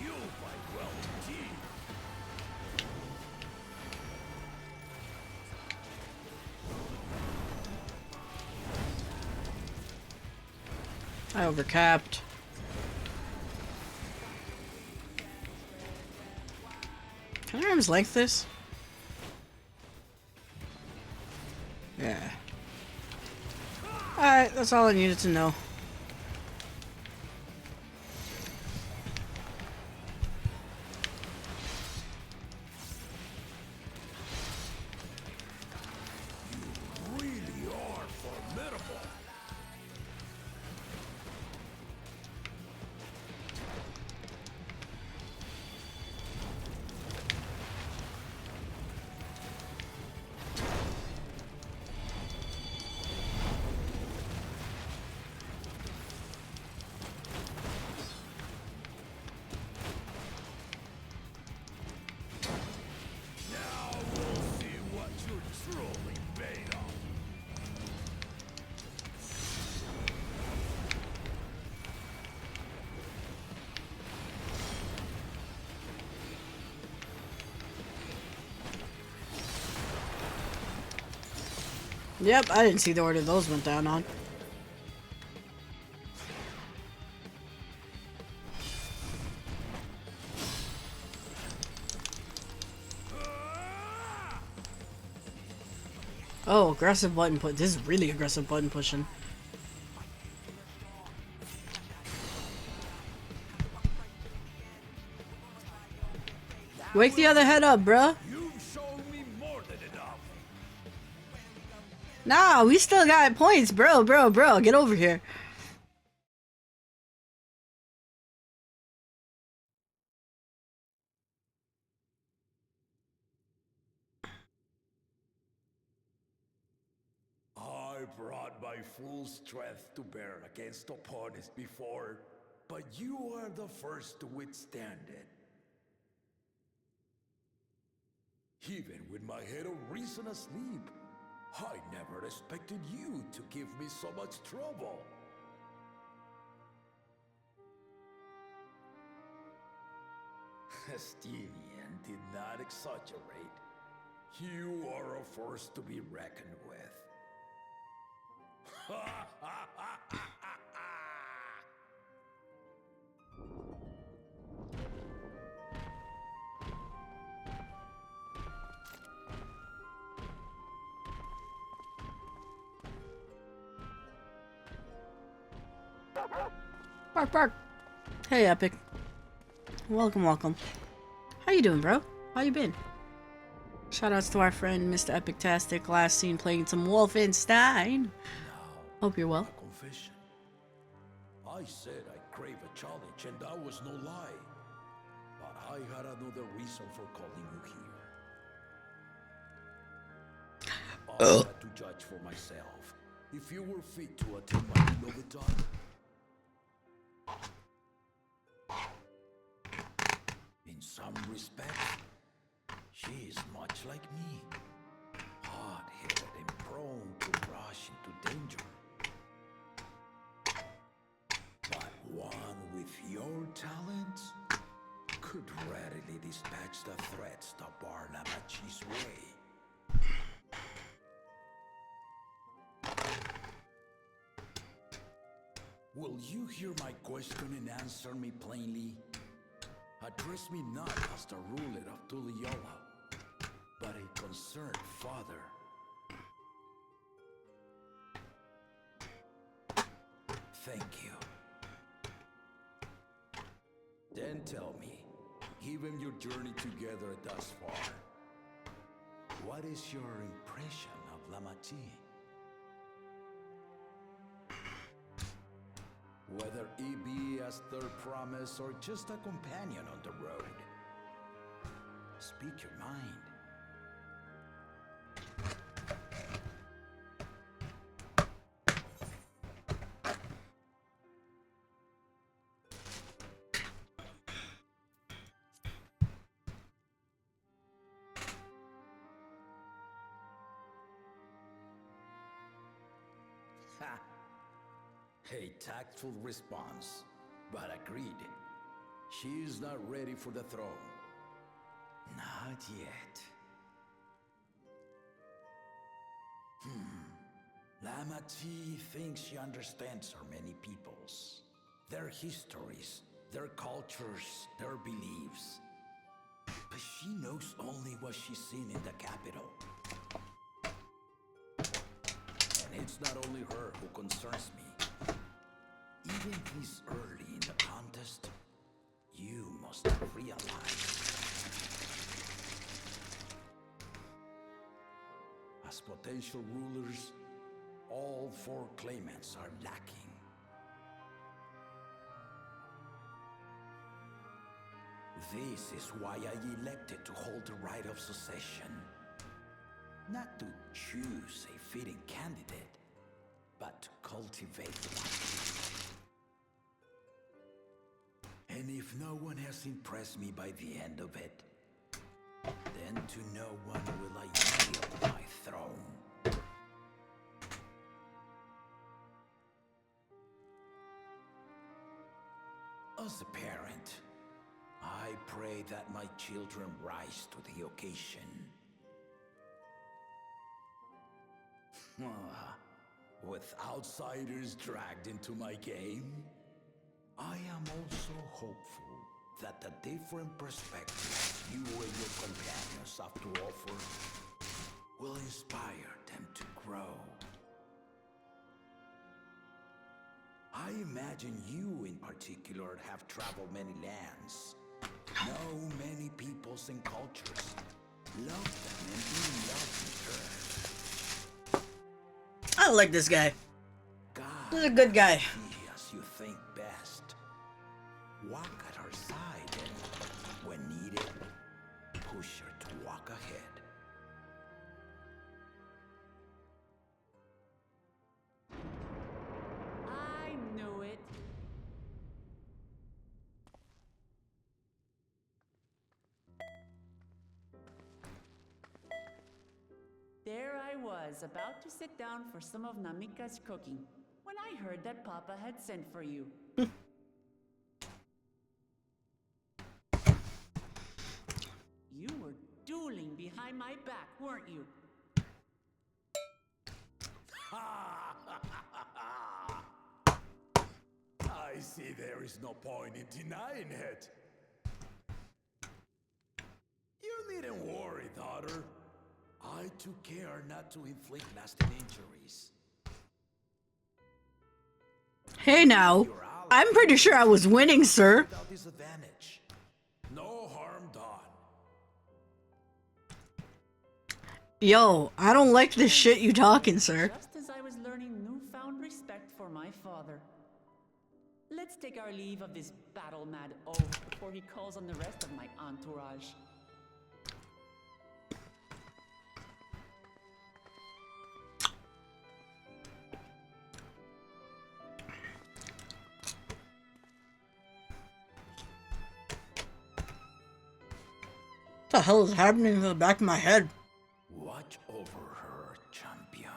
You fight well indeed. I overcapped. Can I arm's length this? Yeah. Alright, that's all I needed to know. Really are formidable. Yep, I didn't see the order those went down on. Oh, aggressive button push. This is really aggressive button pushing. Wake the other head up, bruh. You've shown me more than enough. Nah, we still got points, bro. Get over here. I brought my full strength to bear against opponents before, but you are the first to withstand it. Even with my head of reason asleep, I never expected you to give me so much trouble. Estinian did not exaggerate. You are a force to be reckoned with. Bark, bark. Hey, Epic. Welcome. How you doing, bro? How you been? Shoutouts to our friend Mr. Epic-tastic, last seen playing some Wolfenstein. Hope you're well. Confession. I said I crave a challenge, and that was no lie. But I had another reason for calling you here. I had to judge for myself if you were fit to attend my beloved daughter. In some respects, she is much like me, hot-headed and prone to rush into danger. But one with your talents could readily dispatch the threats that bar Lamachi's way. Will you hear my question and answer me plainly? Address me not as the ruler of Tuliola, but a concerned father. Thank you. Then tell me, given your journey together thus far, what is your impression of Lamachi? Whether he be as their promise or just a companion on the road. Speak your mind. Ha! A tactful response, but agreed. She is not ready for the throne. Not yet. Lamachi thinks she understands our many peoples. Their histories, their cultures, their beliefs. But she knows only what she's seen in the capital. And it's not only her who concerns me. Even this early in the contest, you must have realized. As potential rulers, all four claimants are lacking. This is why I elected to hold the right of succession. Not to choose a fitting candidate, but to cultivate one. And if no one has impressed me by the end of it, then to no one will I yield my throne. As a parent, I pray that my children rise to the occasion. With outsiders dragged into my game, I am also hopeful that the different perspectives you and your companions have to offer will inspire them to grow. I imagine you in particular have traveled many lands, know many peoples and cultures, love them and be loved in turn. I like this guy. God, He's a good guy. be as you think best. Walk at her side and, when needed, push her to walk ahead. I knew it. There I was, about to sit down for some of Namika's cooking, when I heard that Papa had sent for you. You were dueling behind my back, weren't you? I see there is no point in denying it. You needn't worry, daughter. I took care not to inflict lasting injuries. Hey now, I'm pretty sure I was winning, sir. Without disadvantage. No harm done. Yo, I don't like this shit you talking, sir. Just as I was learning newfound respect for my father. Let's take our leave of this battle-mad oaf before he calls on the rest of my entourage. What the hell is happening to the back of my head? Watch over her, champion.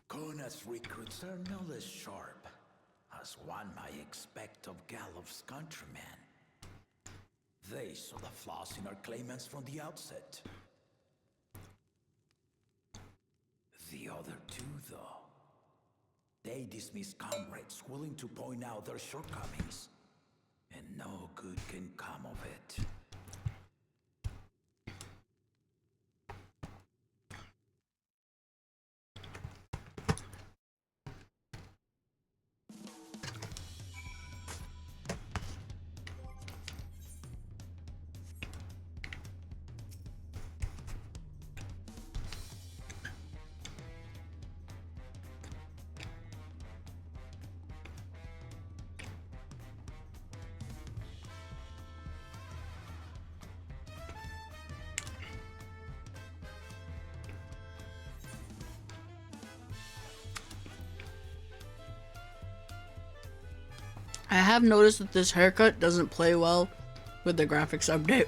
Kona's recruits are no less sharp, as one might expect of Galof's countrymen. They saw the flaws in our claimants from the outset. The other two, though, they dismiss comrades willing to point out their shortcomings, and no good can come of it. I have noticed that this haircut doesn't play well with the graphics update.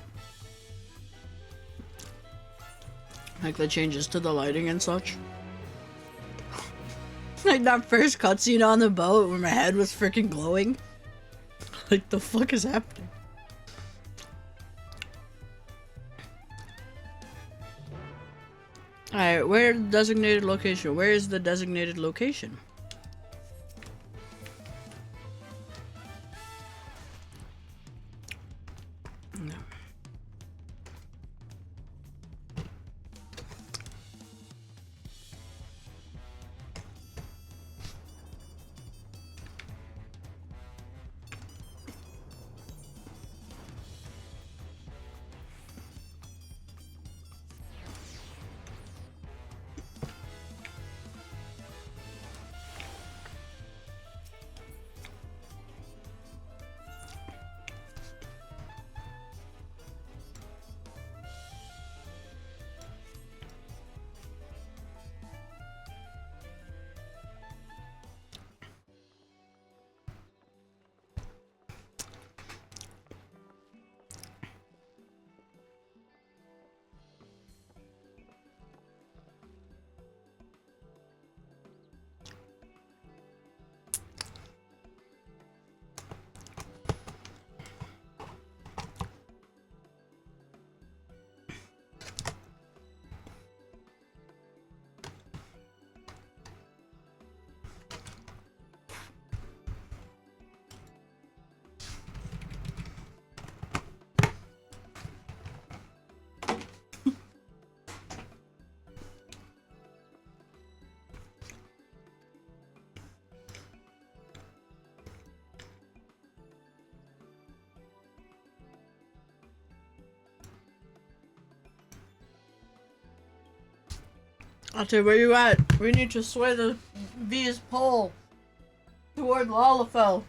Like the changes to the lighting and such. Like that first cutscene on the boat where my head was freaking glowing. Like the fuck is happening? Alright, where the designated location? Where is the designated location? No. I'll tell you where you at. We need to sway the V's pole toward Lalafell.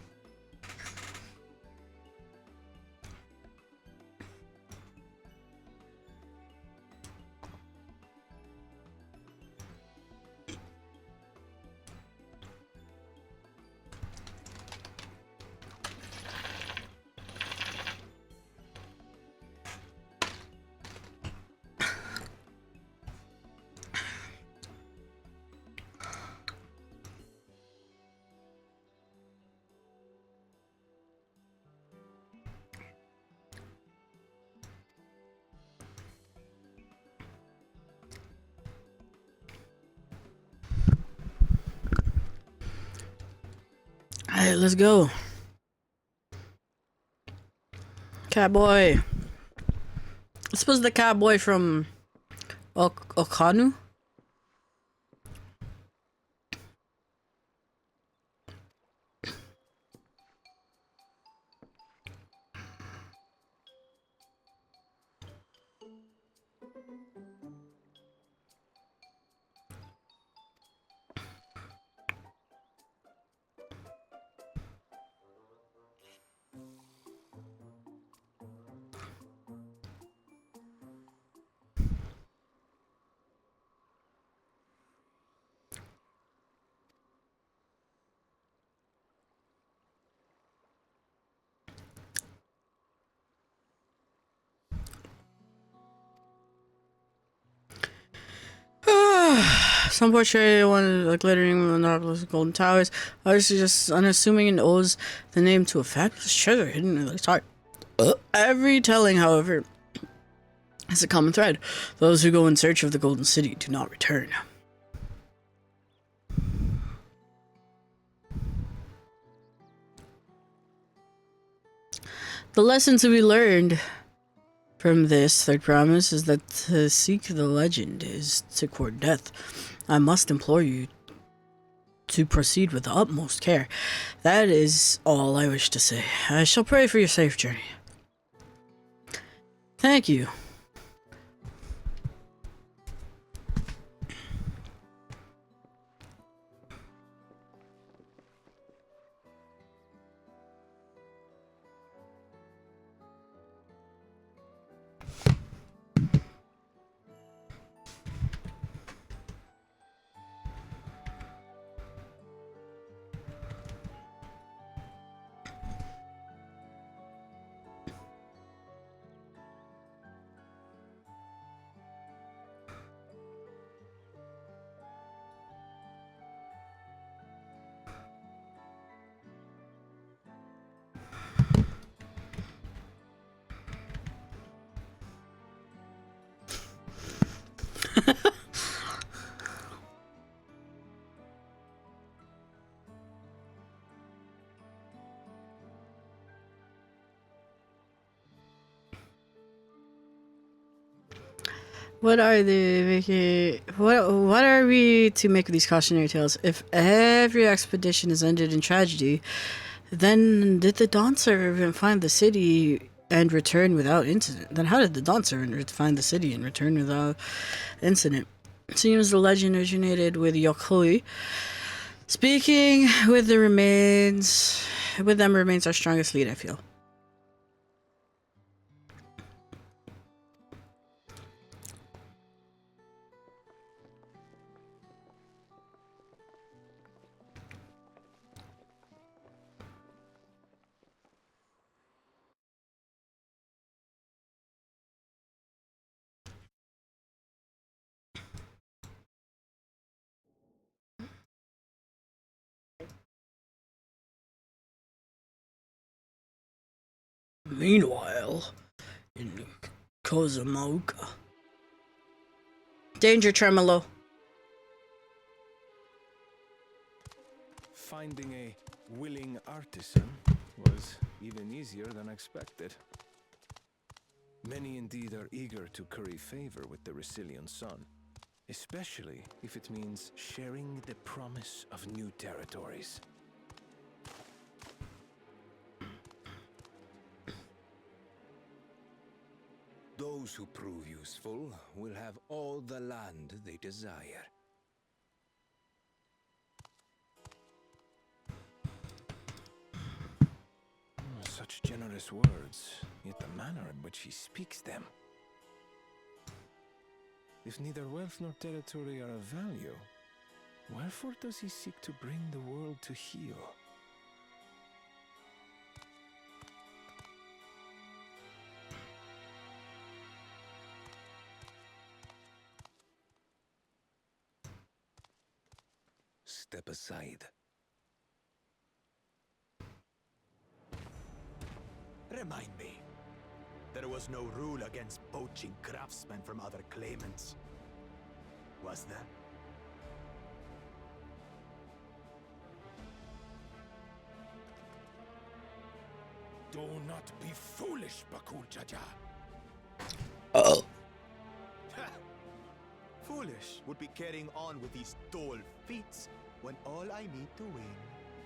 Alright, let's go. Catboy. I suppose the catboy from Okanu? Some portray one of the glittering monopolist golden towers. Others just unassuming and owes the name to a fabulous treasure hidden in its heart. Every telling, however, has a common thread. Those who go in search of the golden city do not return. The lesson to be learned from this third promise is that to seek the legend is to court death. I must implore you to proceed with the utmost care. That is all I wish to say. I shall pray for your safe journey. Thank you. What are what are we to make of these cautionary tales? If every expedition is ended in tragedy, then did the Dawn Servant find the city and return without incident? Then how did the Dawn Servant find the city and return without incident? It seems the legend originated with Yokoi. Speaking with them remains our strongest lead, I feel. Meanwhile, in Kozumoka. Danger, Tremolo. Finding a willing artisan was even easier than expected. Many indeed are eager to curry favor with the resilient sun, especially if it means sharing the promise of new territories. Those who prove useful will have all the land they desire. such generous words, yet the manner in which he speaks them. If neither wealth nor territory are of value, wherefore does he seek to bring the world to heel? Step aside. Remind me. There was no rule against poaching craftsmen from other claimants. Was there? Do not be foolish, Bakul Jaja. Oh. Foolish would be carrying on with these dull feats when all I need to win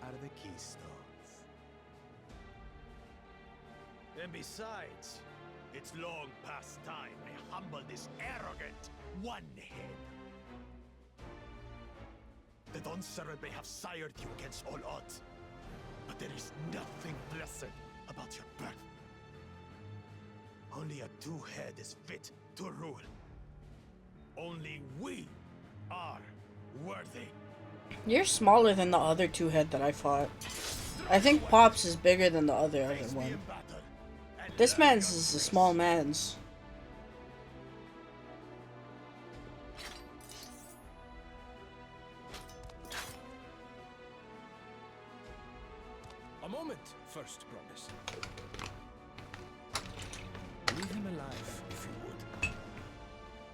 are the keystones. And besides, it's long past time I humble this arrogant one-head. The Dawnservant may have sired you against all odds, but there is nothing blessed about your birth. Only a two-head is fit to rule. Only we are worthy. You're smaller than the other two-head that I fought. I think Pops is bigger than the other one. This man's is a small man's. A moment, first promise. Leave him alive, if you would.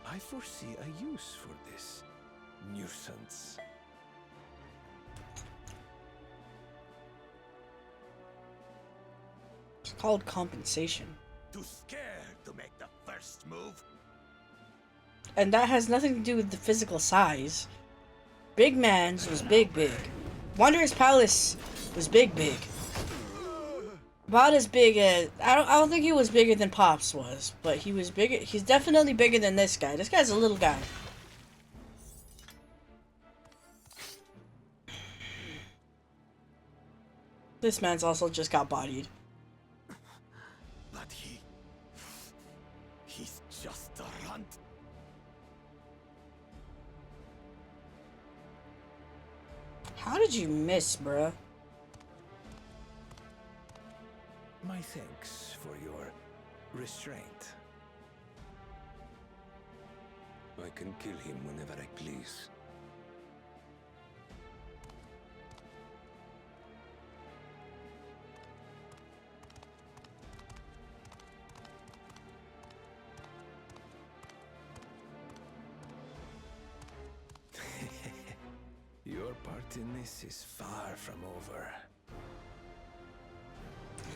I foresee a use for this nuisance. It's called compensation. Too scared to make the first move? And that has nothing to do with the physical size. Big Man's was big. Wanderer's Palace was big. About as big as I don't think he was bigger than Pops was, but he was bigger. He's definitely bigger than this guy. This guy's a little guy. This man's also just got bodied. But he's just a runt. How did you miss, bruh? My thanks for your restraint. I can kill him whenever I please. Your part in this is far from over.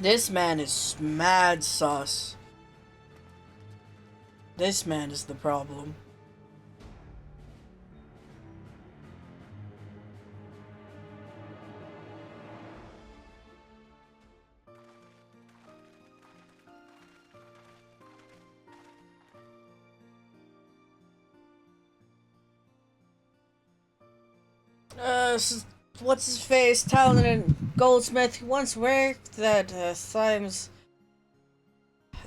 This man is mad sus. This man is the problem. What's his face? Talented goldsmith who once worked at Thimes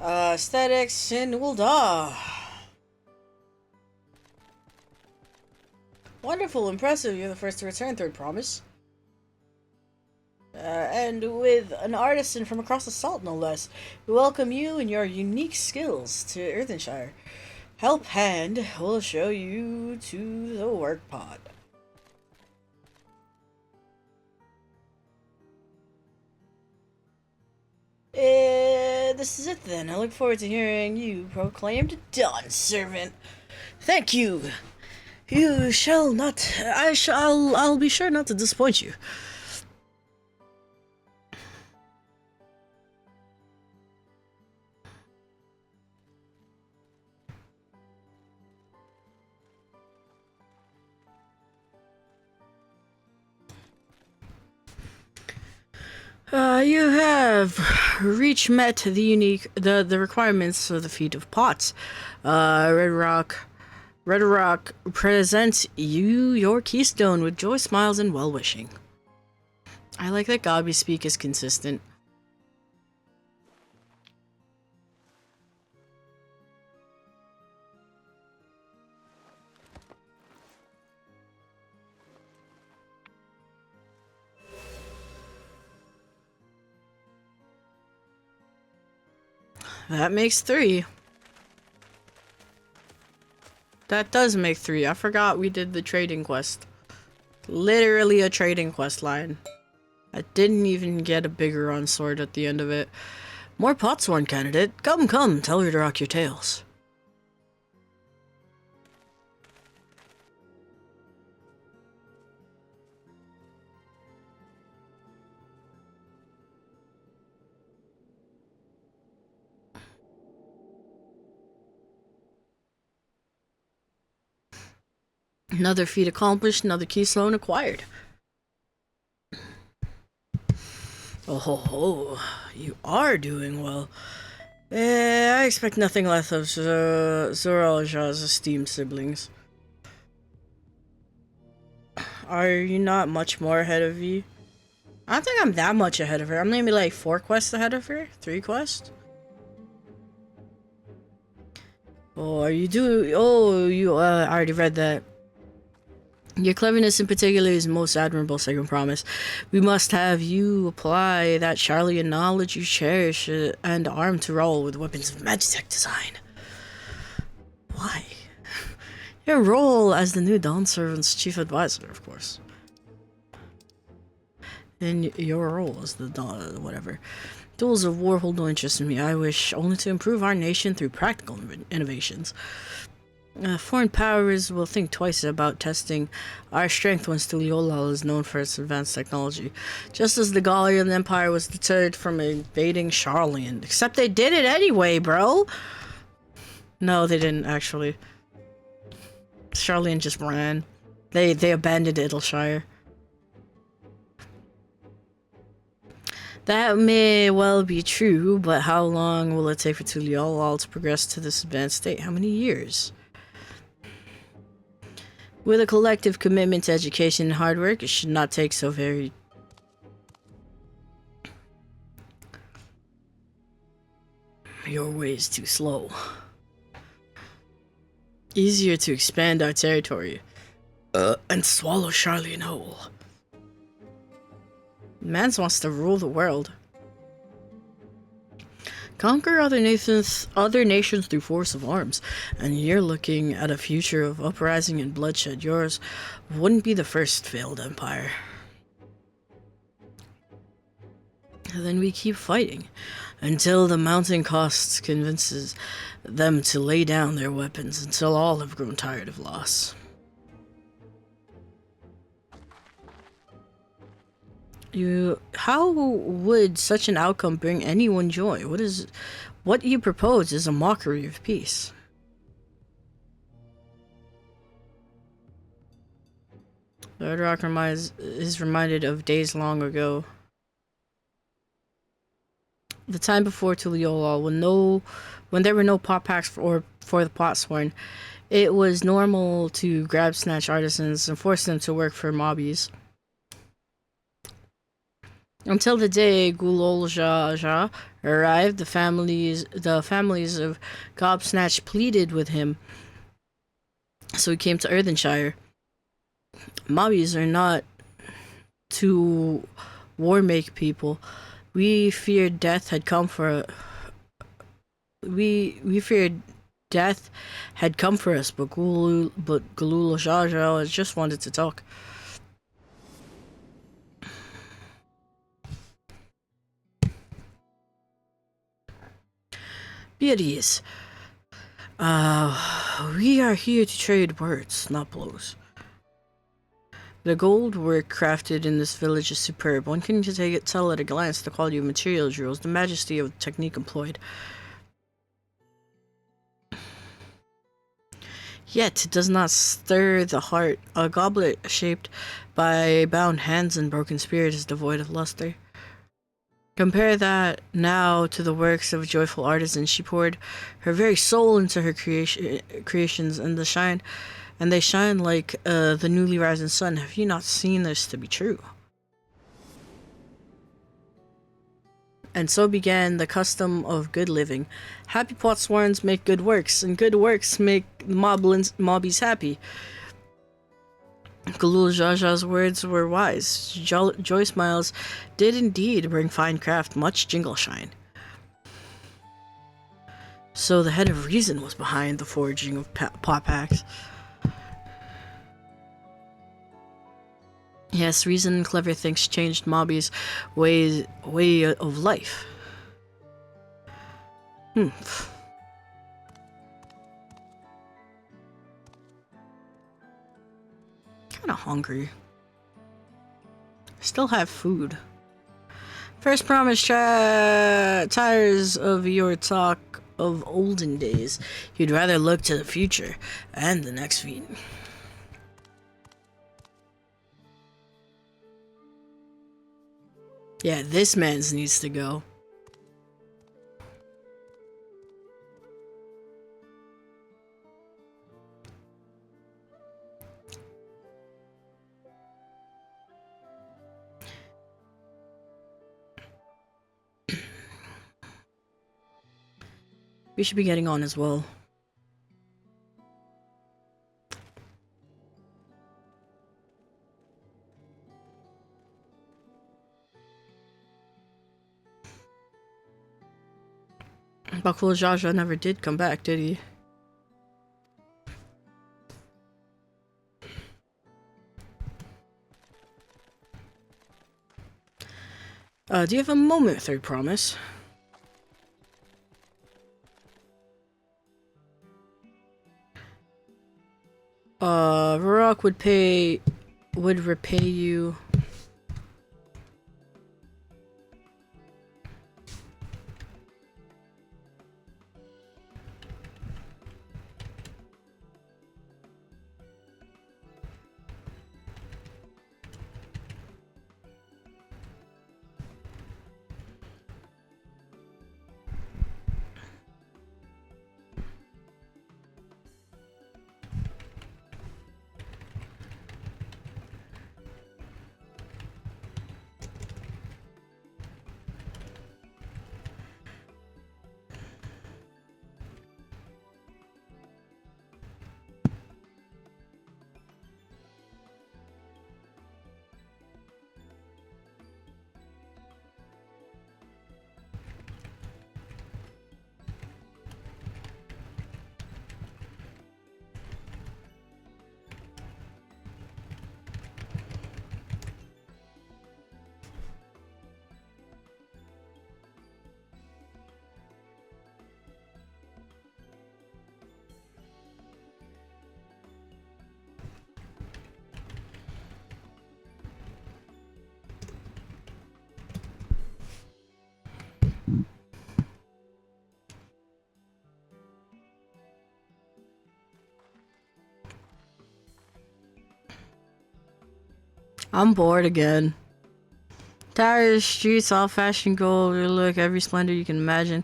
Aesthetics in Ulda. Wonderful, impressive. You're the first to return, third promise. And with an artisan from across the salt, no less. We welcome you and your unique skills to Earthenshire. Help Hand will show you to the work pod. This is it then. I look forward to hearing you proclaimed Dawn Servant. Thank you. You shall not. I'll be sure not to disappoint you. You have met the requirements of the feat of pots. Red Rock presents you your keystone with joy, smiles, and well-wishing. I like that God we speak is consistent. That makes 3. That does make 3. I forgot we did the trading quest. Literally a trading quest line. I didn't even get a bigger on sword at the end of it. More Potsworn candidate. Come, come, tell her to rock your tails. Another feat accomplished, another keystone acquired. Oh ho ho, you are doing well. I expect nothing less of Zoralja's esteemed siblings. Are you not much more ahead of you? I don't think I'm that much ahead of her. I'm maybe like 4 quests ahead of her? 3 quests? Oh, are you doing... Oh, you I already read that. Your cleverness in particular is most admirable, Second Promise. We must have you apply that Charlian knowledge you cherish and arm to roll with weapons of Magitech design. Why? Your role as the new Dawn Servant's chief advisor, of course. And your role as the Dawn... whatever. Tools of war hold no interest in me. I wish only to improve our nation through practical innovations. Foreign powers will think twice about testing our strength once Tuliolal is known for its advanced technology. Just as the Gallian Empire was deterred from invading Charlian. Except they did it anyway, bro! No, they didn't, actually. Charlian just ran. They abandoned Idyllshire. That may well be true, but how long will it take for Tuliolal to progress to this advanced state? How many years? With a collective commitment to education and hard work, it should not take so very... Your way is too slow. Easier to expand our territory. And swallow Charlian whole. Mans wants to rule the world. Conquer other nations through force of arms, and you're looking at a future of uprising and bloodshed. Yours wouldn't be the first failed empire. And then we keep fighting, until the mounting costs convinces them to lay down their weapons, until all have grown tired of loss. How would such an outcome bring anyone joy? What you propose is a mockery of peace. Lord Rock is reminded of days long ago. The time before Tuliolal, when there were no pot packs for the Potsworn, it was normal to grab snatch artisans and force them to work for mobbies. Until the day Gulolja arrived, the families of Gobsnatch pleaded with him, so he came to Earthenshire. Mobbies are not to war-make people. We feared death had come for we feared death had come for us, but Gulolja just wanted to talk. Be at ease. We are here to trade words, not blows. The gold work crafted in this village is superb. One can tell at a glance the quality of material jewels, the majesty of the technique employed. Yet it does not stir the heart. A goblet shaped by bound hands and broken spirit is devoid of luster. Compare that now to the works of a joyful artisan. She poured her very soul into her creations, and they shine like the newly rising sun. Have you not seen this to be true? And so began the custom of good living. Happy Potsworns make good works, and good works make mobbies happy. Gulolja's words were wise. Joy smiles did indeed bring fine craft much jingle shine. So the head of reason was behind the forging of pot packs. Yes, reason and clever things changed Mobby's way of life. Kinda hungry. Still have food. First promise, tires of your talk of olden days. You'd rather look to the future and the next feed. Yeah, this man's needs to go. We should be getting on as well. Bakul Jaja never did come back, did he? Do you have a moment, Third Promise? Varrock would repay you. I'm bored again. Tires, streets, all-fashioned gold, look, every splendor you can imagine.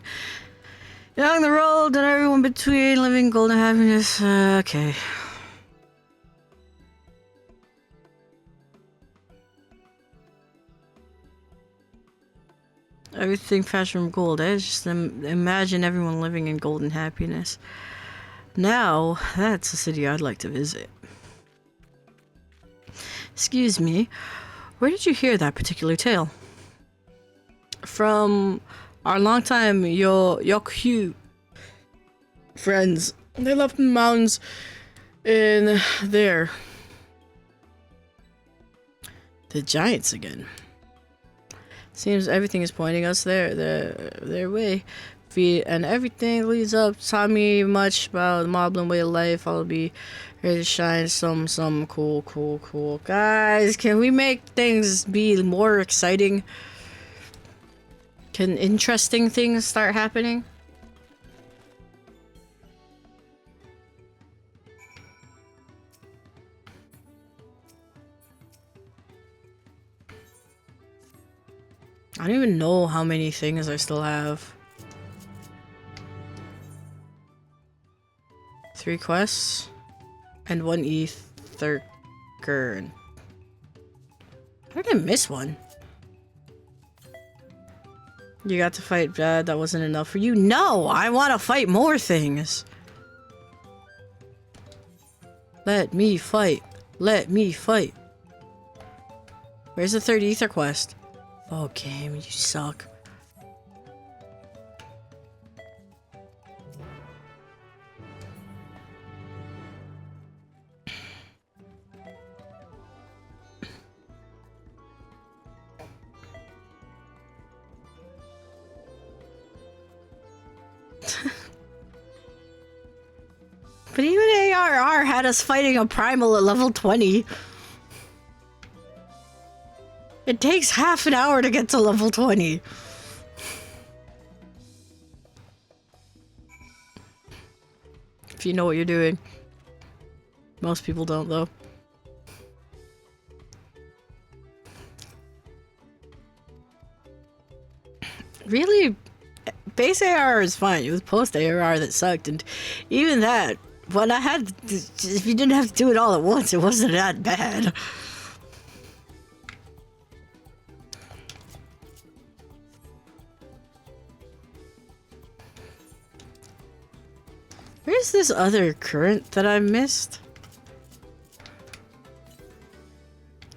Young the road and everyone between, living golden happiness. Okay. Everything fashion from gold. I just imagine everyone living in golden happiness. Now, that's a city I'd like to visit. Excuse me, where did you hear that particular tale? From our longtime Yokyu friends. They left in the mountains in there. The giants again. Seems everything is pointing us their way. And everything leads up. Taught me much about the Moblin way of life. I'll be ready to shine some cool. Guys, can we make things be more exciting? Can interesting things start happening? I don't even know how many things I still have. 3 quests and 1 ether. How did I miss one? You got to fight Dad. That wasn't enough for you. No, I want to fight more things. Let me fight. Let me fight. Where's the 3rd ether quest? Oh, game, you suck. But even ARR had us fighting a primal at level 20. It takes half an hour to get to level 20. If you know what you're doing. Most people don't, though. Really, base ARR is fine. It was post ARR that sucked, and even that, when I had, if you didn't have to do it all at once, it wasn't that bad. Where's this other current that I missed?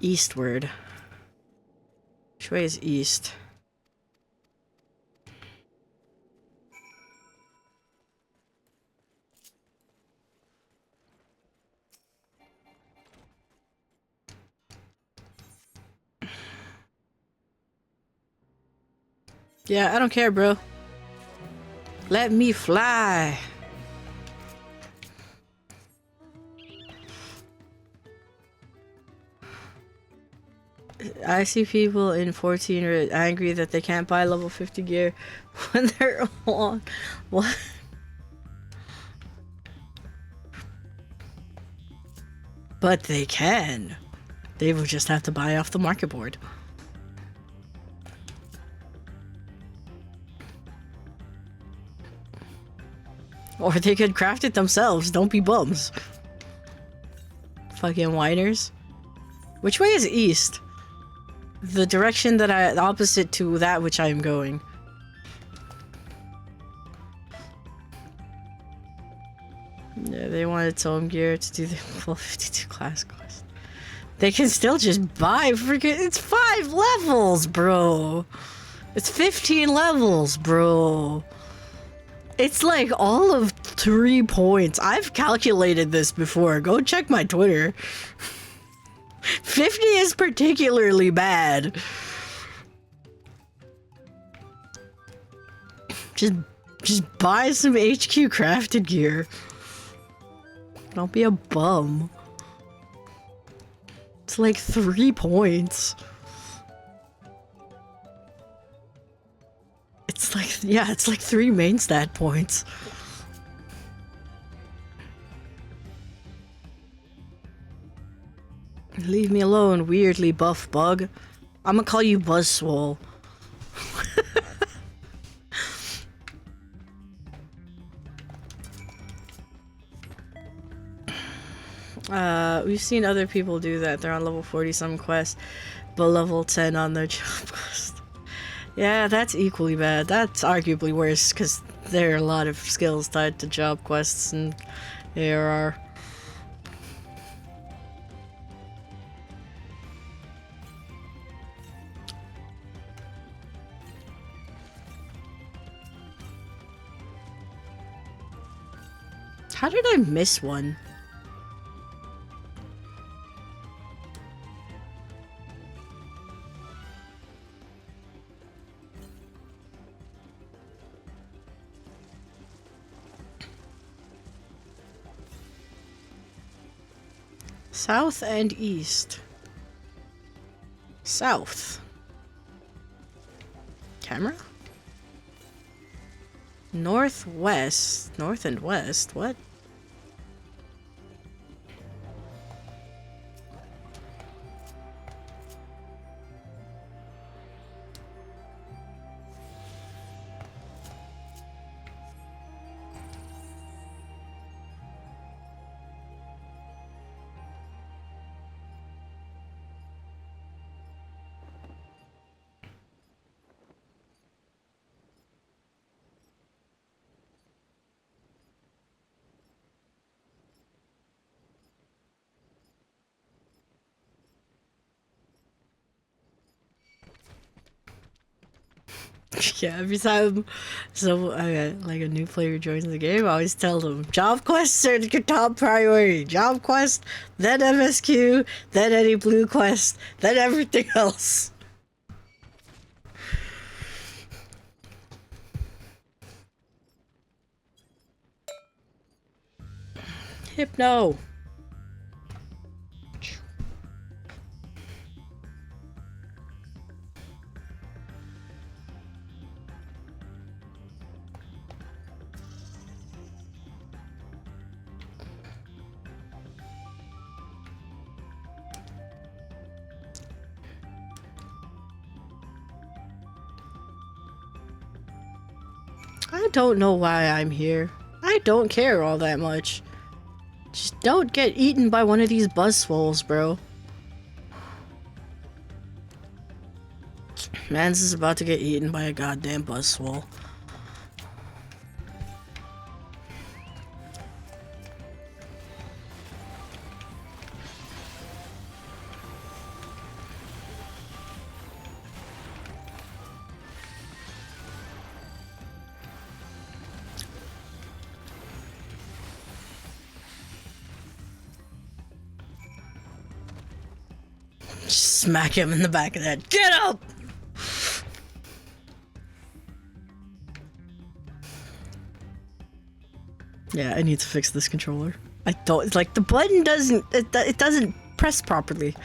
Eastward. Which way is east? Yeah, I don't care, bro. Let me fly. I see people in 14 are angry that they can't buy level 50 gear when they're on. What? But they can. They will just have to buy off the market board. Or they could craft it themselves. Don't be bums. Fucking whiners. Which way is east? The direction that the opposite to that which I am going. Yeah, they wanted Tome Gear to do the full 52 class quest. They can still just buy freaking. It's 5 levels, bro. It's 15 levels, bro. It's like all of 3 points. I've calculated this before. Go check my Twitter. 50 is particularly bad. Just buy some HQ crafted gear. Don't be a bum. It's like 3 points. It's like, yeah, it's like 3 main stat points. Leave me alone, weirdly buff bug. I'm gonna call you Buzzswole. We've seen other people do that. They're on level 40 some quest, but level 10 on their job quest. Yeah, that's equally bad. That's arguably worse, because there are a lot of skills tied to job quests and ARR. How did I miss one? South and east. South. Camera? Northwest. North and west. What? Yeah, every time like a new player joins the game, I always tell them, job quests are your top priority. Job quest, then MSQ, then any blue quest, then everything else. Hypno. I don't know why I'm here. I don't care all that much. Just don't get eaten by one of these buzzswolves, bro. Mans is about to get eaten by a goddamn buzzswole. Smack him in the back of the head. Get up! Yeah, I need to fix this controller. I don't like the button doesn't it doesn't press properly.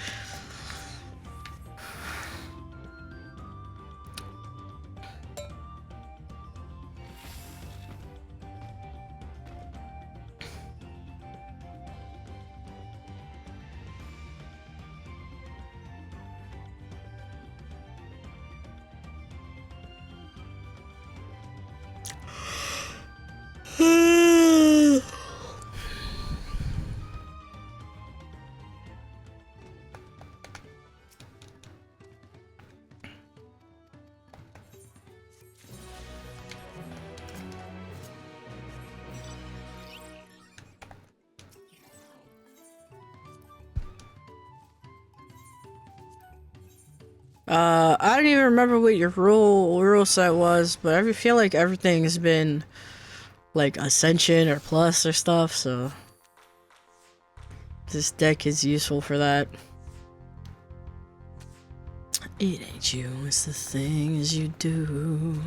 I don't even remember what your rule set was, but I feel like everything has been like Ascension or Plus or stuff, so this deck is useful for that. It ain't you, it's the things you do.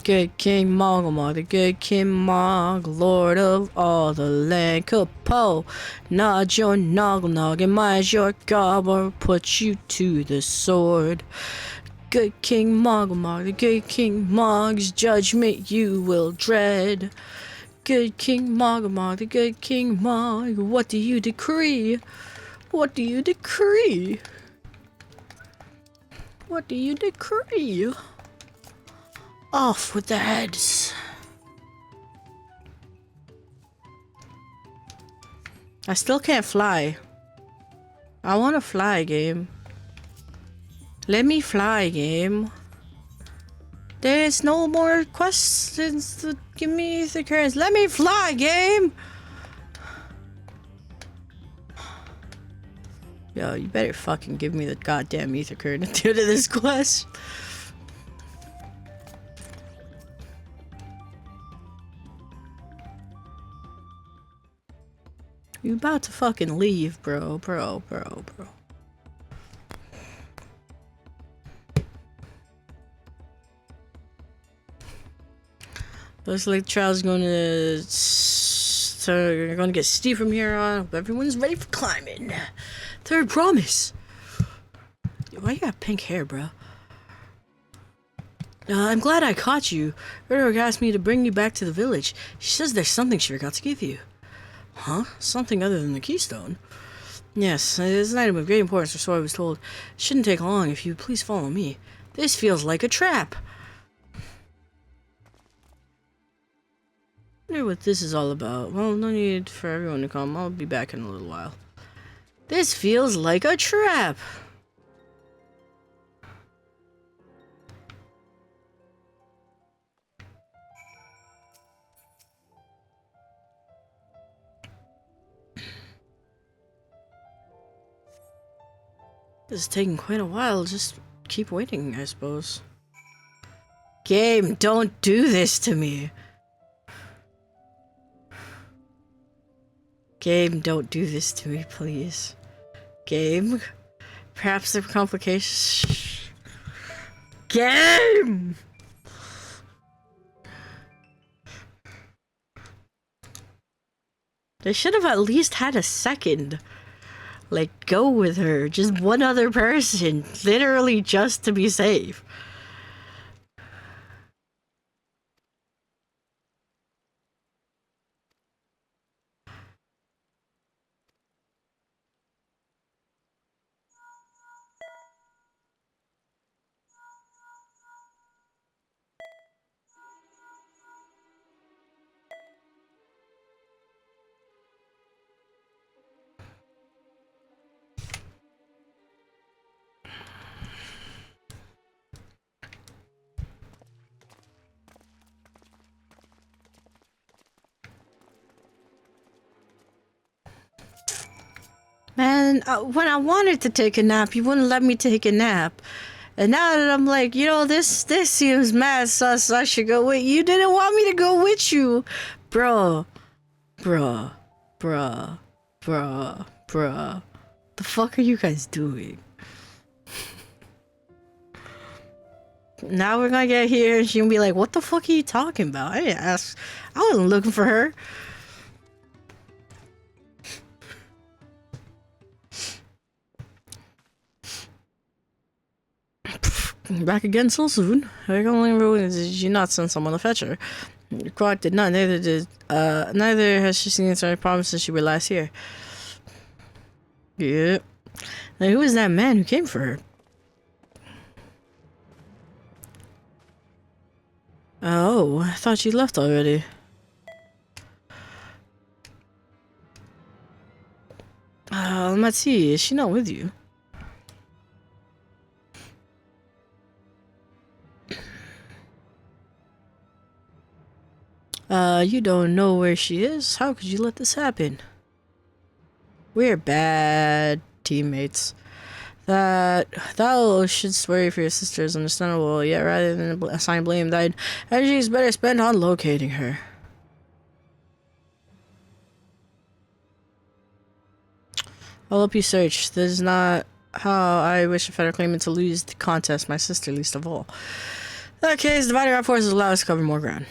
Good King Mogulmog, the good King Mog, Lord of all the land, Kapo, nod your Nogglnog, and might your gobble put you to the sword. Good King Mogulmog, the good King Mog's judgment you will dread. Good King Mogulmog, the good King Mog, what do you decree? What do you decree? What do you decree? Off with the heads. I still can't fly. I want to fly, game. Let me fly, game. There's no more questions to give me the currents. Let me fly, game. Yo, you better fucking give me the goddamn ether current at the end of this quest. You about to fucking leave, bro. Looks like the trial's going to... So you're going to get steep from here on. Hope everyone's ready for climbing. Third promise. Why you got pink hair, bro? I'm glad I caught you. Rurok asked me to bring you back to the village. She says there's something she forgot to give you. Huh? Something other than the keystone? Yes, it is an item of great importance, or so I was told. It shouldn't take long if you please follow me. This feels like a trap. I wonder what this is all about. Well, no need for everyone to come. I'll be back in a little while. This feels like a trap. This is taking quite a while. Just keep waiting, I suppose. Game, don't do this to me. Game, don't do this to me, please. Game? Perhaps there are complications. Game! They should have at least had a second. Like, go with her. Just one other person. Literally just to be safe. Man, when I wanted to take a nap, you wouldn't let me take a nap. And now that I'm like, you know, this seems mad sus, I should go with you. Didn't want me to go with you. Bruh. Bruh. Bruh. Bruh. Bruh. The fuck are you guys doing? Now we're gonna get here and she'll be like, what the fuck are you talking about? I didn't ask. I wasn't looking for her. Back again so soon. I only ruined did you not send someone to fetch her? Clark did not, neither has she seen any problems since she were last here. Yeah. Now who is that man who came for her? Oh, I thought she left already. Let's see, is she not with you? You don't know where she is? How could you let this happen? We're bad teammates. Thou shouldst worry for your sister is understandable, yet rather than assign blame, thine energy is better spent on locating her. I'll help you search. This is not how I wish a federal claimant to lose the contest, my sister least of all. In that case, dividing our forces allows us to cover more ground.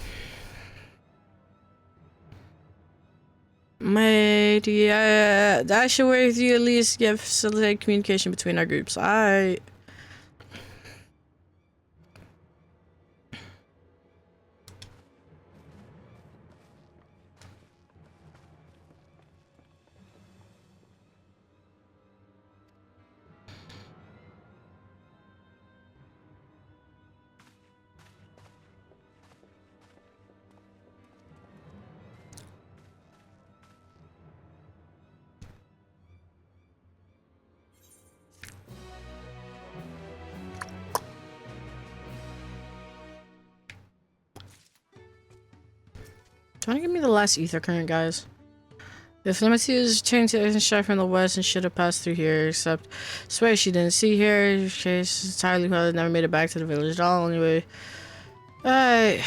Mate, yeah, I should work with you at least get facilitate communication between our groups. I trying to give me the last ether current, guys. If Limity is changed to shot from the west and should have passed through here, except swear she didn't see here. Case entirely probably never made it back to the village at all. Anyway, alright.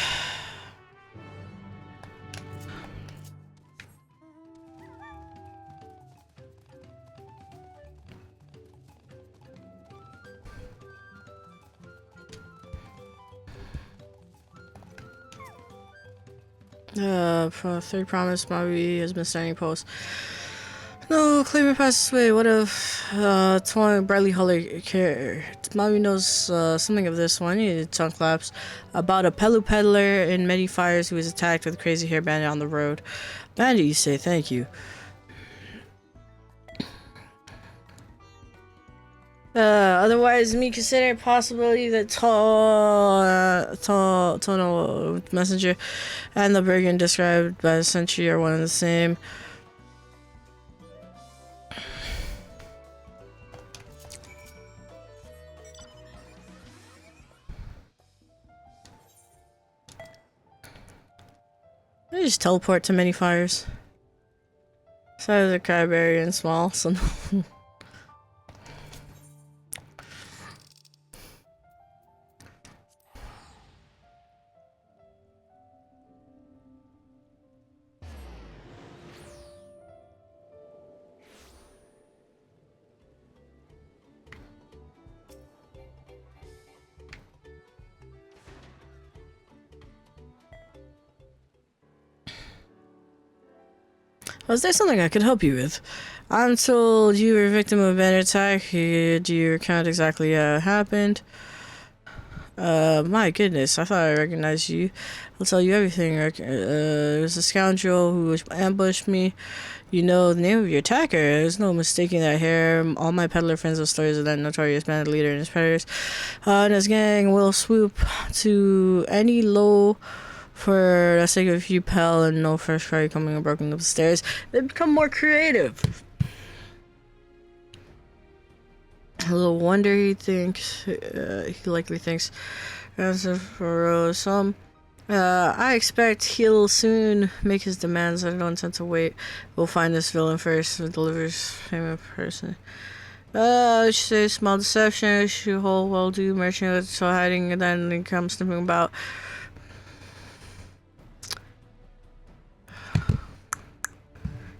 Third promise, Maui has been standing post. No, claimant passes away. What if, Bradley Huller care? Maui knows, something of this one. He tongue claps. About a Pelu peddler in many fires who was attacked with a crazy hair bandit on the road. Bandit, you say, thank you. Otherwise, me consider possibility that Tono Messenger and the brigand described by the Sentry are one and the same. I just teleport to many fires. Size of the cranberry and small, so no. Was there something I could help you with? I'm told you were a victim of an attack. Do you recount exactly how it happened? My goodness, I thought I recognized you. I'll tell you everything. It was a scoundrel who ambushed me. You know the name of your attacker. There's no mistaking that hair. All my peddler friends have stories of that notorious bandit leader and his predators. And his gang will swoop to any low for the sake of a few pal and no fresh cry coming and broken up the stairs. They become more creative. Little wonder he likely thinks answer for some. I expect he'll soon make his demands. I don't intend to wait. We'll find this villain first who delivers famous person. I should say small deception, shoot hole, well do merchant so hiding and then he comes sniffing about.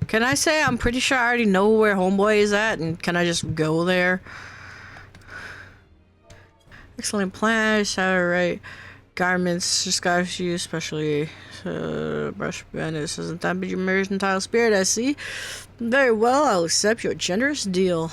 Can I say I'm pretty sure I already know where homeboy is at and can I just go there? Excellent plan, just have it right. Garments, disguise you, especially brush bandits. Isn't that your mercantile spirit, I see? Very well, I'll accept your generous deal.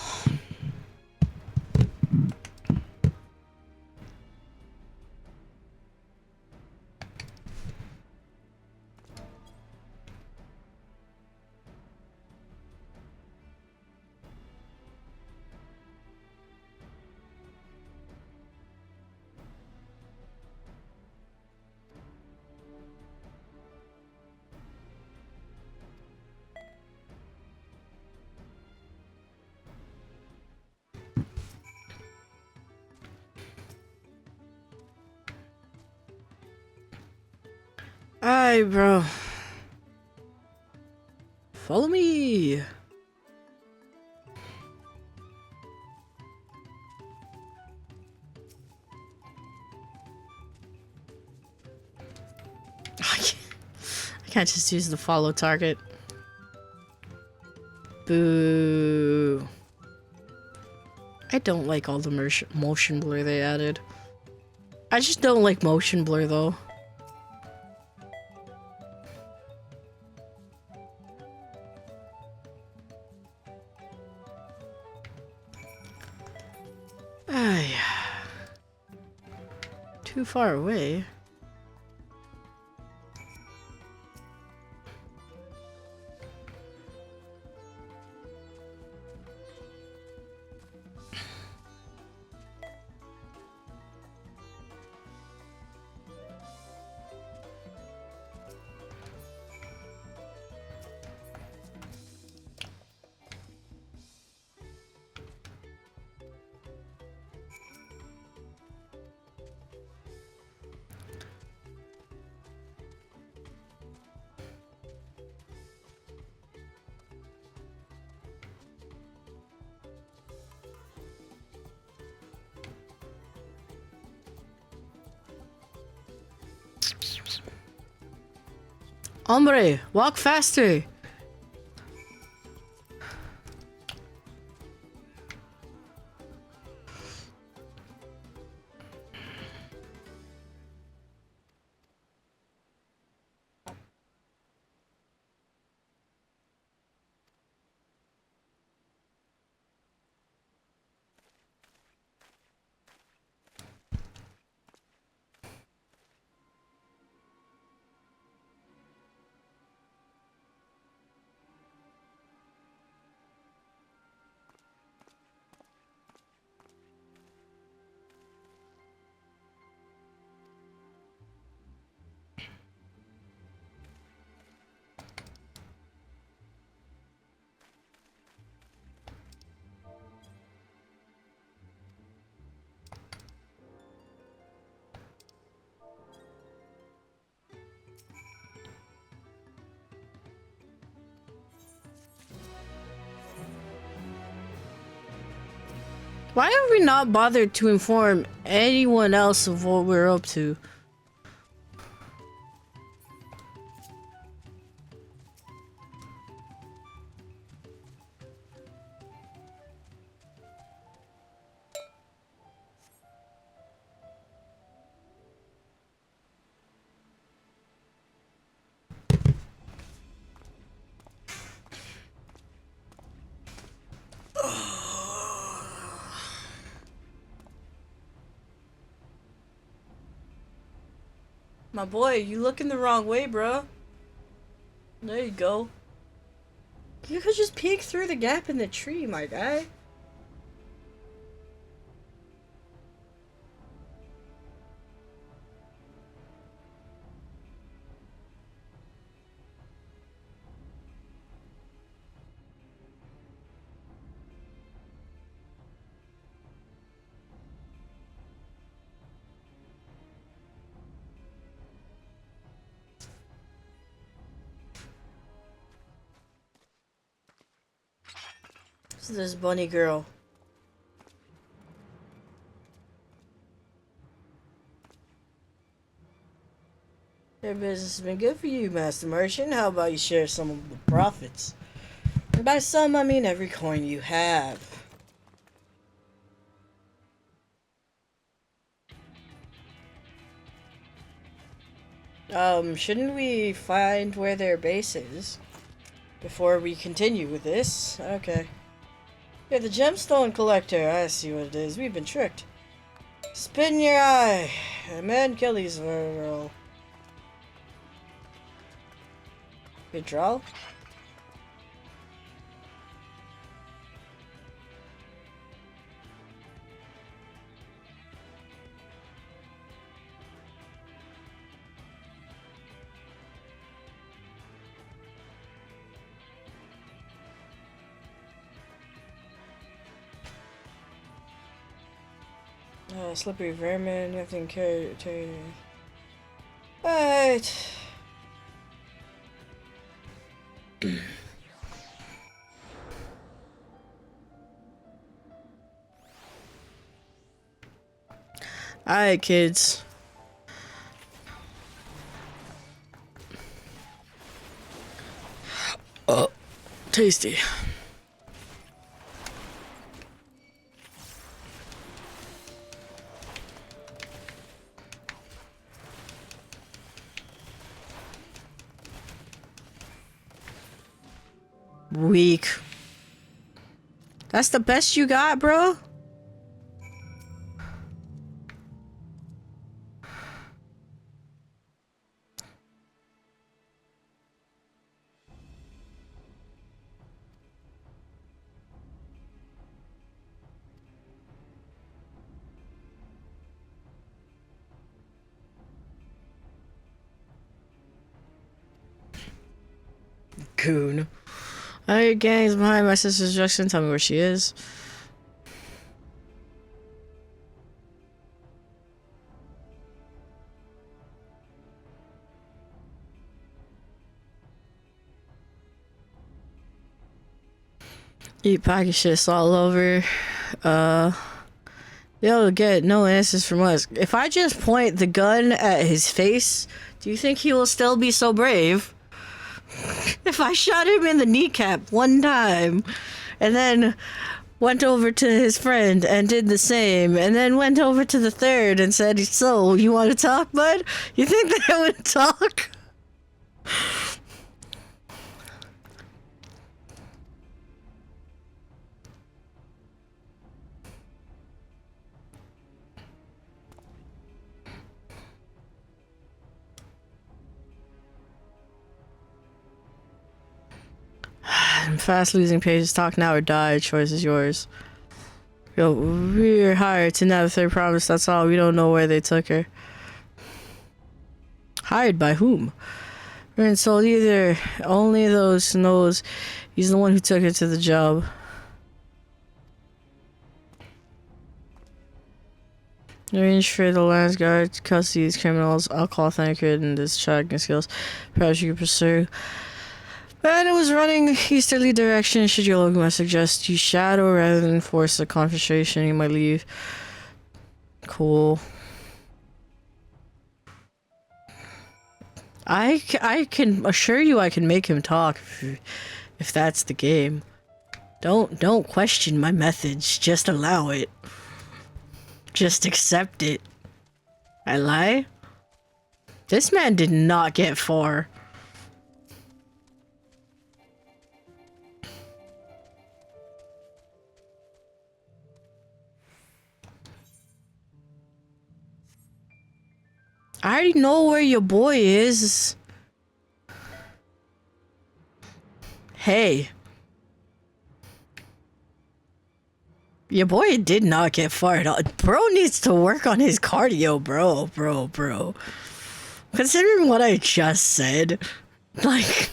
Alright, bro. Follow me. I can't just use the follow target. Boo. I don't like all the motion blur they added. I just don't like motion blur though. Too far away. Hombre, walk faster. Why have we not bothered to inform anyone else of what we're up to? My boy, you looking the wrong way, bro. There you go. You could just peek through the gap in the tree, my guy. Who's this bunny girl? Their business has been good for you, Master Merchant. How about you share some of the profits? And by some, I mean every coin you have. Shouldn't we find where their base is before we continue with this? Okay. You're the gemstone collector. I see what it is. We've been tricked. Spin your eye. Man, Kelly's girl. Good draw. Slippery vermin, nothing carry. Alright. Alright, kids. Oh, tasty. Weak. That's the best you got, bro? Goon. Alright, gangs behind my sister's Jackson. Tell me where she is. Eat package shits all over. They'll get no answers from us. If I just point the gun at his face, do you think he will still be so brave? If I shot him in the kneecap one time, and then went over to his friend and did the same, and then went over to the third and said, so, you want to talk, bud? You think they would talk? I'm fast losing pages. Talk now or die. Choice is yours. Yo, we're hired to now the third promise. That's all. We don't know where they took her. Hired by whom? We're in sold either. Only those knows he's the one who took her to the job. Arrange for the Lands Guard to custody these criminals. I'll call authenticated in this tracking skills. Perhaps you can pursue. And it was running easterly direction. Should your logo, I suggest you shadow rather than force a confrontation. You might leave. Cool. I can assure you I can make him talk if that's the game. Don't question my methods. Just allow it. Just accept it. I lie? This man did not get far. I already know where your boy is. Hey. Your boy did not get far at all. Bro needs to work on his cardio, bro. Considering what I just said, like...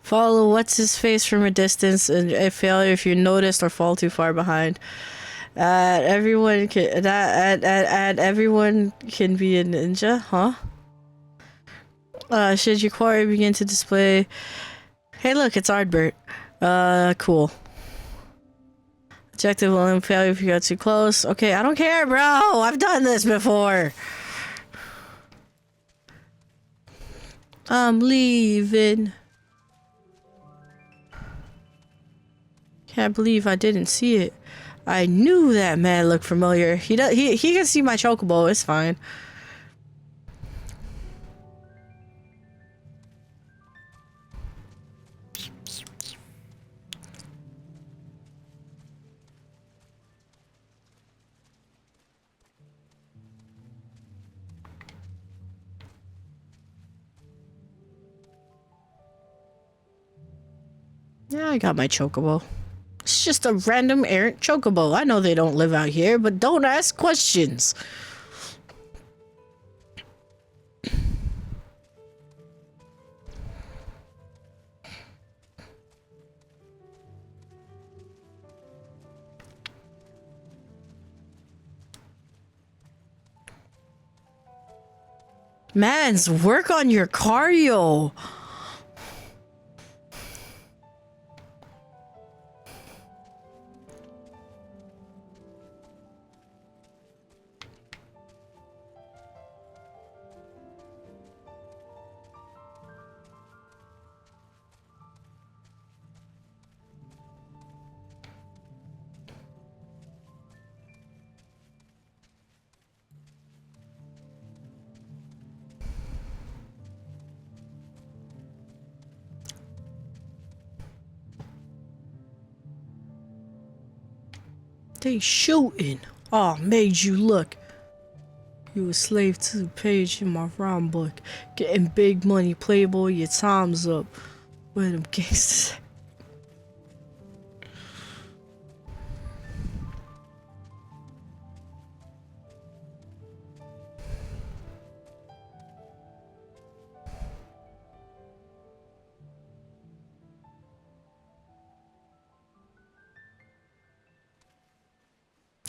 Follow what's-his-face from a distance and a failure if you noticed or fall too far behind. Everyone can everyone can be a ninja, huh? Should your quarry begin to display? Hey, look, it's Ardbert. Cool. Objective will only fail if you got too close. Okay, I don't care, bro. I've done this before. I'm leaving. Can't believe I didn't see it. I knew that man looked familiar. He can see my chocobo. It's fine. Yeah, I got my chocobo. It's just a random errant chocobo. I know they don't live out here, but don't ask questions. Mans, work on your cardio. They shooting. Oh, made you look. You a slave to the page in my rhyme book. Getting big money, playboy, your time's up. Where them gangsters at?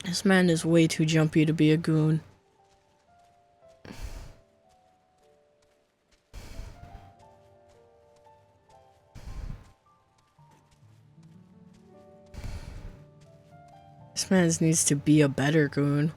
This man is way too jumpy to be a goon. This man needs to be a better goon.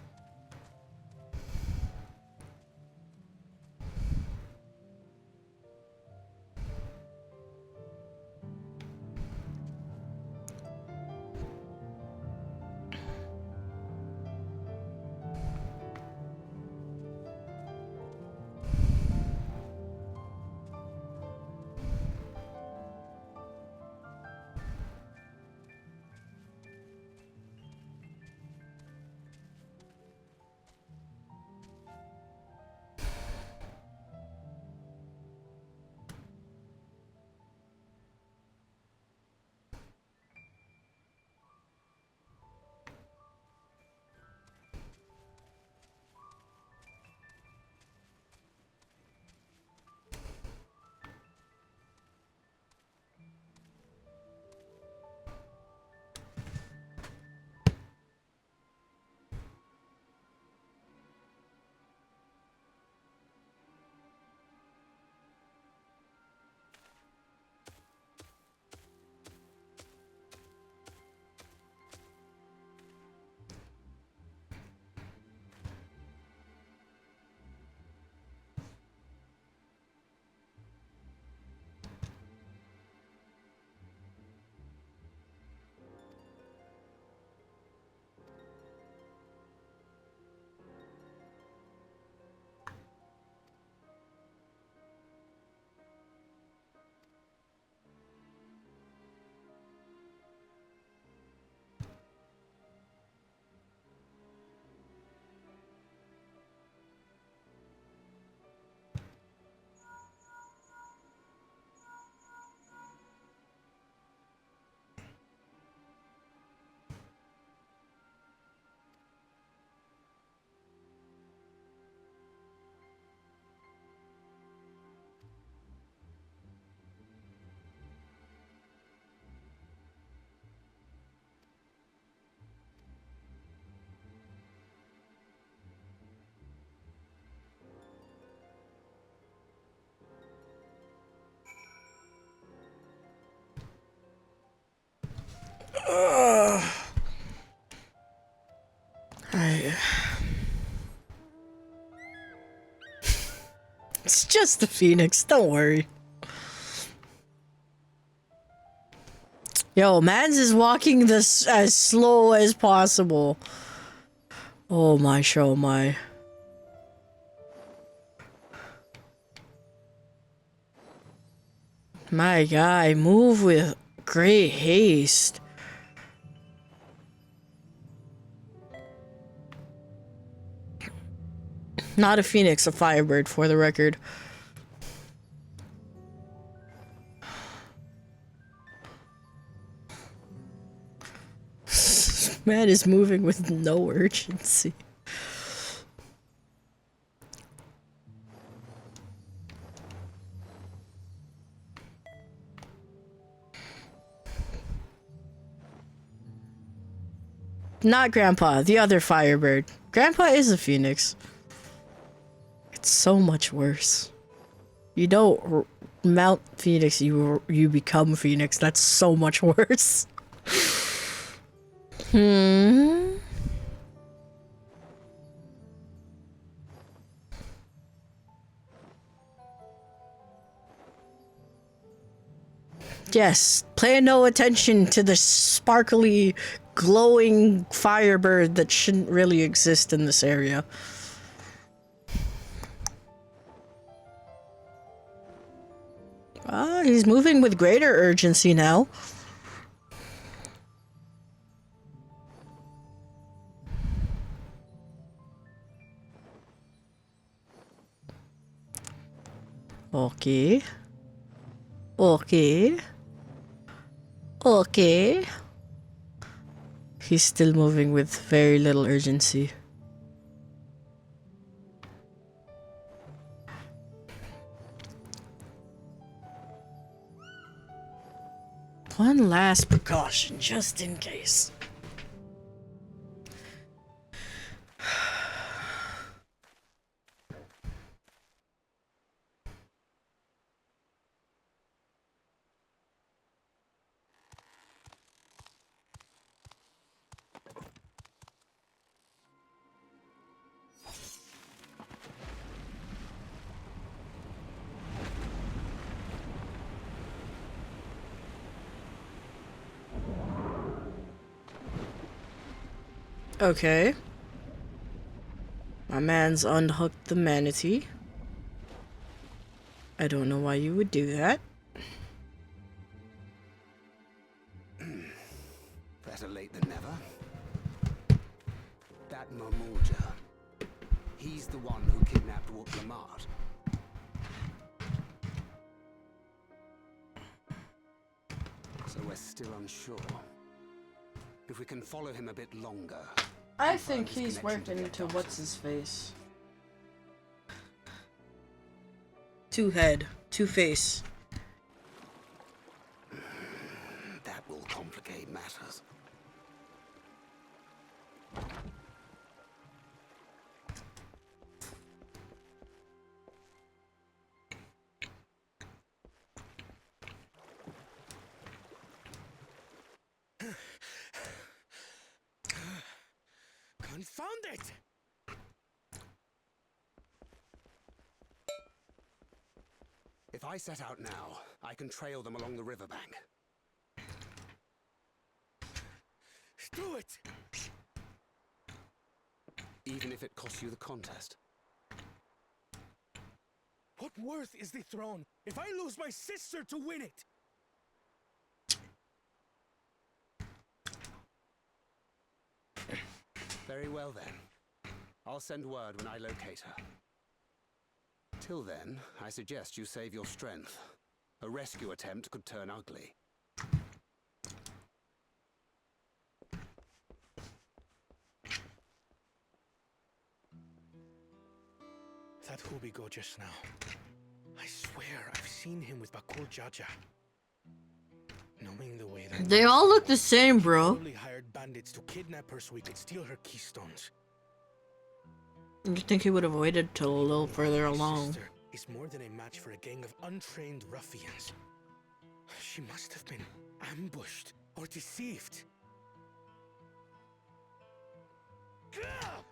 It's just the Phoenix, don't worry. Yo, Mans is walking this as slow as possible. Oh my, show my. My guy, move with great haste. Not a Phoenix, a Firebird, for the record. Man is moving with no urgency. Not Grandpa, the other Firebird. Grandpa is a Phoenix. It's so much worse. You don't mount Phoenix, you become Phoenix. That's so much worse. Yes, pay no attention to the sparkly, glowing Firebird that shouldn't really exist in this area. Ah, he's moving with greater urgency now. Okay. Okay. Okay. He's still moving with very little urgency. One last precaution, just in case. Okay. My man's unhooked the manatee. I don't know why you would do that. Better late than never. That Mamuja. He's the one who kidnapped Wook Lamart. So we're still unsure. If we can follow him a bit longer. I think he's working to what's his face. Two head, two face. That will complicate matters. Confound it! If I set out now, I can trail them along the riverbank. Do it! Even if it costs you the contest. What worth is the throne if I lose my sister to win it? Very well then. I'll send word when I locate her. Till then, I suggest you save your strength. A rescue attempt could turn ugly. That Hubigo just now. I swear I've seen him with Bakul Jaja. Knowing the way that They all look the same, bro. Only hired bandits to kidnap her so we could steal her keystones. You think he would have waited till a little further along? Sister is more than a match for a gang of untrained ruffians. She must have been ambushed or deceived. Gah!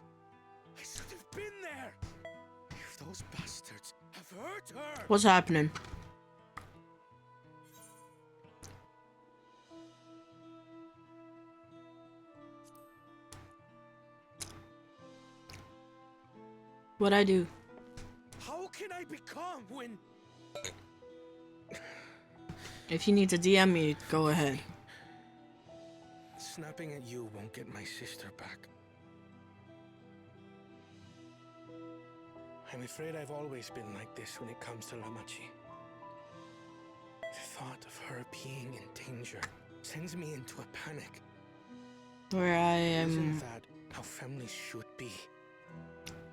I should have been there. If those bastards have hurt her. What's happening? What'd I do? How can I become when... If you need to DM me, go ahead. Snapping at you won't get my sister back. I'm afraid I've always been like this when it comes to Lamachi. The thought of her being in danger sends me into a panic. Where I am Isn't that how families should be?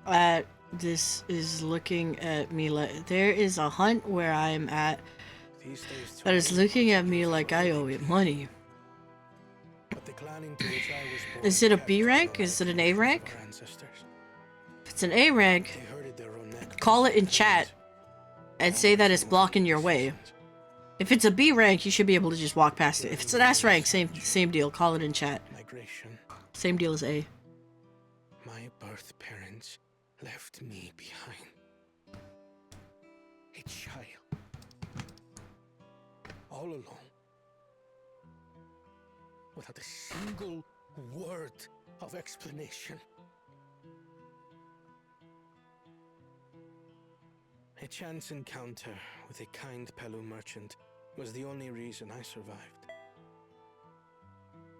at, this is looking at me like there is a hunt where I am at These days, that is looking at me like I owe it money. but the clan into which I was born Is it a kept B the rank? knowledge Is it an A of rank? our ancestors. If it's an A rank, They herded their own neck call it in chat and say that it's blocking your way. If it's a B rank, you should be able to just walk past it. If it's an S rank, same deal. Call it in chat. Migration. Same deal as A. My birth parents left me behind. A child. All alone. Without a single word of explanation. A chance encounter with a kind Pelu merchant was the only reason I survived.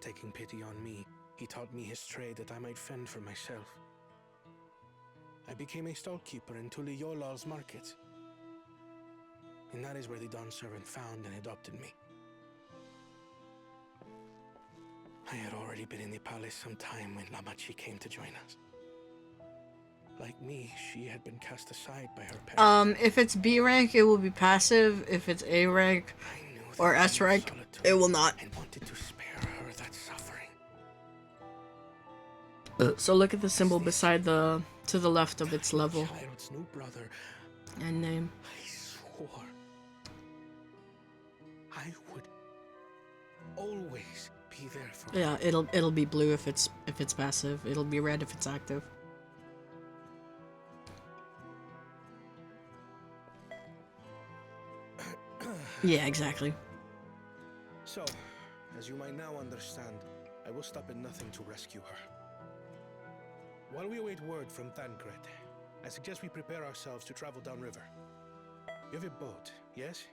Taking pity on me, he taught me his trade that I might fend for myself. I became a stallkeeper in Tuliyolal's market. And that is where the Dawn servant found and adopted me. I had already been in the palace some time when Lamachi came to join us. Like me, she had been cast aside by her parents. If it's B rank, it will be passive. If it's A rank I knew or that S in rank, solitude it will not. and wanted to spare her that suffering. So look at the symbol beside the to the left of its level Child's new brother, and name. I swore I would always be there for her. Yeah, it'll be blue if it's passive. It'll be red if it's active. Yeah, exactly. So, as you might now understand, I will stop at nothing to rescue her. While we await word from Thancred, I suggest we prepare ourselves to travel downriver. You have a boat, yes?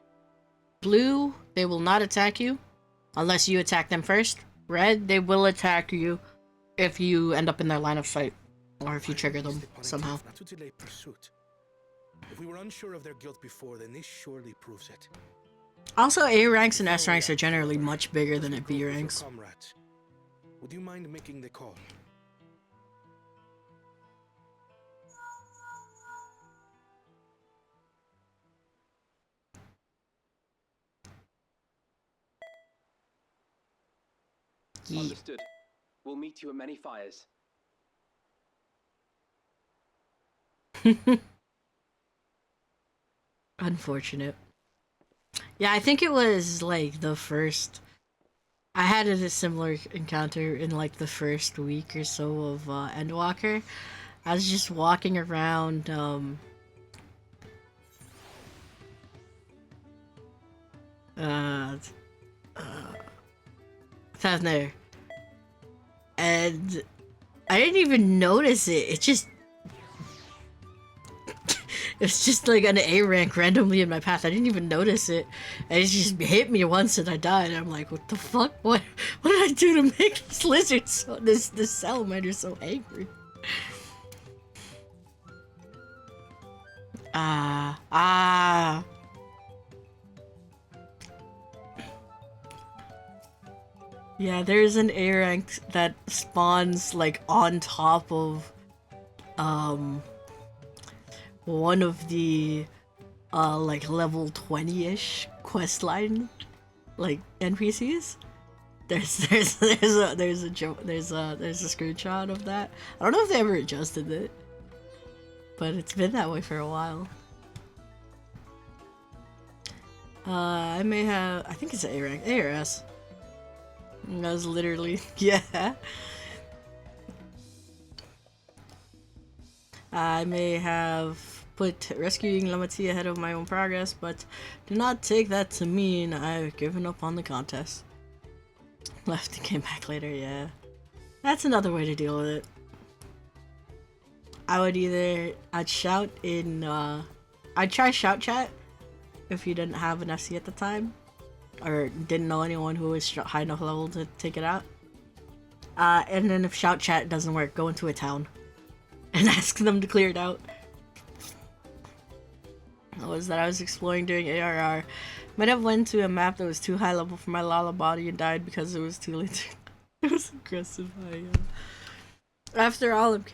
Blue, they will not attack you unless you attack them first. Red, they will attack you if you end up in their line of sight or if you trigger them somehow. Not to delay pursuit. If we were unsure of their guilt before, then this surely proves it. Also, A ranks and S ranks are generally much bigger than at B ranks. Comrades, would you mind making the call? Yeet. Understood. We'll meet you at many fires. Unfortunate. Yeah, I think it was like the first. I had a similar encounter in like the first week or so of Endwalker. I was just walking around down there, and I didn't even notice it. It just it's just like an A rank randomly in my path. I didn't even notice it. And it just hit me once and I died. I'm like, what the fuck? What did I do to make this lizard so this salamander so angry? Yeah, there's an A rank that spawns like on top of one of the like level 20-ish questline like NPCs. There's a screenshot of that. I don't know if they ever adjusted it, but it's been that way for a while. I may have, I think it's an A rank, A or S. That was literally, yeah. I may have put rescuing Lamati ahead of my own progress, but do not take that to mean I've given up on the contest. Left and came back later, yeah. That's another way to deal with it. I'd shout in, I'd try shout chat if you didn't have an FC at the time, or didn't know anyone who was high enough level to take it out. And then if shout chat doesn't work, go into a town and ask them to clear it out. What was that I was exploring during ARR? Might have went to a map that was too high level for my Lala body and died because it was too late. It was aggressive. After all, I'm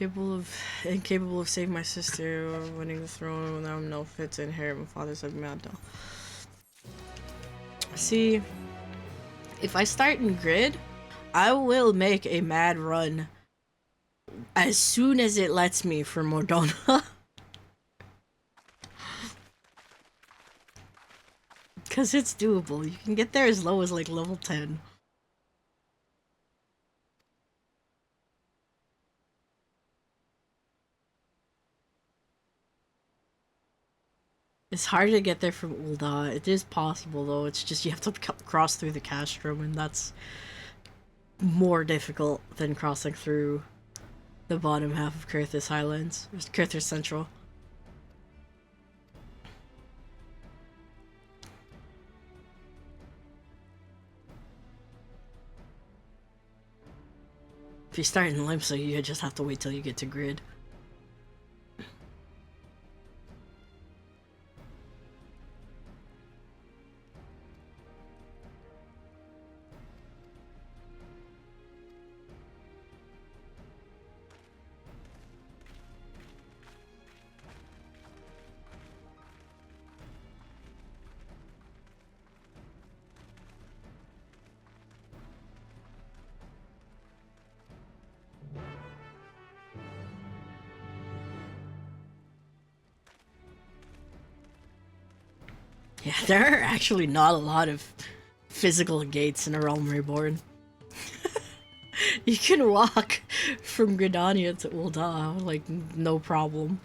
incapable of saving my sister or winning the throne without no fit to inherit my father's mad though. See, if I start in grid, I will make a mad run as soon as it lets me for Mordona. Cause it's doable. You can get there as low as like level 10. It's hard to get there from Ul'dah. It is possible though, it's just you have to cross through the Castrum, and that's more difficult than crossing through the bottom half of Kurthus Highlands. Kurthus Central. If you start in Limsa, you just have to wait till you get to grid. Yeah, there are actually not a lot of physical gates in A Realm Reborn. You can walk from Gridania to Ul'dah, like, no problem.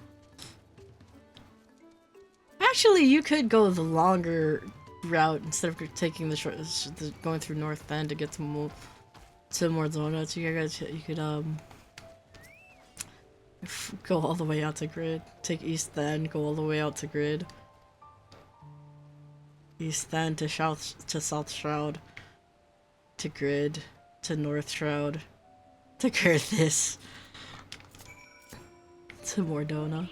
Actually, you could go the longer route instead of taking the short, going through North Bend to get to Mordona. So you could go all the way out to Grid. Take East Bend, go all the way out to Grid. East Bend to South Shroud, to Grid, to North Shroud, to Kurthus, to Mordona.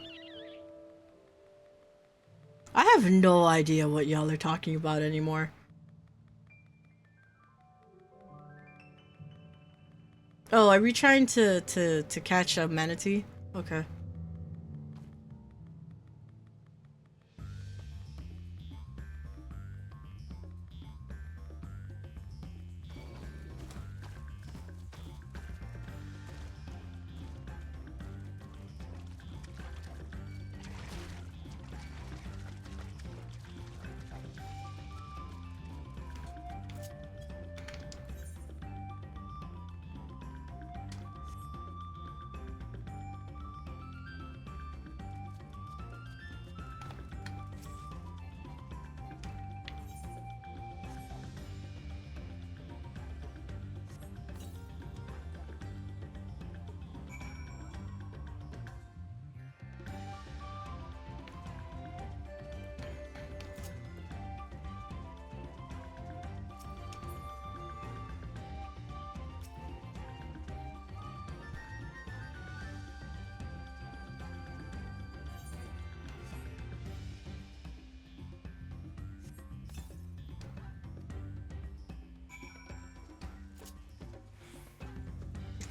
I have no idea what y'all are talking about anymore. Oh, are we trying to catch a manatee? Okay.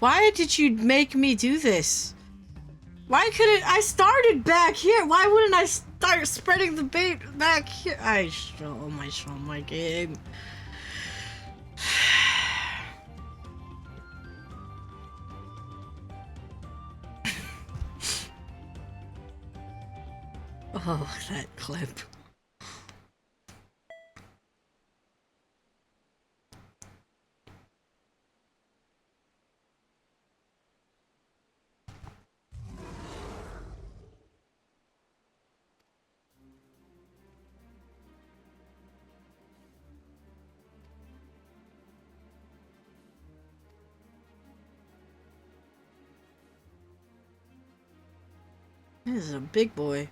Why did you make me do this? Why couldn't I started back here? Why wouldn't I start spreading the bait back here? I show my game. Oh, that clip. This is a big boy.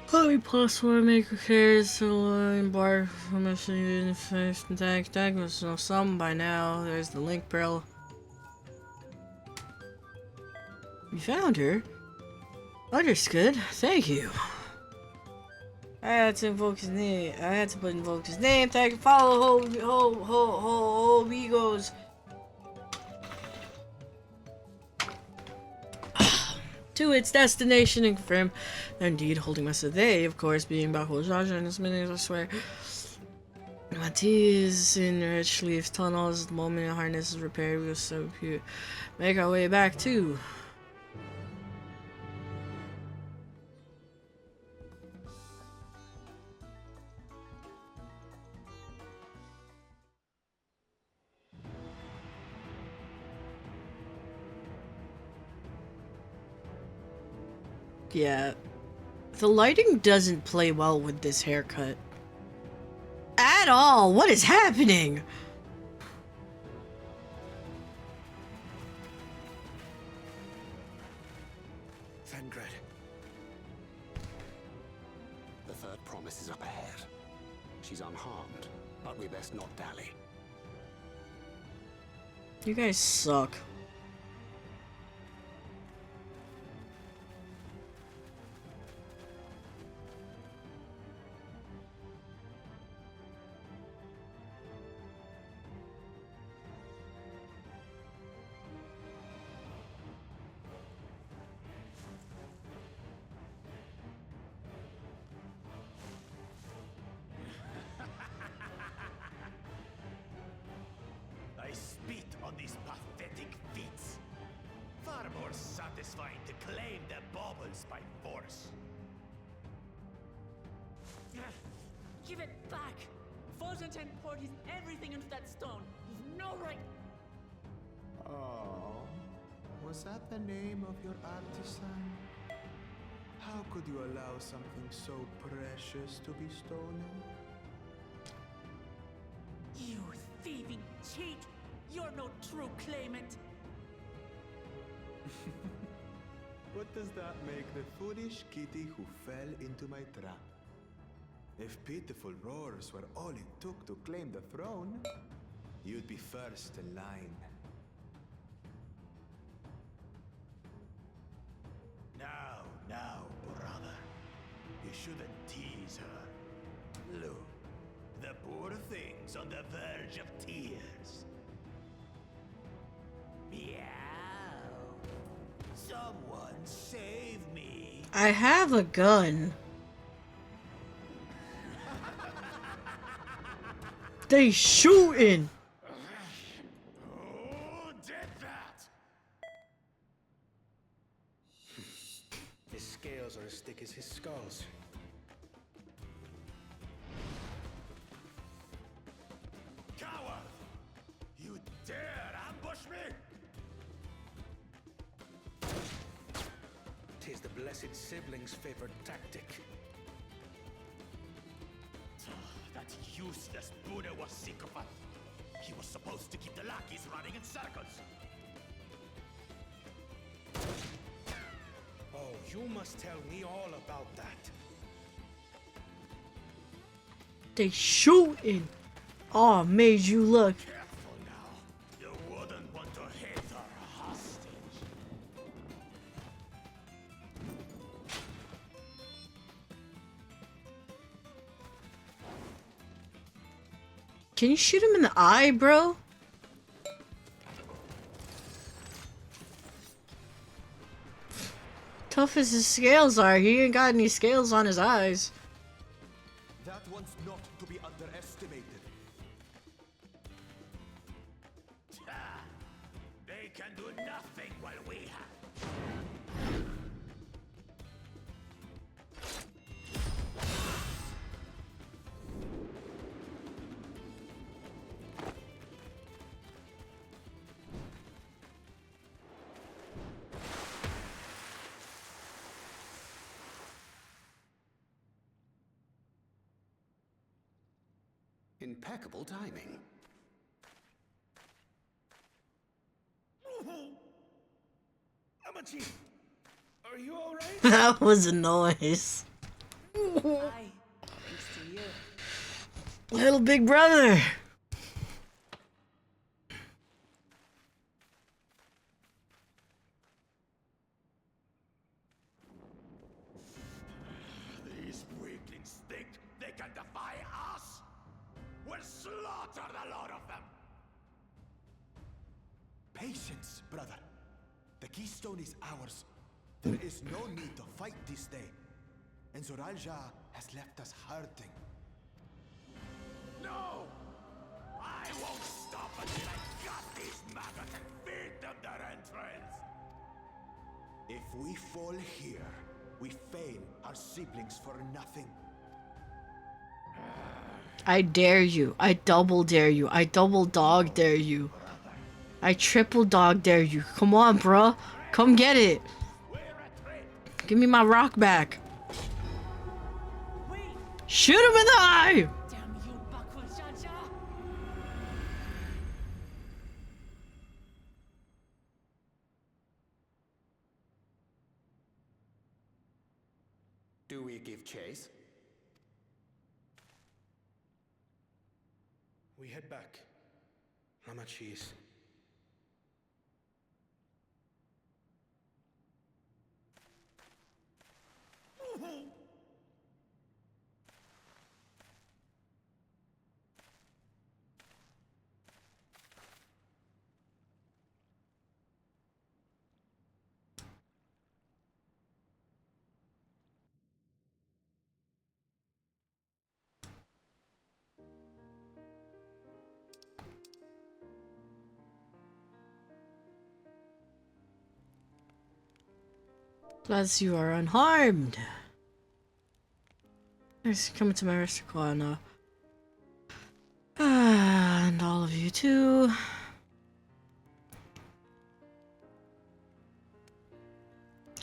Holy plus one maker carries the line bar from a in face and tag must know some by now. There's the link barrel. You found her? Understood. Thank you. I had to invoke his name. I had to invoke his name. Tag and follow ho amigos. To its destination and confirm. Indeed, holding myself they, of course, being Bajo Jaja in this minute, I swear. My tea is in rich leaf tunnels. The moment the harness is repaired, we'll so make our way back too. Yeah. The lighting doesn't play well with this haircut. At all! What is happening? Thangred. The third promise is up ahead. She's unharmed, but we best not dally. You guys suck. I spit on these pathetic feats. Far more satisfying to claim their baubles by force. Give it back! Fosunten poured his everything into that stone. He's no right. Oh, was that the name of your artisan? How could you allow something so precious to be stolen? You thieving cheat! You're no true claimant! What does that make the foolish kitty who fell into my trap? If pitiful roars were all it took to claim the throne, you'd be first in line. Now, brother. You shouldn't tease her. Look, the poor thing's on the verge of tears. Meow. Someone save me. I have a gun. They shooting. Who did that? His scales are as thick as his skulls. Coward! You dare ambush me? Tis the blessed sibling's favorite tactic. That useless Buddha was sycophant. He was supposed to keep the lackeys running in circles. Oh, you must tell me all about that. They shooting. Oh, made you look. Careful now. You wouldn't want to hit her hostage. Can you shoot him in the eye, bro? Tough as his scales are, he ain't got any scales on his eyes. That one's not to be underestimated. They can do nothing while we have. Impeccable timing. Amachi, are you alright? That was a noise. Aye, thanks to you. Little big brother. These weaklings think they can defy us? We'll slaughter the lot of them! Patience, brother. The keystone is ours. There is no need to fight this day. And Zoralja has left us hurting. No! I won't stop until I gut these maggots and feed them their entrails! If we fall here, we fail our siblings for nothing. I dare you. I double dare you. I double dog dare you. I triple dog dare you. Come on, bruh. Come get it. Give me my rock back. Shoot him in the eye! Damn you, Bakul Jaja! Do we give chase? We head back. Amachi's. Plus, you are unharmed. Thanks for coming to my rescue call now. And all of you too.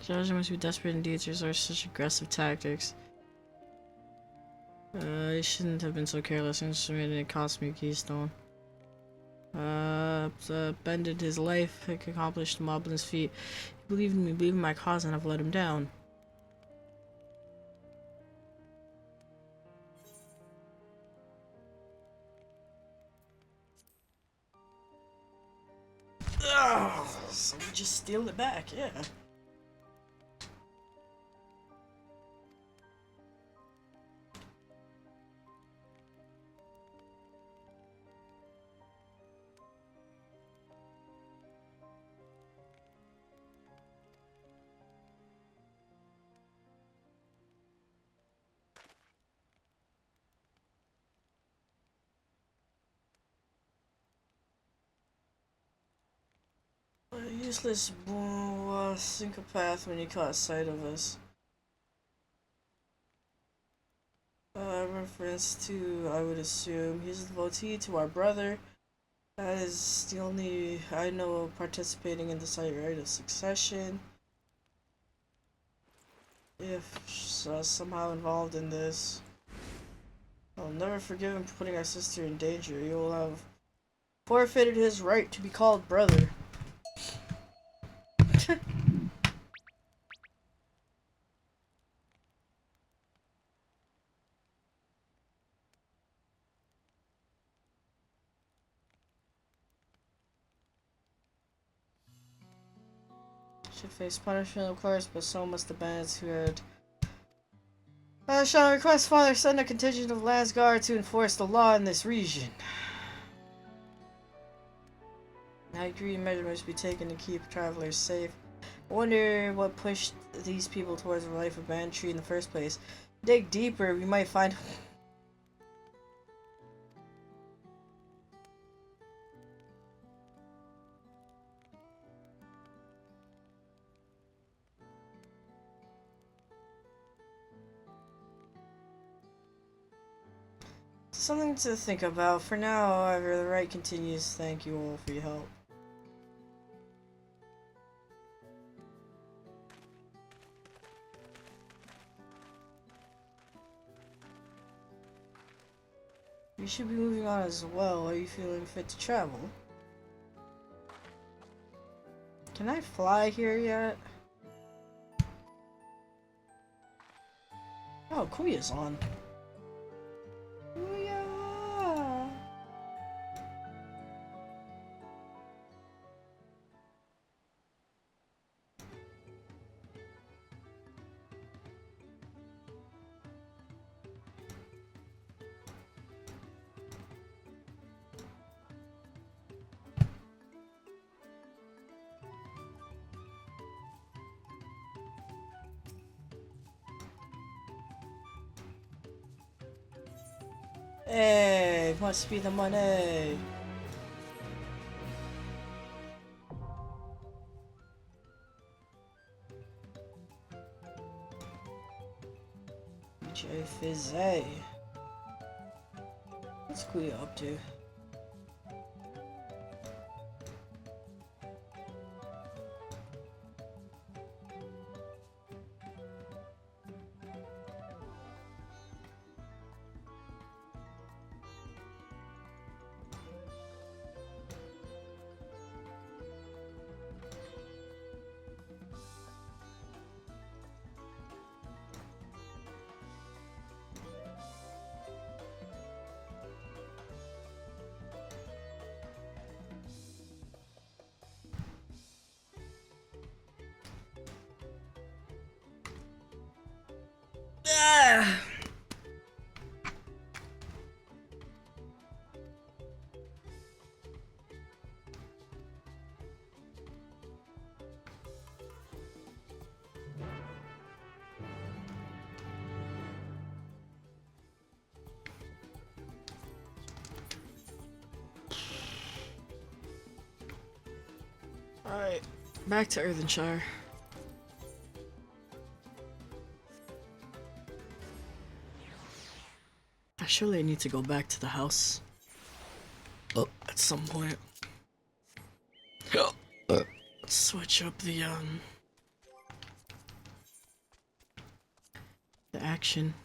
Judge must be desperate indeed to resort to such aggressive tactics. You shouldn't have been so careless. It cost me a keystone. Bended his life, accomplished Moblin's feat. He believed in me, believed in my cause, and I've let him down. Ugh, so we just steal it back, yeah. A useless syncopath when he caught sight of us. Reference to, I would assume, he's a devotee to our brother. That is the only I know of participating in the site rite of succession. If somehow involved in this, I'll never forgive him for putting our sister in danger. He will have forfeited his right to be called brother. Should face punishment, of course, but so must the bandits who had. I shall request Father send a contingent of Landsguard to enforce the law in this region. I agree measures be taken to keep travelers safe. I wonder what pushed these people towards a life of banditry in the first place. Dig deeper, we might find... Something to think about. For now, however, the rite continues. Thank you all for your help. You should be moving on as well. Are you feeling fit to travel? Can I fly here yet? Oh, Kuya's on. Kuya! Hey, must be the money. FFXIV. What's Kuya up to? Ah! Alright, back to Earthenshire. Surely I need to go back to the house. Oh, at some point. Let's switch up the action.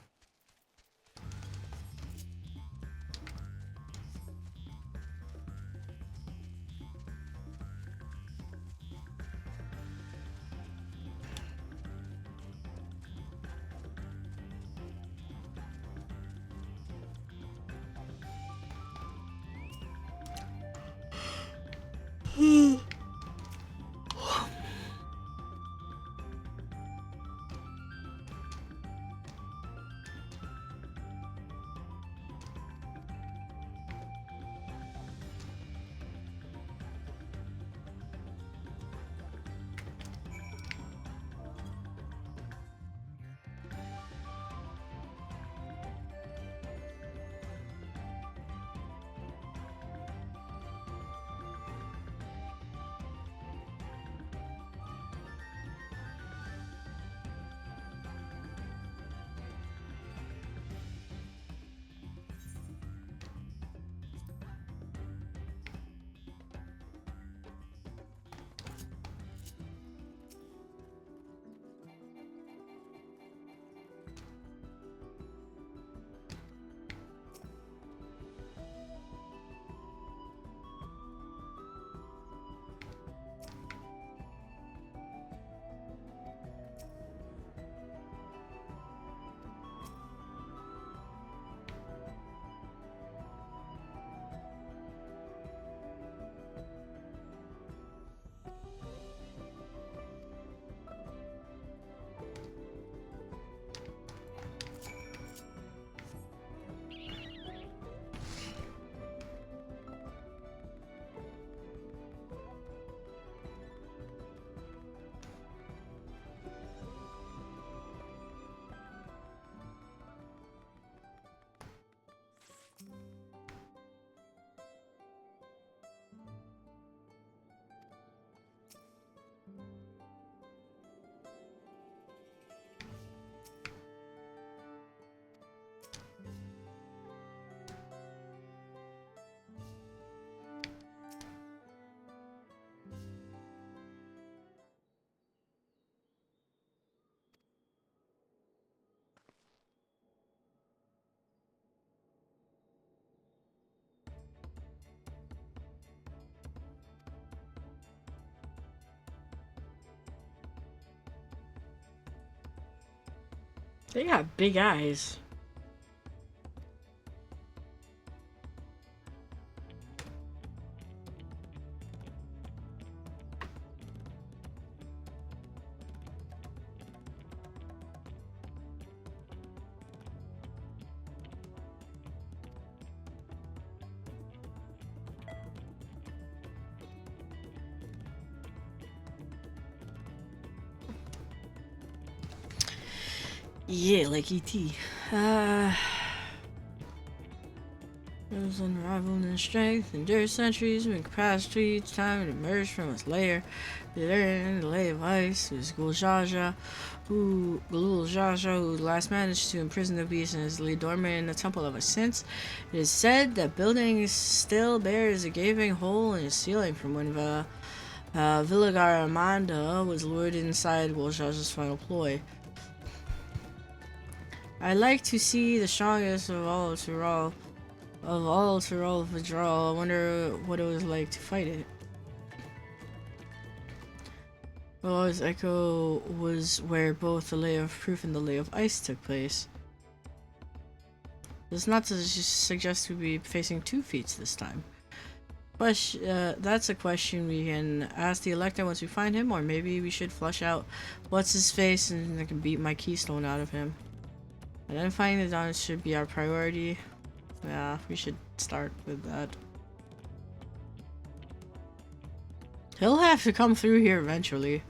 They got big eyes. Yeah, like E.T. It was unrivaled in strength, endured centuries, when capacity, each time it emerged from its lair. The lay of ice was Guljaja, who last managed to imprison the beast and has laid dormant in the Temple ever since. It is said that building still bears a gaping hole in its ceiling from when Villagar Amanda was lured inside Guljaja's final ploy. I like to see the strongest of all Tyrol withdraw. I wonder what it was like to fight it. Well, his echo was where both the Lay of Proof and the Lay of Ice took place. It's not to suggest we be facing 2 feats this time. But that's a question we can ask the Elector once we find him, or maybe we should flush out what's his face and I can beat my keystone out of him. Identifying the Dawn should be our priority. Yeah, we should start with that. He'll have to come through here eventually.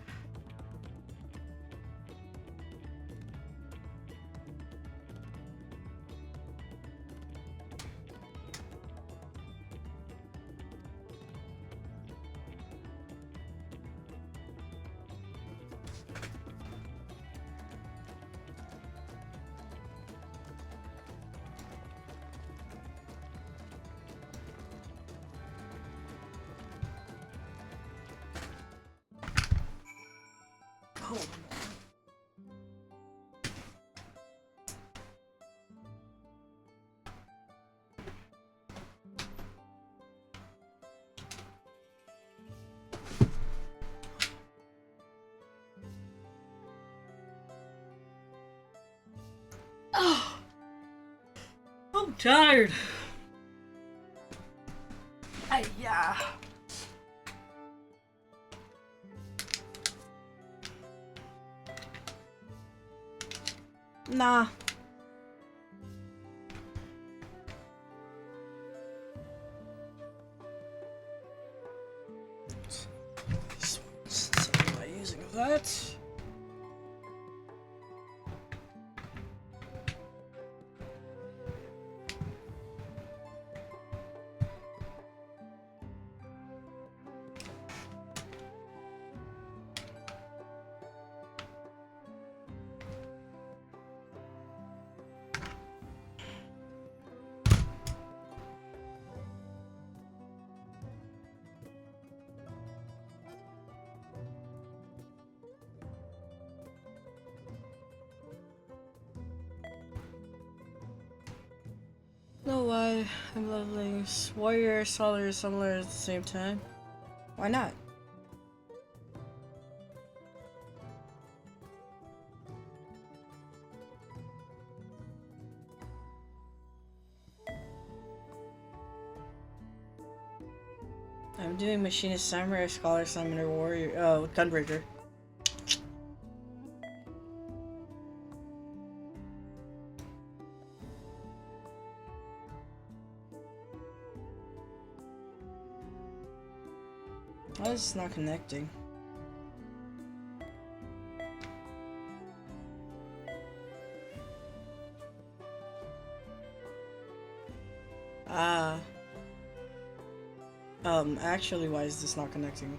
Oh, I'm tired. Yeah. Nah. Am I using that? No, why? I'm leveling warrior, scholar, similar at the same time. Why not? I'm doing machinist, samurai, scholar, summoner, warrior, gunbreaker. Why is it not connecting? Actually, why is this not connecting?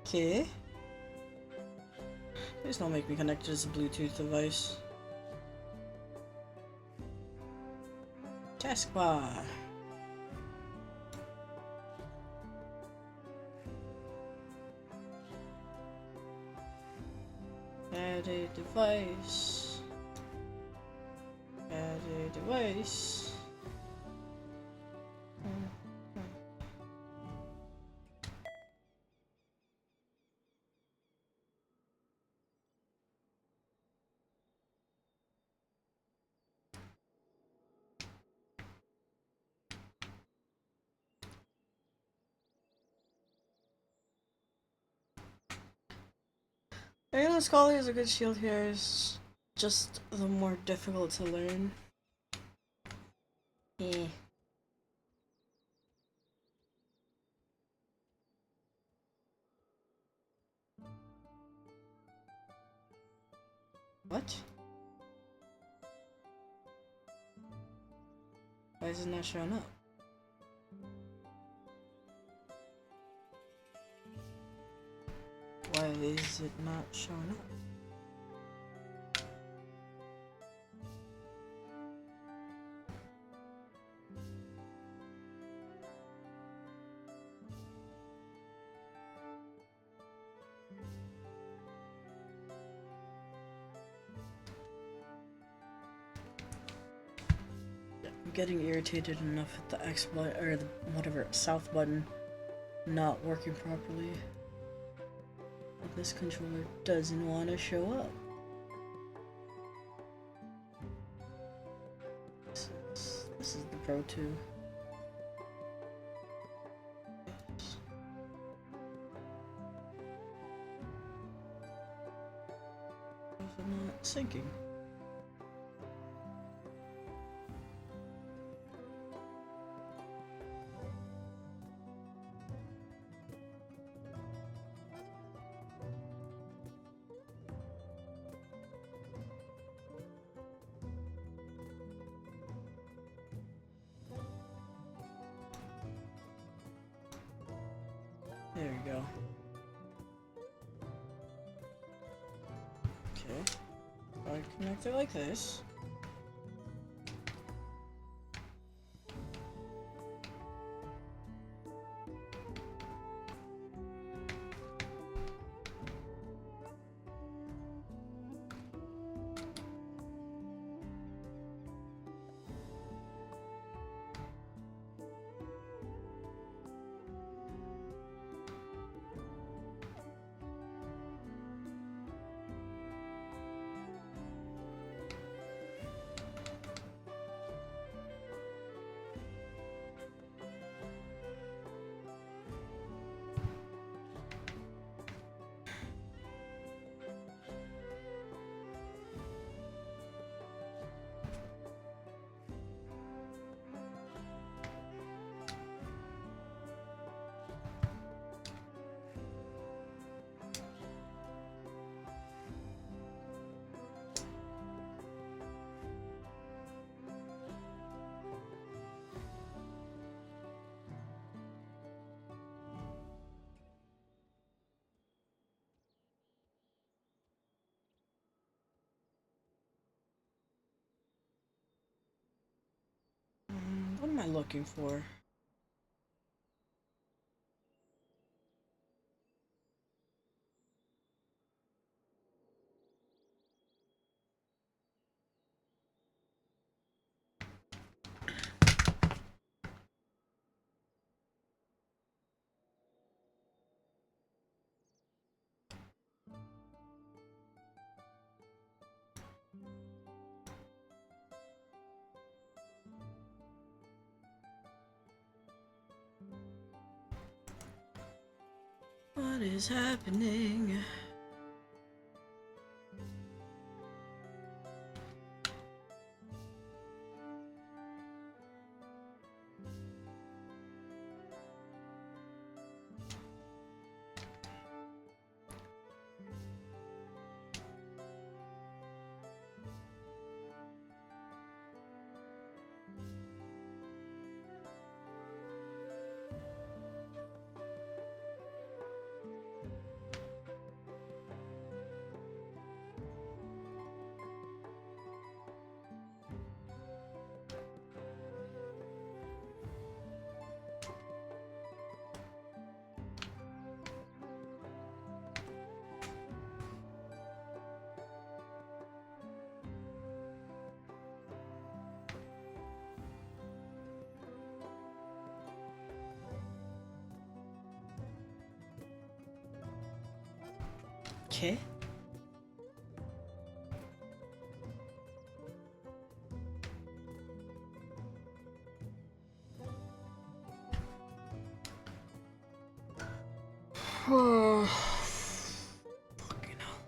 Okay. Please don't make me connect to this Bluetooth device. Taskbar. Add a device. Add a device. Primal-Excal is a good shield here. It's just the more difficult to learn. Eh. What? Why is it not showing up? Why is it not showing up? I'm getting irritated enough at the X button, or the whatever, south button not working properly. But this controller doesn't want to show up. This is the Pro 2. Yes. Why is it not syncing? There we go. Okay. I connect it like this. What am I looking for? What is happening? Okay. Fucking hell.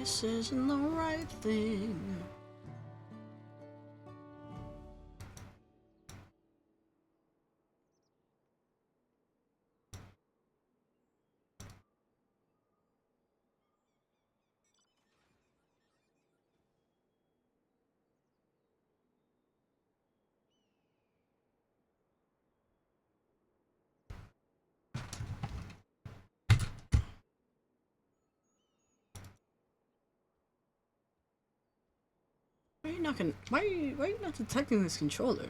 This isn't the right thing. Why are you not why are you not detecting this controller?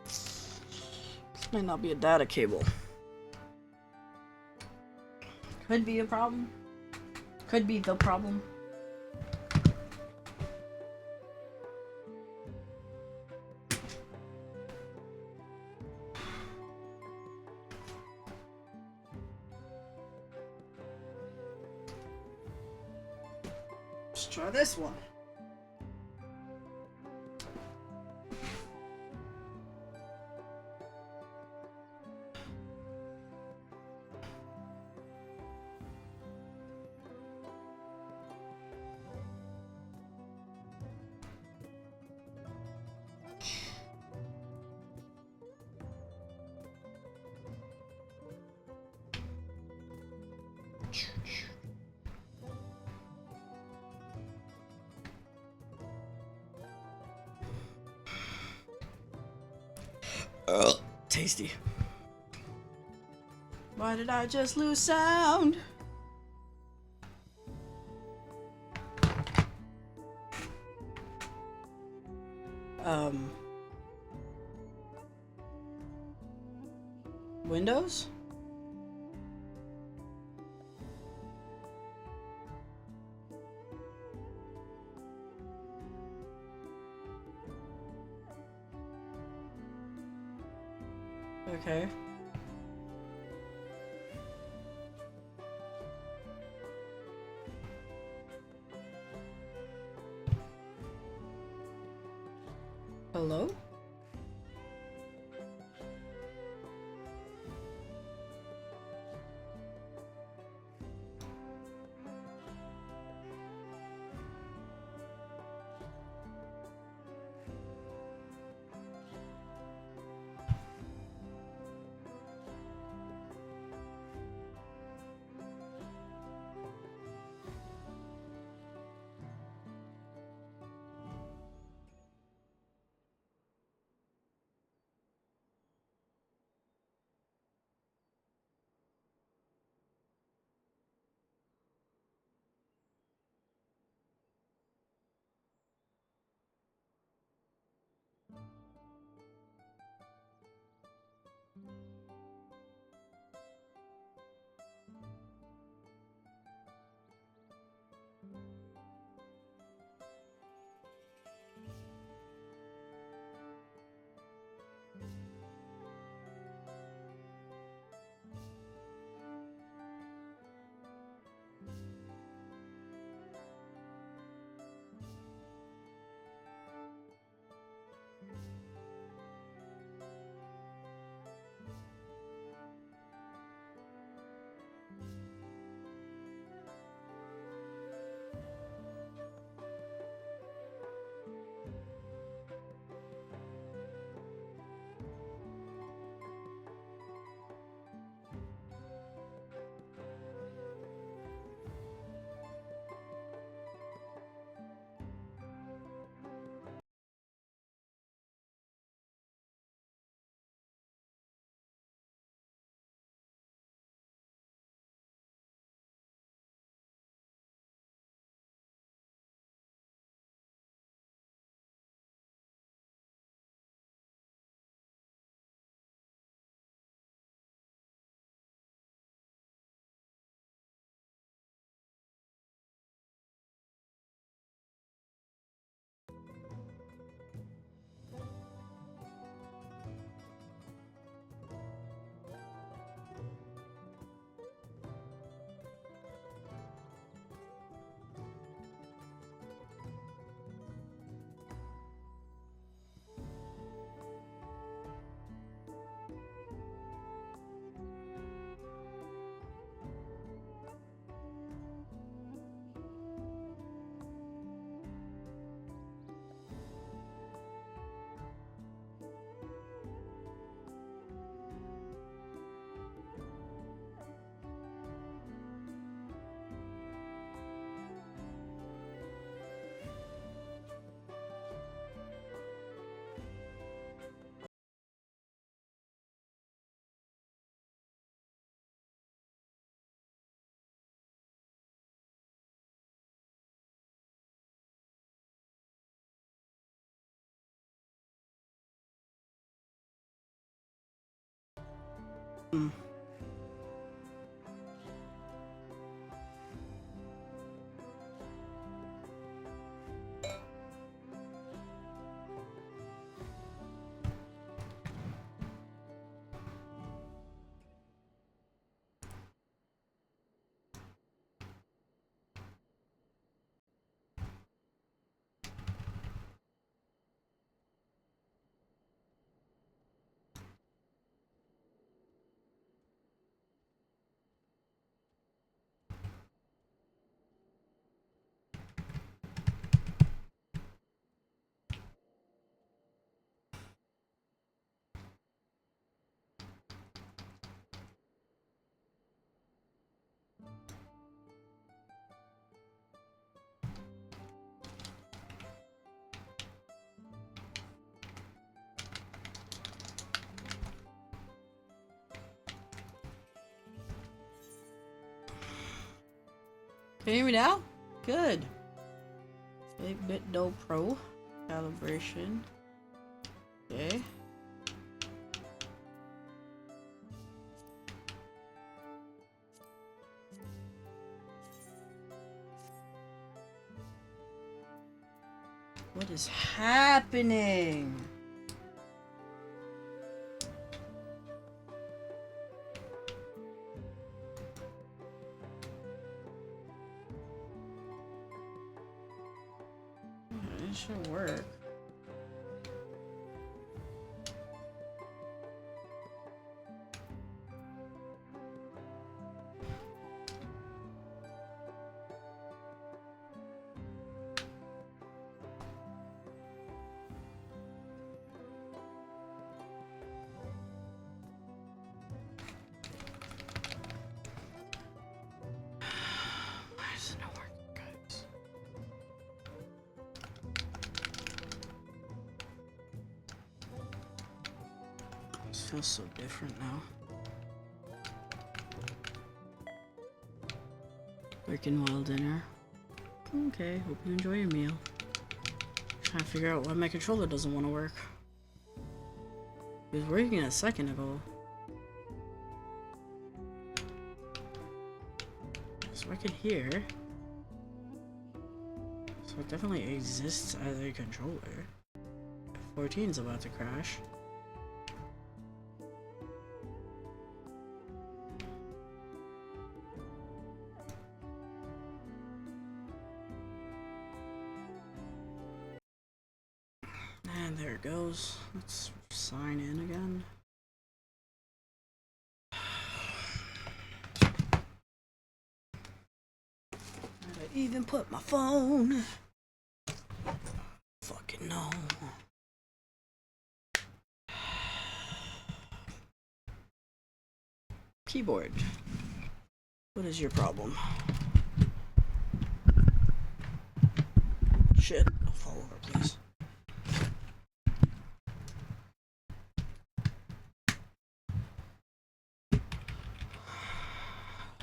This might not be a data cable. Could be a problem. Could be the problem. Let's try this one. Tasty. Why did I just lose sound? Windows? Okay. Hello? Mm. Can you hear me now? Good. 8-bit Do Pro. Calibration. Okay. What is happening? It should work. Why is it not working, guys? This feels so different now. Working well dinner. Okay, hope you enjoy your meal. Trying to figure out why my controller doesn't want to work. It was working a second ago. So I can hear. So it definitely exists as a controller. 14 is about to crash. And there it goes. Let's sign in again. I even put my phone. Fucking no. Keyboard. What is your problem? Shit. Don't fall over, please.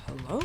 Hello?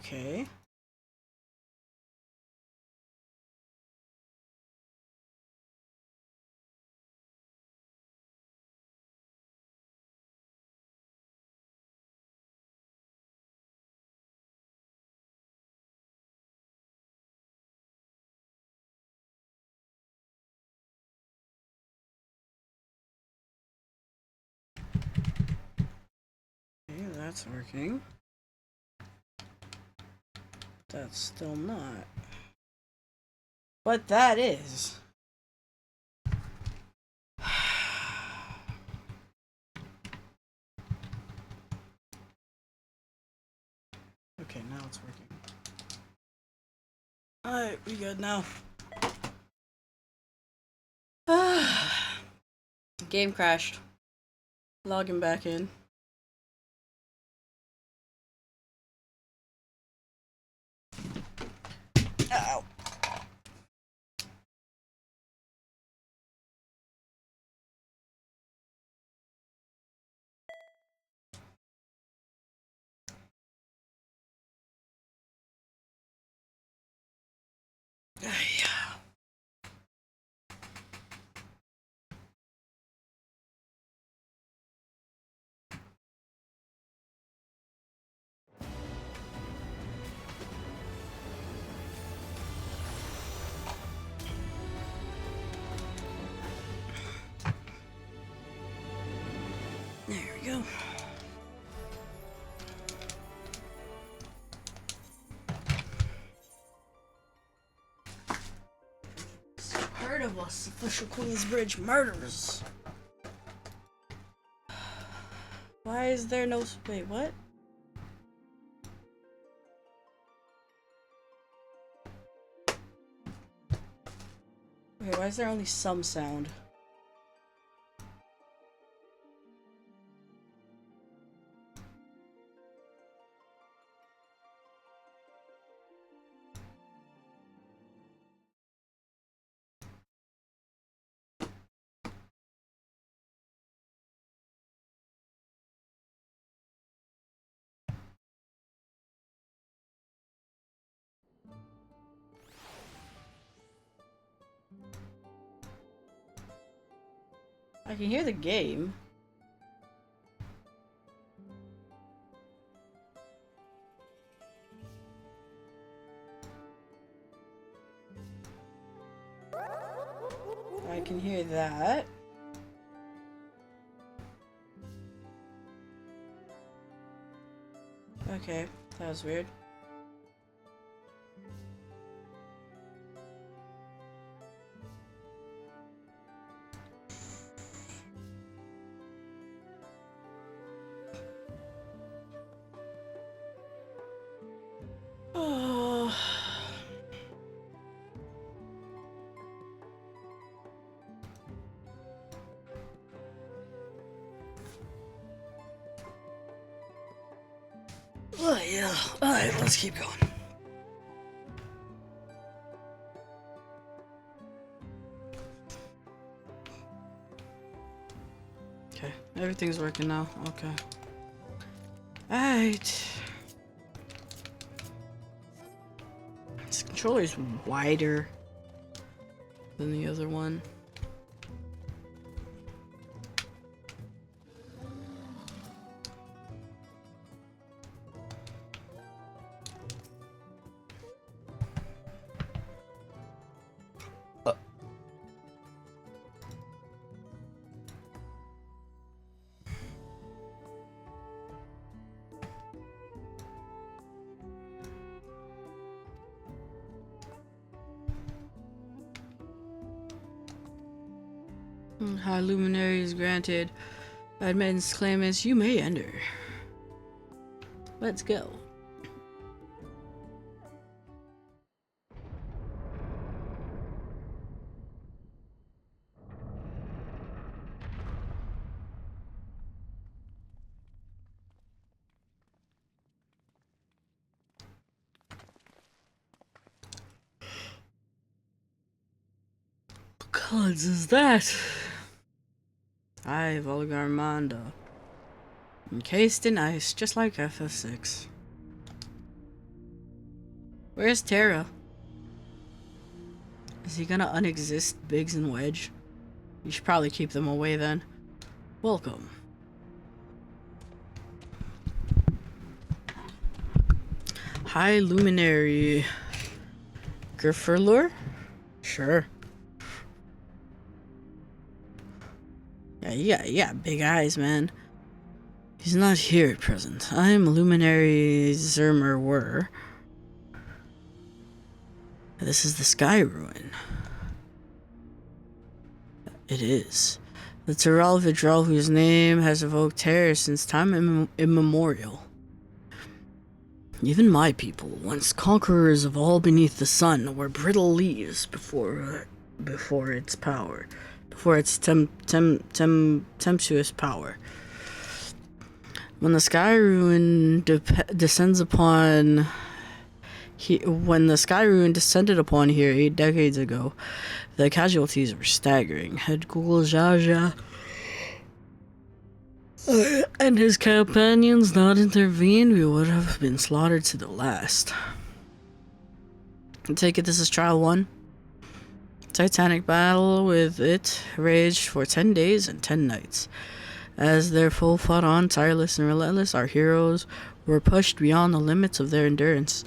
Okay. Okay, that's working. That's still not. But that is. Okay, now it's working. Alright, we good now. Game crashed. Logging back in. Ow. There we go. Heard of us, official Queensbridge murders. Why is there no... Wait, what? Wait, why is there only some sound? I can hear the game. I can hear that. Okay, that was weird. Oh. Oh yeah. Alright, let's keep going. Okay, everything's working now. Okay. Alright. This controller's wider than the other one. High luminaries granted. Admittance claimants, you may enter. Let's go. What cards is that? Aye, Volgarmanda. Encased in ice, just like FF6. Where's Terra? Is he gonna unexist Biggs and Wedge? You should probably keep them away then. Welcome. High Luminary. Griffurlure? Sure. Yeah, you got big eyes, man. He's not here at present. I'm Luminary Zermer. This is the Sky Ruin. It is. The Tyrell Vidrell, whose name has evoked terror since time immemorial. Even my people, once conquerors of all beneath the sun, were brittle leaves before its power, before its tempestuous power. When the Sky Ruin descended upon here 8 decades ago, the casualties were staggering. Had Google Jaja and his companions not intervened, we would have been slaughtered to the last. I take it this is trial 1. Titanic battle with it raged for 10 days and 10 nights. As their foe fought on, tireless and relentless, our heroes were pushed beyond the limits of their endurance.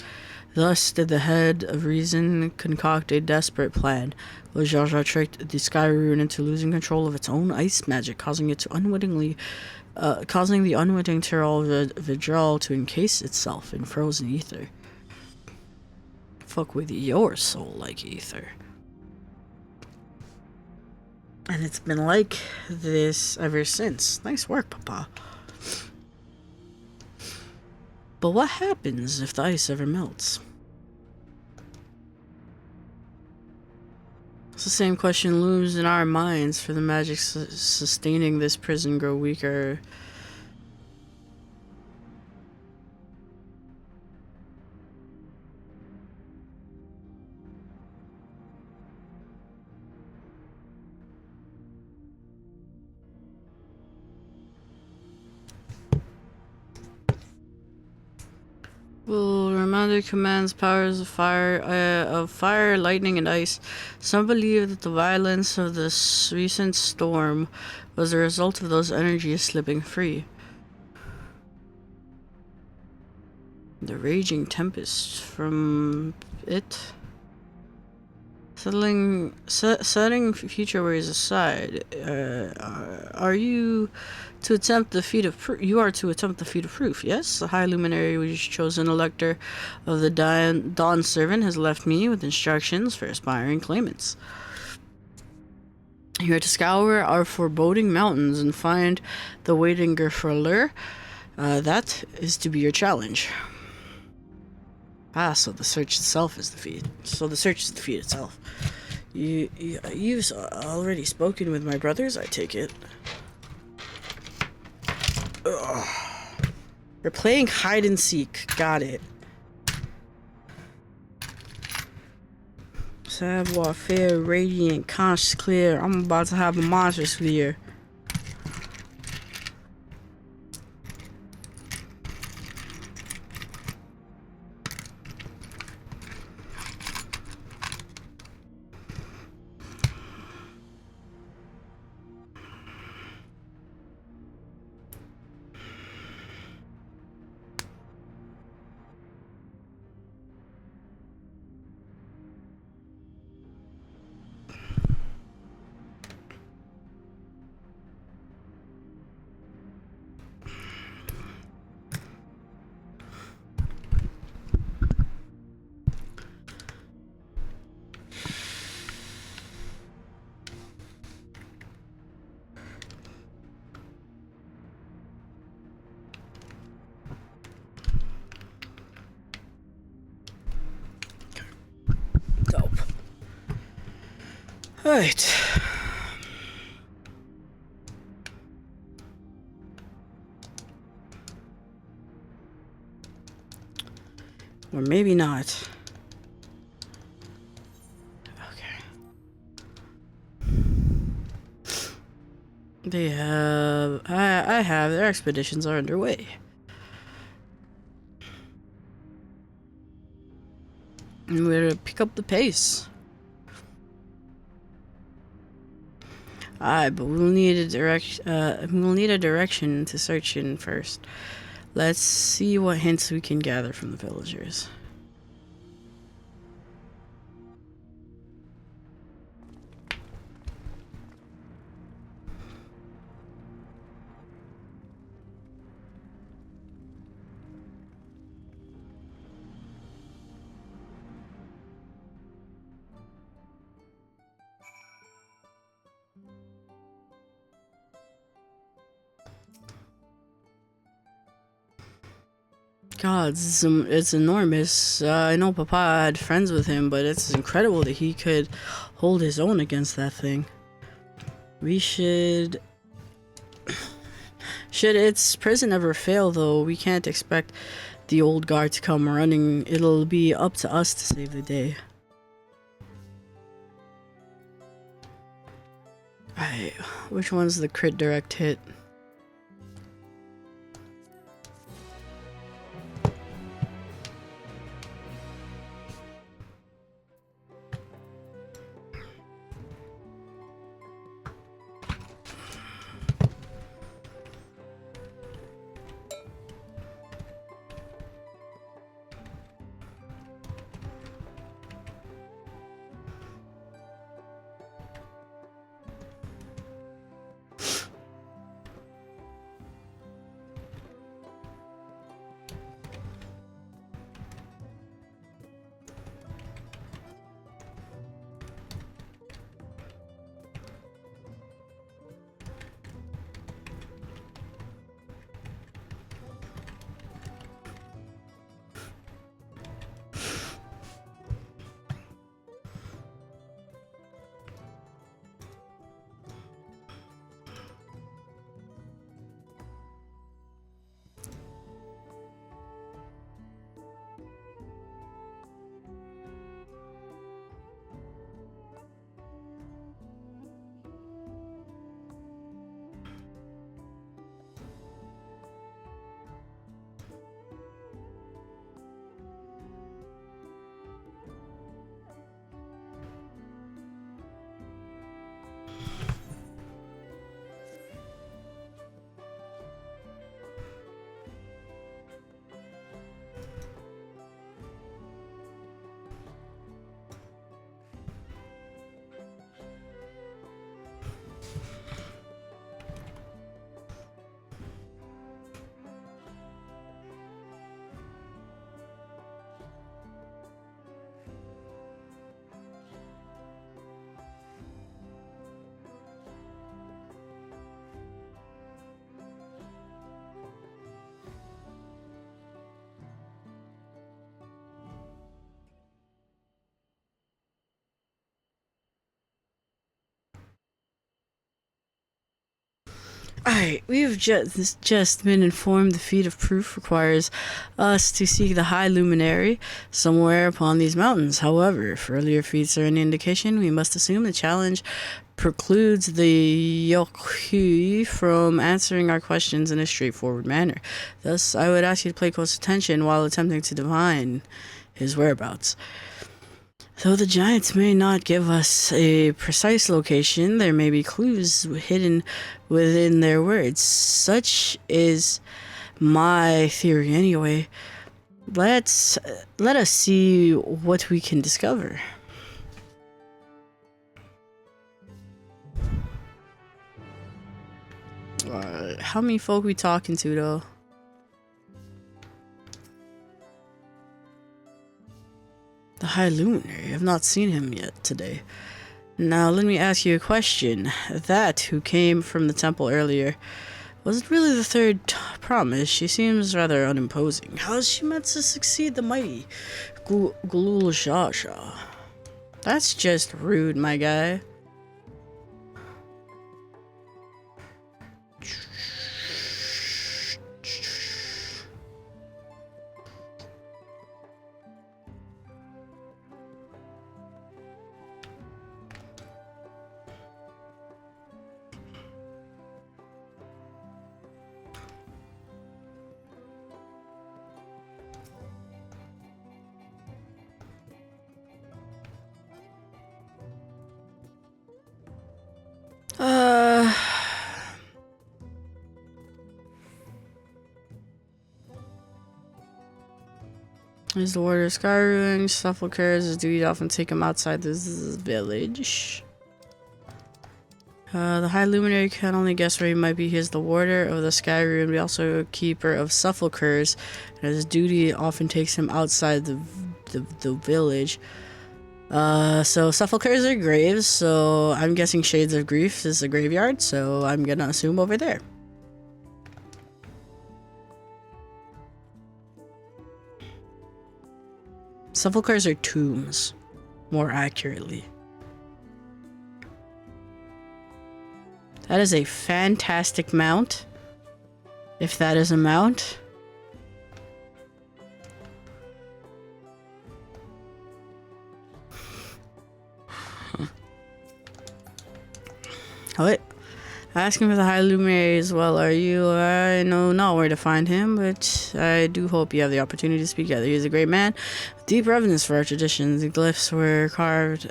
Thus did the head of reason concoct a desperate plan. Jaja tricked the Sky Ruin into losing control of its own ice magic, causing the unwitting Tyrell Vidrell to encase itself in frozen ether. Fuck with your soul like ether. And it's been like this ever since. Nice work, Papa. But what happens if the ice ever melts? It's the same question looms in our minds, for the magic sustaining this prison grow weaker. Well, Reminder commands powers of fire, lightning, and ice. Some believe that the violence of this recent storm was a result of those energies slipping free. The raging tempest from it. Setting future worries aside, are you to attempt the feat of proof? You are to attempt the feat of proof, yes? The High Luminary, which chosen elector of the Dawn Servant, has left me with instructions for aspiring claimants. You are to scour our foreboding mountains and find the waiting Griffurlure. That is to be your challenge. So the search itself is the feat. So the search is the feat itself. You've already spoken with my brothers, I take it. Ugh. We're playing hide and seek. Got it. Savoir faire, radiant, conscious, clear. I'm about to have a monster sphere. Alright. Or maybe not. Okay. They have... I have. Their expeditions are underway. And we're gonna pick up the pace. Alright, but we'll need a direction to search in first. Let's see what hints we can gather from the villagers. God, it's enormous. I know Papa had friends with him, but it's incredible that he could hold his own against that thing. We should its prison ever fail, though, we can't expect the old guard to come running. It'll be up to us to save the day. Alright, which one's the crit direct hit? Alright, we've just been informed the feat of proof requires us to seek the High Luminary somewhere upon these mountains. However, if earlier feats are any indication, we must assume the challenge precludes the Yokui from answering our questions in a straightforward manner. Thus, I would ask you to pay close attention while attempting to divine his whereabouts. Though the giants may not give us a precise location, there may be clues hidden within their words. Such is my theory anyway. Let us see what we can discover. How many folk we talking to though? The High Luminary. I've not seen him yet today. Now, let me ask you a question. That who came from the temple earlier, was it really the third promise? She seems rather unimposing. How is she meant to succeed the mighty Gulul Shasha? That's just rude, my guy. Is the warder of Sky Ruin. Sepulchres. His duty to often take him outside this village. The High Luminary can only guess where he might be. He is the warder of the Sky Ruin, but also a keeper of sepulchres, and his duty often takes him outside the village. So sepulchres are graves, so I'm guessing Shades of Grief is a graveyard, so I'm gonna assume over there. Sepulchres are tombs, more accurately. That is a fantastic mount. If that is a mount. What? Asking for the High Luminary as well. Are you? I know not where to find him, but I do hope you have the opportunity to speak together. He is a great man, with deep reverence for our traditions. The glyphs were carved.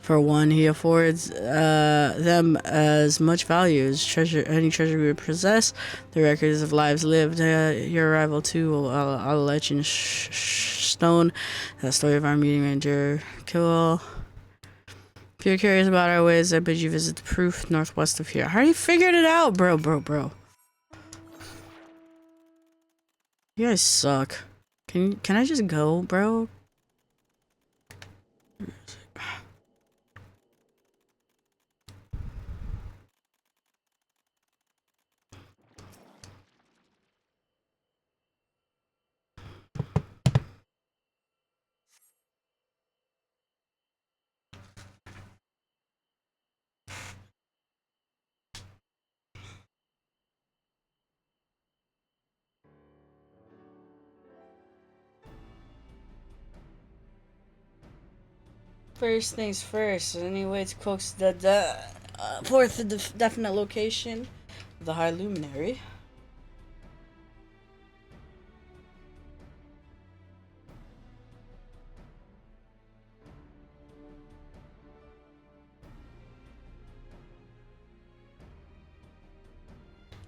For one, he affords them as much value as any treasure we would possess. The records of lives lived. Your arrival too. I'll let you in stone. The story of our meeting, Ranger Kill. If you're curious about our ways, I bid you visit the proof northwest of here. I already figured it out, bro. You guys suck. Can I just go, bro? First things first, any way to coax the fourth definite location of the High Luminary.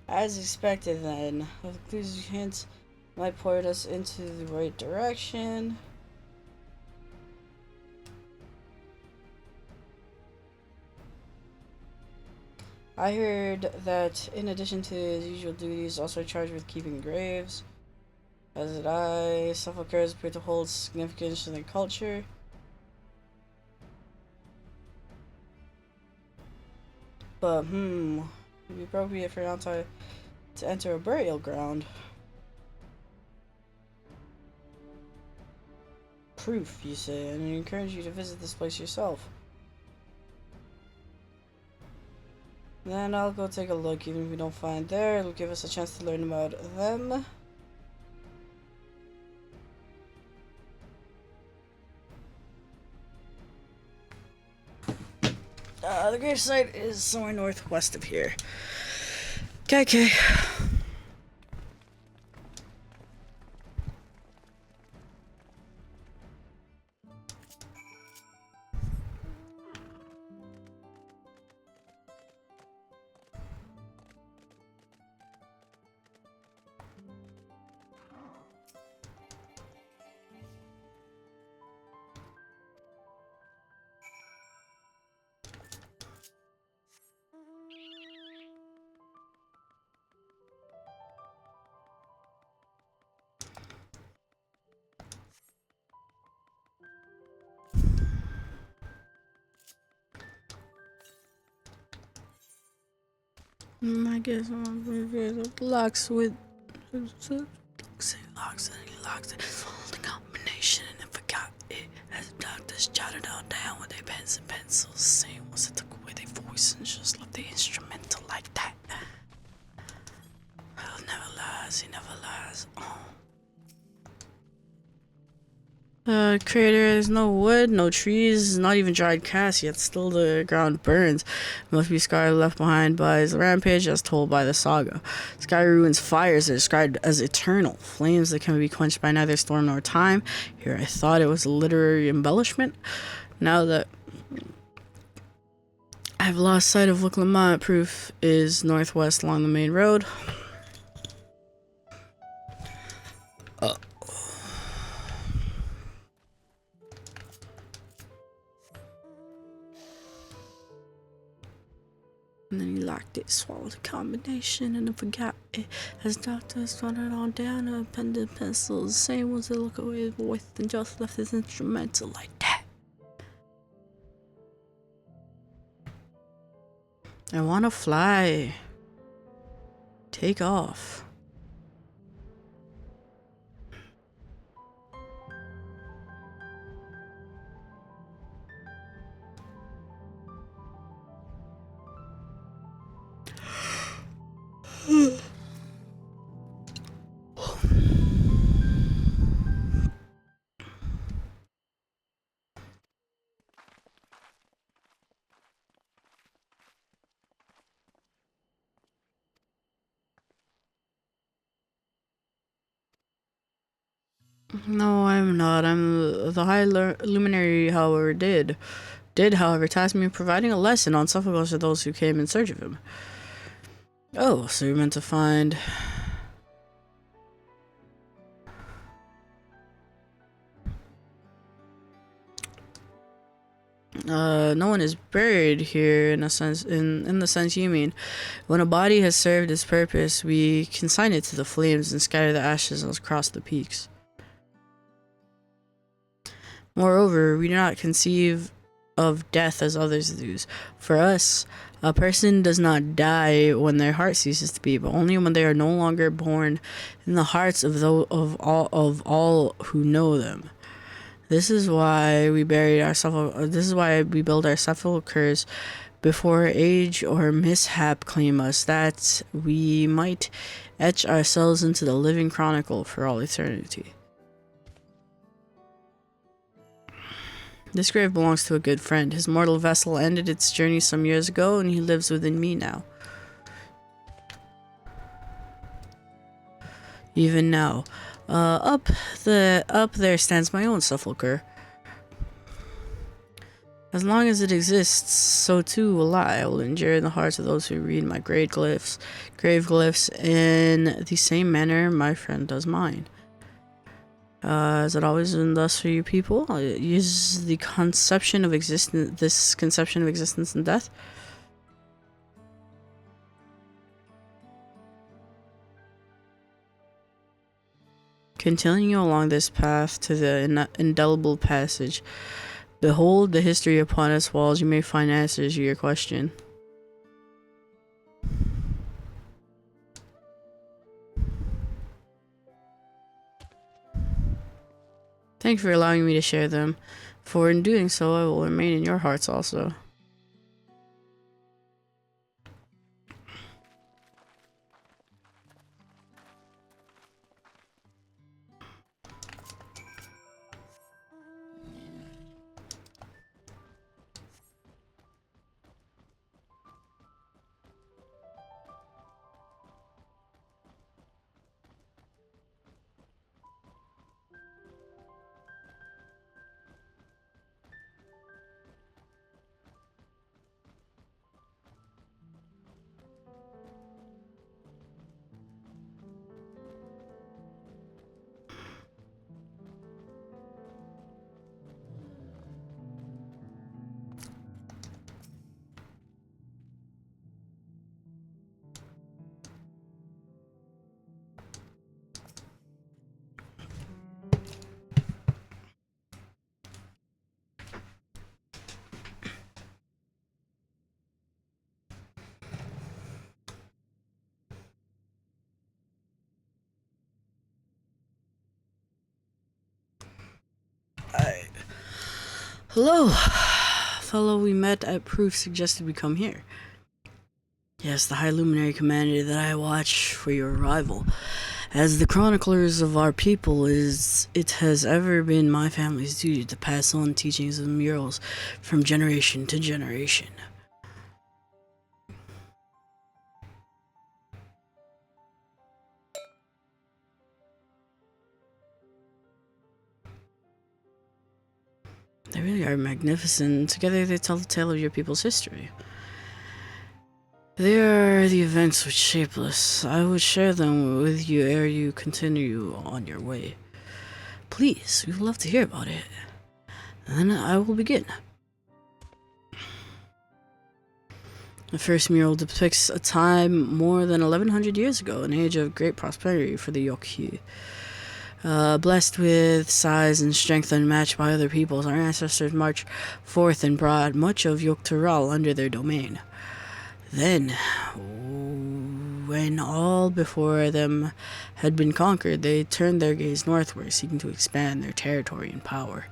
As expected then, with clues hints might point us into the right direction. I heard that in addition to his usual duties, also charged with keeping graves. As did I. Sepulchres appear to hold significance in their culture. But, it'd be appropriate for an outsider to enter a burial ground. Proof, you say, and I encourage you to visit this place yourself. Then I'll go take a look. Even if we don't find there, it'll give us a chance to learn about them. The grave site is somewhere northwest of here. Okay. I guess I'm gonna locks with locks the combination and I forgot it as the doctors jotted all down with their pens and pencils, saying once they took away their voice and just left the instrumental like that. Well, never lies, he never lies. Crater, there's no wood, no trees, not even dried grass, yet still the ground burns. It must be Sky left behind by his rampage as told by the saga. Sky Ruin's fires are described as eternal, flames that can be quenched by neither storm nor time. Here I thought it was a literary embellishment. Now that I've lost sight of Lamont, proof is northwest along the main road. swallowed the combination and I forgot it. As doctors started on down a pen and pencil, the same was to look away his voice and just left his instrumental like that. I wanna fly. Take off. No, I'm not. I'm the High Luminary, however, did, however, task me with providing a lesson on Sophocles to those who came in search of him. Oh, so you're meant to find... no one is buried here in a sense, in the sense you mean. When a body has served its purpose, we consign it to the flames and scatter the ashes across the peaks. Moreover, we do not conceive of death as others do. For us, a person does not die when their heart ceases to beat, but only when they are no longer born in the hearts of all who know them. This is why we build our sepulchres before age or mishap claim us, that we might etch ourselves into the living chronicle for all eternity. This grave belongs to a good friend. His mortal vessel ended its journey some years ago, and he lives within me now. Even now. Up there stands my own sepulcher. As long as it exists, so too will I will endure in the hearts of those who read my grave glyphs in the same manner my friend does mine. Has it always been thus for you people? Is this conception of existence and death? Continuing along this path to the indelible passage, behold the history upon its walls. You may find answers to your question. Thank you for allowing me to share them, for in doing so I will remain in your hearts also. Hello, fellow we met at Proof suggested we come here. Yes, the High Luminary commanded that I watch for your arrival. As the chroniclers of our people, it has ever been my family's duty to pass on teachings of murals from generation to generation. They really are magnificent. Together they tell the tale of your people's history. They are the events which shape us. I would share them with you ere you continue on your way. Please, we would love to hear about it. And then I will begin. The first mural depicts a time more than 1100 years ago, an age of great prosperity for the Yokyu. Blessed with size and strength unmatched by other peoples, our ancestors marched forth and brought much of Yoktural under their domain. Then, when all before them had been conquered, they turned their gaze northward, seeking to expand their territory and power.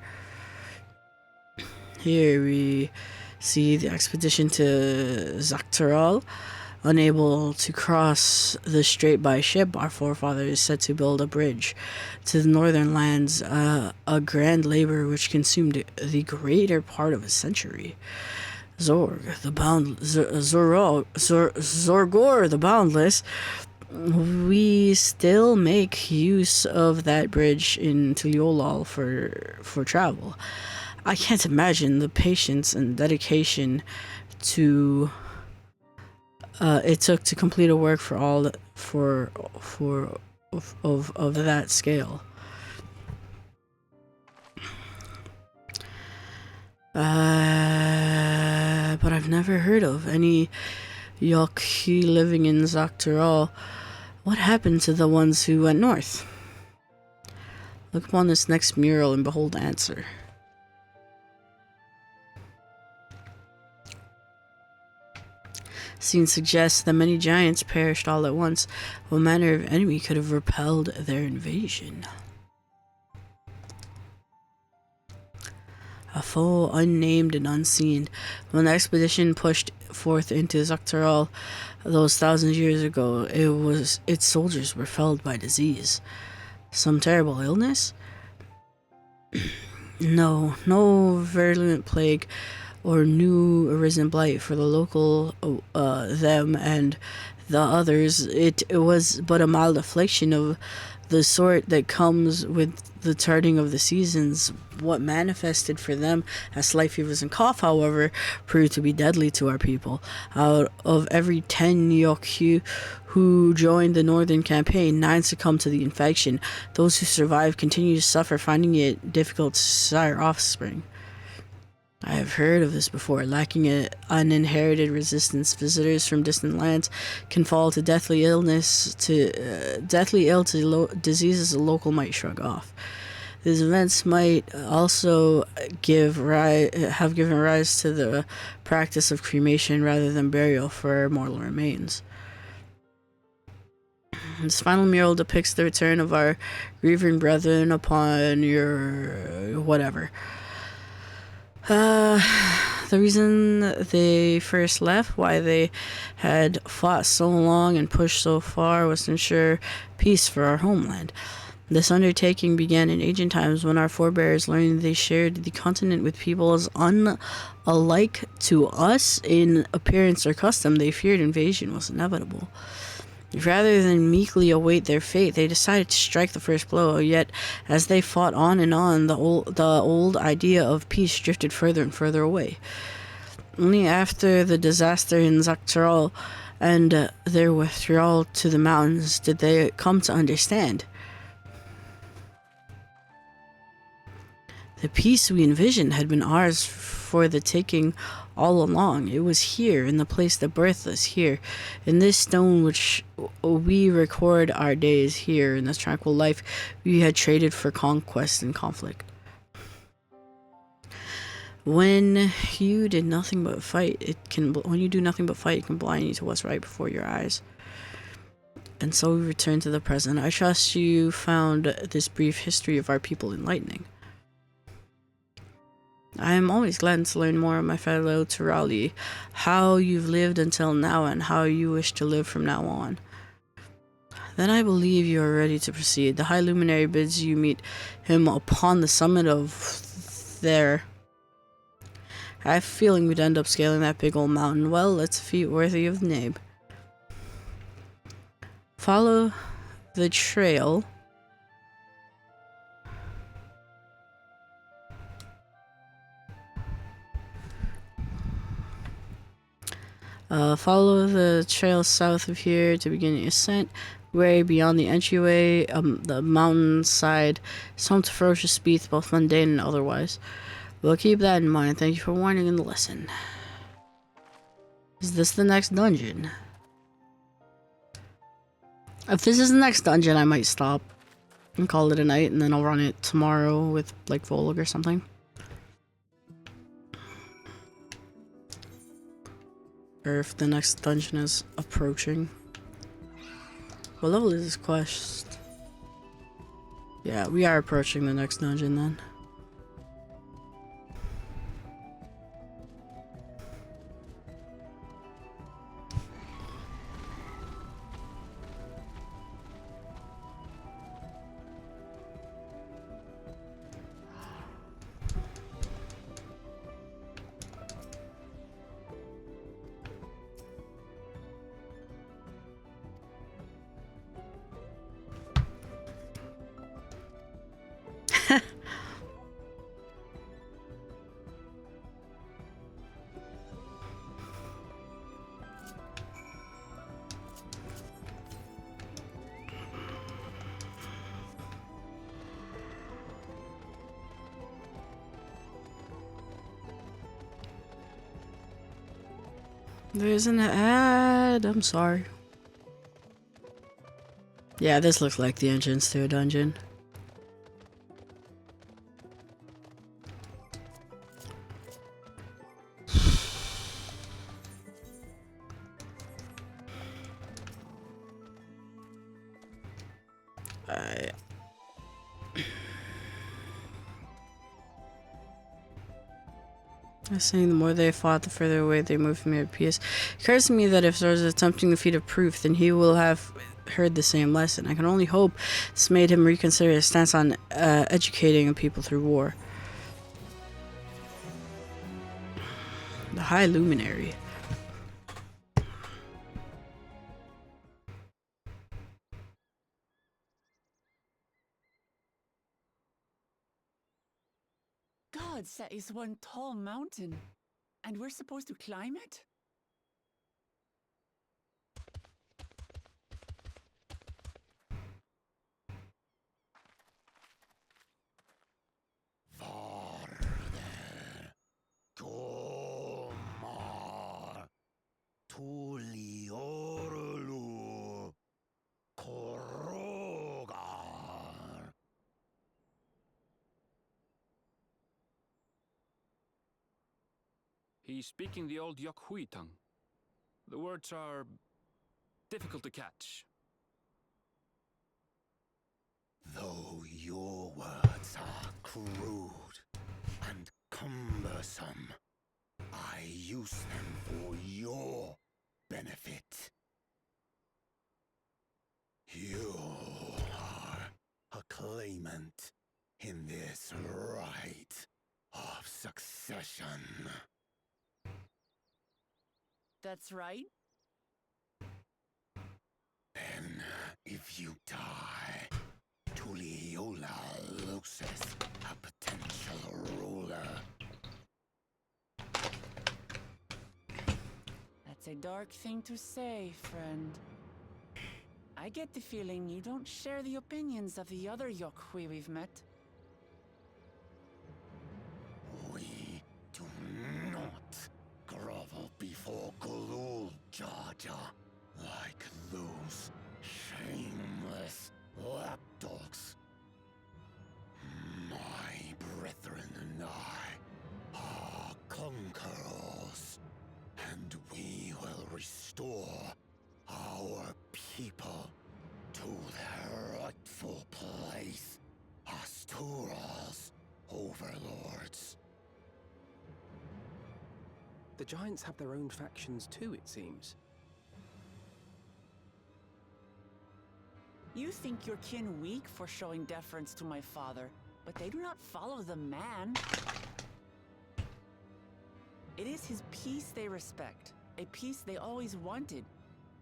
Here we see the expedition to Zaktaral. Unable to cross the strait by ship, our forefathers set to build a bridge to the northern lands, a grand labor which consumed the greater part of a century. Zorgor the Boundless, we still make use of that bridge into Yolal for travel. I can't imagine the patience and dedication it took to complete a work for all of that scale. But I've never heard of any Yokyu living in Zaktaral. What happened to the ones who went north? Look upon this next mural and behold the answer. Scene suggests that many giants perished all at once. What manner of enemy could have repelled their invasion? A foe unnamed and unseen. When the expedition pushed forth into Zaktaral those thousands of years ago, its soldiers were felled by disease. Some terrible illness? No virulent plague or new arisen blight for the local them and the others. It was but a mild affliction of the sort that comes with the turning of the seasons. What manifested for them as slight fevers and cough, however, proved to be deadly to our people. Out of every 10 Yokyu who joined the northern campaign, 9 succumbed to the infection. Those who survived continue to suffer, finding it difficult to sire offspring. I have heard of this before. Lacking an uninherited resistance, visitors from distant lands can fall to deathly ill to diseases a local might shrug off. These events might also have given rise to the practice of cremation rather than burial for mortal remains. This final mural depicts the return of our grieving brethren upon your whatever. The reason they first left, why they had fought so long and pushed so far, was to ensure peace for our homeland. This undertaking began in ancient times when our forebears learned they shared the continent with peoples unlike to us in appearance or custom. They feared invasion was inevitable. Rather than meekly await their fate, they decided to strike the first blow. Yet, as they fought on and on, the old idea of peace drifted further and further away. Only after the disaster in Zaktaral and their withdrawal to the mountains did they come to understand. The peace we envisioned had been ours for the taking all along. It was here, in the place that birthed us, here, in this stone which we record our days, here, in this tranquil life we had traded for conquest and conflict. When you do nothing but fight, it can blind you to what's right before your eyes. And so we return to the present. I trust you found this brief history of our people enlightening. I am always glad to learn more of my fellow Turali, how you've lived until now and how you wish to live from now on. Then I believe you are ready to proceed. The High Luminary bids you meet him upon the summit of there. I have a feeling we'd end up scaling that big old mountain. Well, it's a feat worthy of the name. Follow the trail. Follow the trail south of here to begin the ascent. Way beyond the entryway, the mountainside is home to ferocious beasts, both mundane and otherwise. We'll keep that in mind. Thank you for warning in the lesson. Is this the next dungeon? If this is the next dungeon, I might stop and call it a night, and then I'll run it tomorrow with like Volg or something. Or if the next dungeon is approaching. What level is this quest? Yeah, we are approaching the next dungeon then. There's an ad. I'm sorry. Yeah, this looks like the entrance to a dungeon. I was saying the more they fought, the further away they moved from me at peace. It occurs to me that if Zor's attempting the feat of proof, then he will have heard the same lesson. I can only hope this made him reconsider his stance on educating people through war. The High Luminary. God, that is one tall mountain. And we're supposed to climb it? He's speaking the old Yokhui tongue. The words are difficult to catch. Though your words are crude and cumbersome, I use them for your benefit. You are a claimant in this right of succession. That's right. Then, if you die, Tuliola loses a potential ruler. That's a dark thing to say, friend. I get the feeling you don't share the opinions of the other Yokhui we've met. We do not grovel before Gulul, Jar Jar, like those shameless lapdogs. My brethren and I are conquerors, and we will restore our people to their rightful place as Tura's overlords. The giants have their own factions too, it seems. You think your kin weak for showing deference to my father, but they do not follow the man. It is his peace they respect, a peace they always wanted,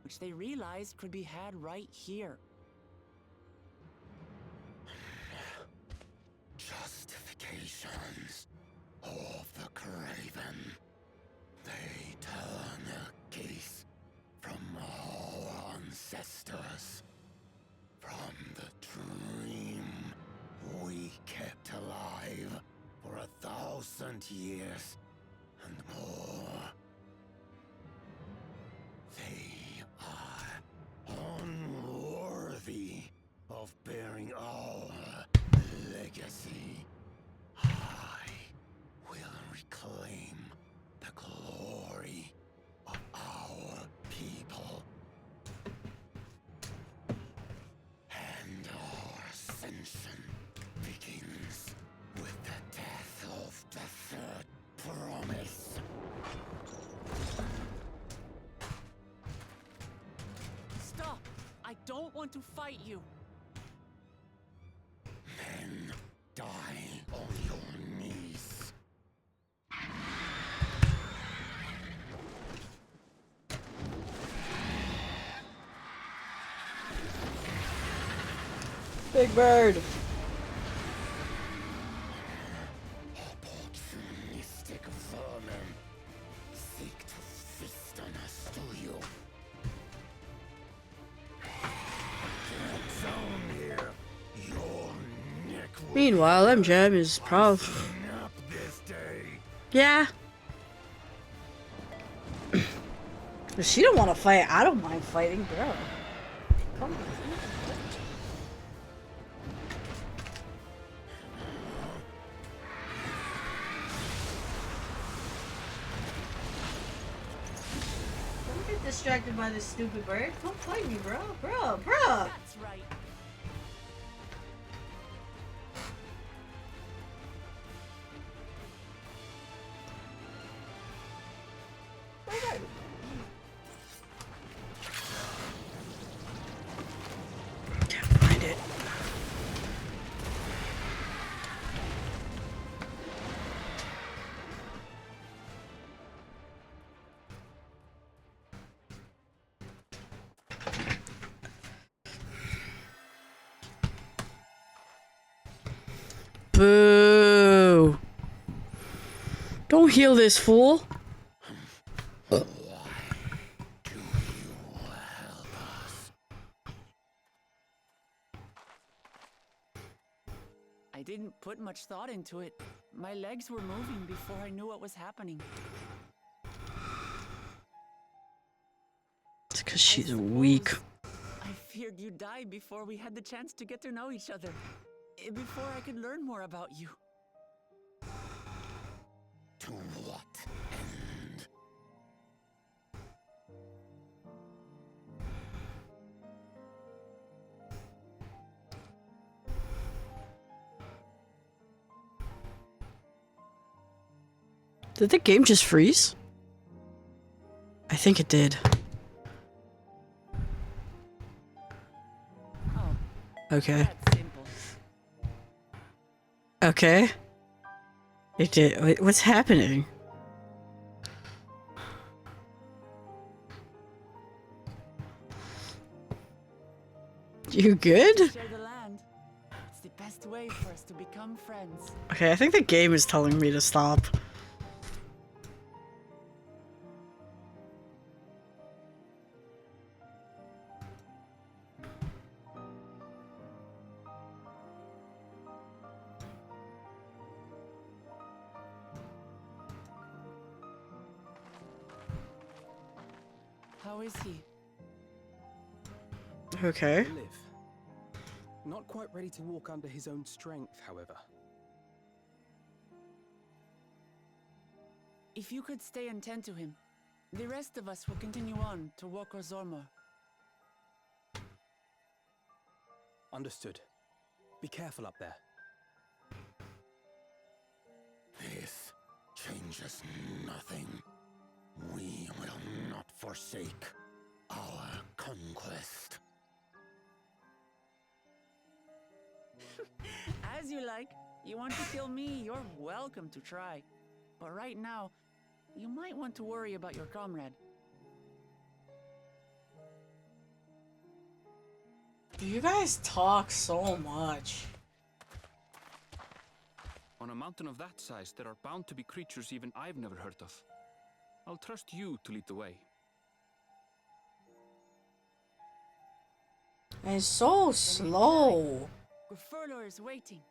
which they realized could be had right here. Justifications of the craven. They turn their gaze from our ancestors, from the dream we kept alive for 1,000 years and more. don't want to fight you. Then die on your knees. Big Bird. Opportunistic vermin. Seek to feast on us, do you? Get down here. Your neck will Meanwhile, MJM is probably. snap this day. Yeah. If she don't want to fight, I don't mind fighting, bro. Come on. Don't get distracted by this stupid bird. Don't fight me, bro. Bro. That's right. Can't find it. Boo! Don't heal this fool. I didn't put much thought into it. My legs were moving before I knew what was happening. It's because she's weak. I feared you'd die before we had the chance to get to know each other. Before I could learn more about you. To what end? Did the game just freeze? I think it did. Oh, Okay. that's simple. Okay. It did. Wait, what's happening? You good? Share the land. It's the best way for us to become friends. Okay, I think the game is telling me to stop. How is he? Okay. Live. Not quite ready to walk under his own strength, however. If you could stay and tend to him, the rest of us will continue on to Woko Zormor. Understood. Be careful up there. This changes nothing. We will not forsake our conquest. As you like. You want to kill me, you're welcome to try. But right now, you might want to worry about your comrade. You guys talk so much. On a mountain of that size, there are bound to be creatures even I've never heard of. I'll trust you to lead the way. And so slow. Gurfurlor is waiting.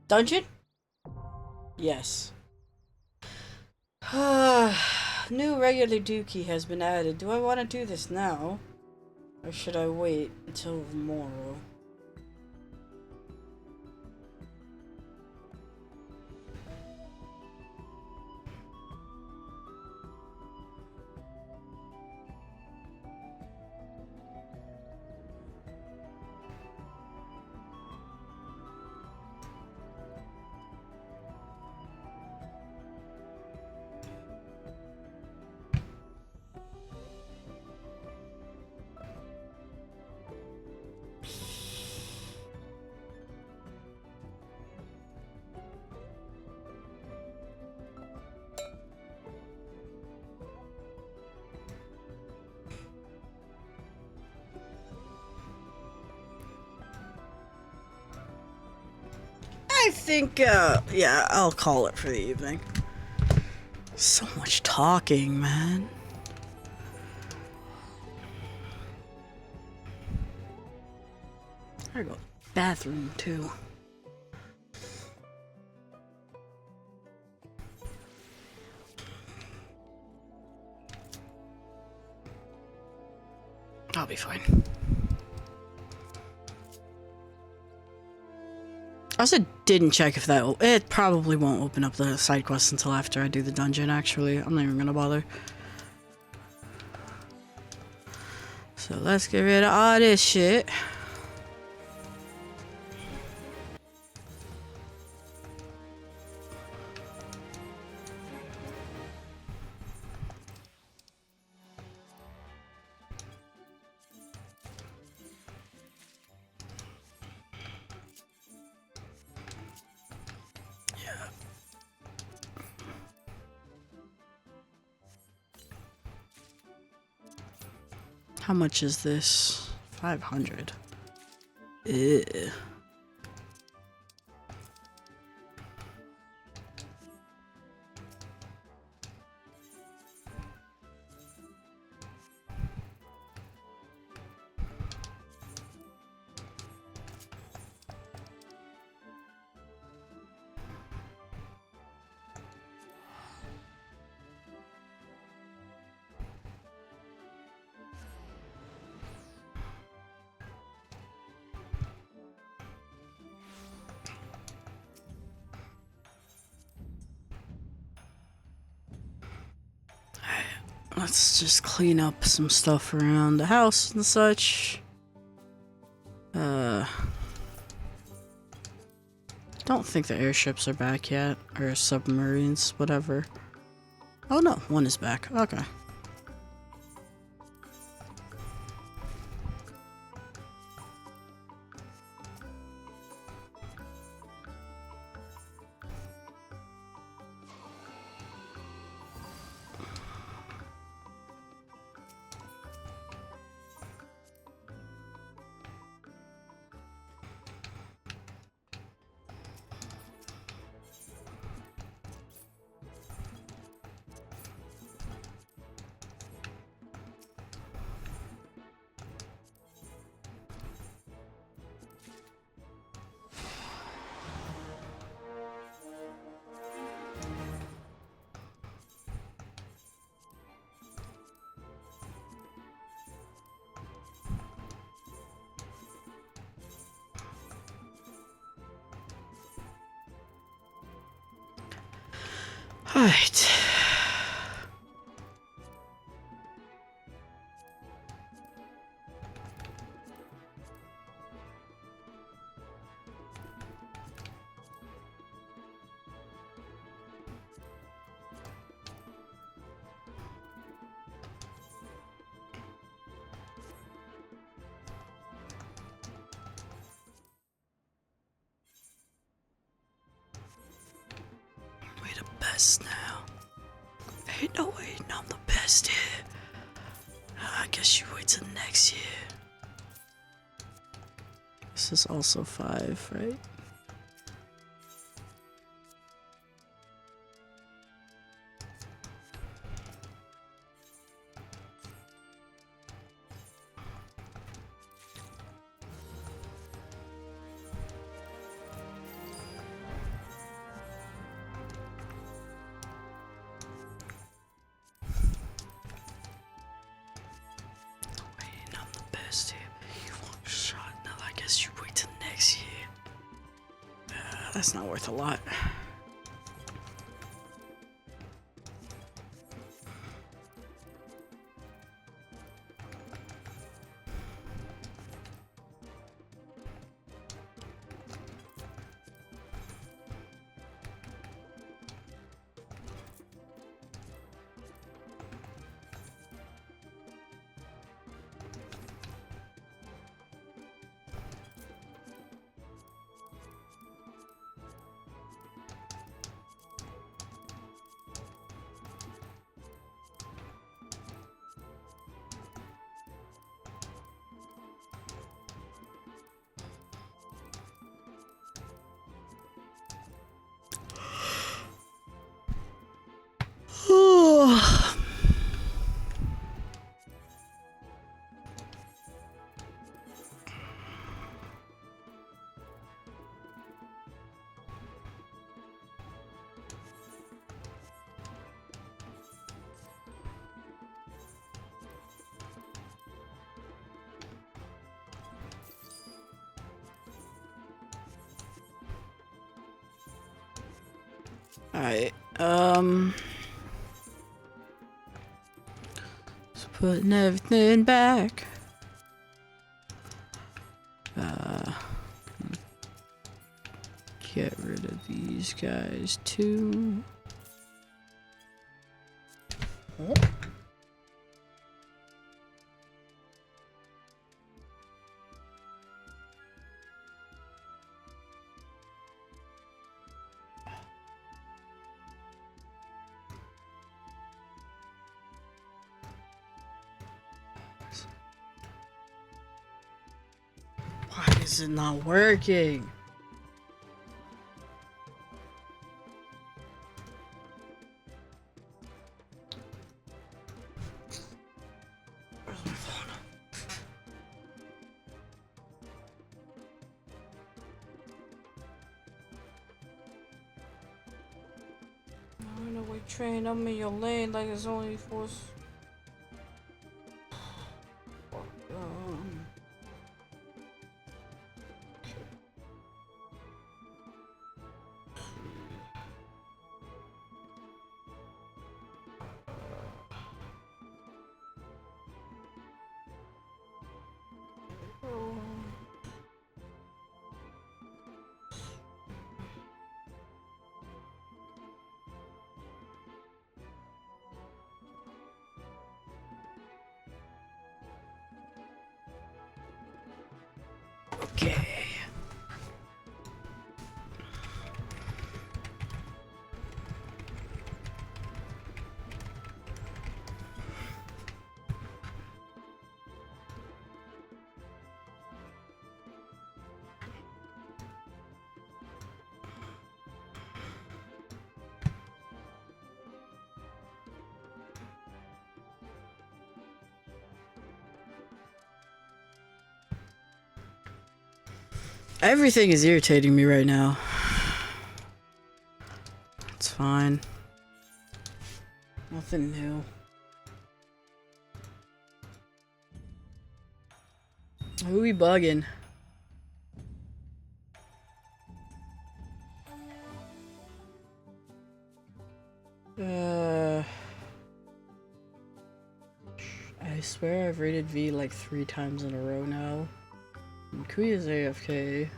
Dungeon? Yes. New regular dookie has been added. Do I want to do this now? Or should I wait until tomorrow? I think, yeah, I'll call it for the evening. So much talking, man. I gotta go to the bathroom, too. I'll be fine. I also didn't check if that... It probably won't open up the side quest until after I do the dungeon, actually. I'm not even gonna bother. So let's get rid of all this shit. How much is this? 500. Ew. Let's just clean up some stuff around the house and such. Don't think the airships are back yet, or submarines, whatever. Oh no, one is back. Okay. Alright. We the best now. Ain't no waiting, I'm the best here. I guess you wait till next year. This is also 5, right? That's not worth a lot. Alright, just putting everything back. Get rid of these guys too. Oh. Why is it not working? Where's my phone? Runaway train, I'm in your lane like it's only force. Okay. Everything is irritating me right now. It's fine. Nothing new. Who we bugging? I swear I've rated V like 3 times in a row now. And Kui is AFK.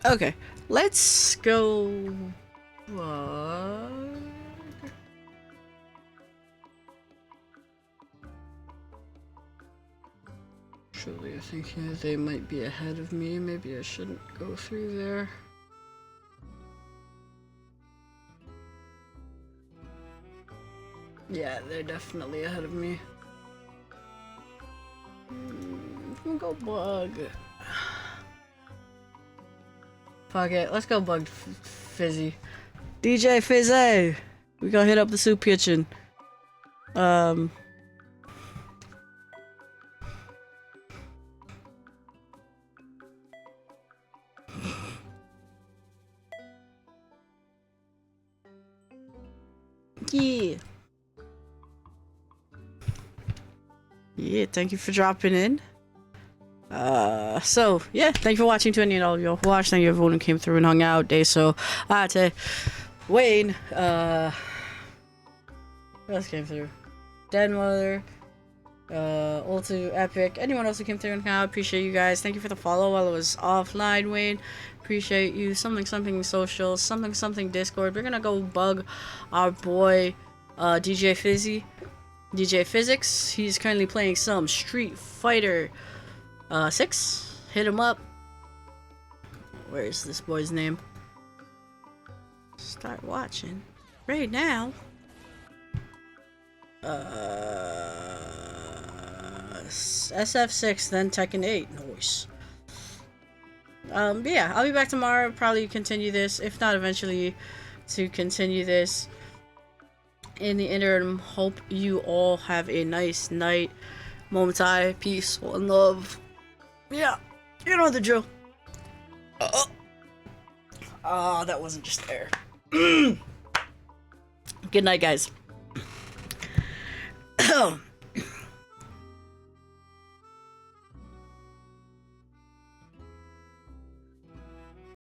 Okay, let's go. Surely I'm thinking they might be ahead of me. Maybe I shouldn't go through there. Yeah, they're definitely ahead of me. Go bug. Fuck it, let's go bug Fizzy. DJ Fizzy! We gonna hit up the soup kitchen. Yeah. Yeah, thank you for dropping in. So yeah, thank you for watching to any and all of you who watched. Thank you everyone who came through and hung out. Deso, Ate, Wayne, who else came through? Denmother, Ultu, Epic, anyone else who came through and hung out. Appreciate you guys. Thank you for the follow while I was offline, Wayne. Appreciate you. Something social, something Discord. We're gonna go bug our boy DJ Fizzy. DJ Physics. He's currently playing some Street Fighter 6. Hit him up. Where is this boy's name? Start watching. Right now. SF6, then Tekken 8. Nice. Yeah, I'll be back tomorrow. Probably continue this, if not eventually, to continue this. In the interim, hope you all have a nice night. Momentai, peace, one love. Yeah, you know the drill. That wasn't just air. Good night, guys.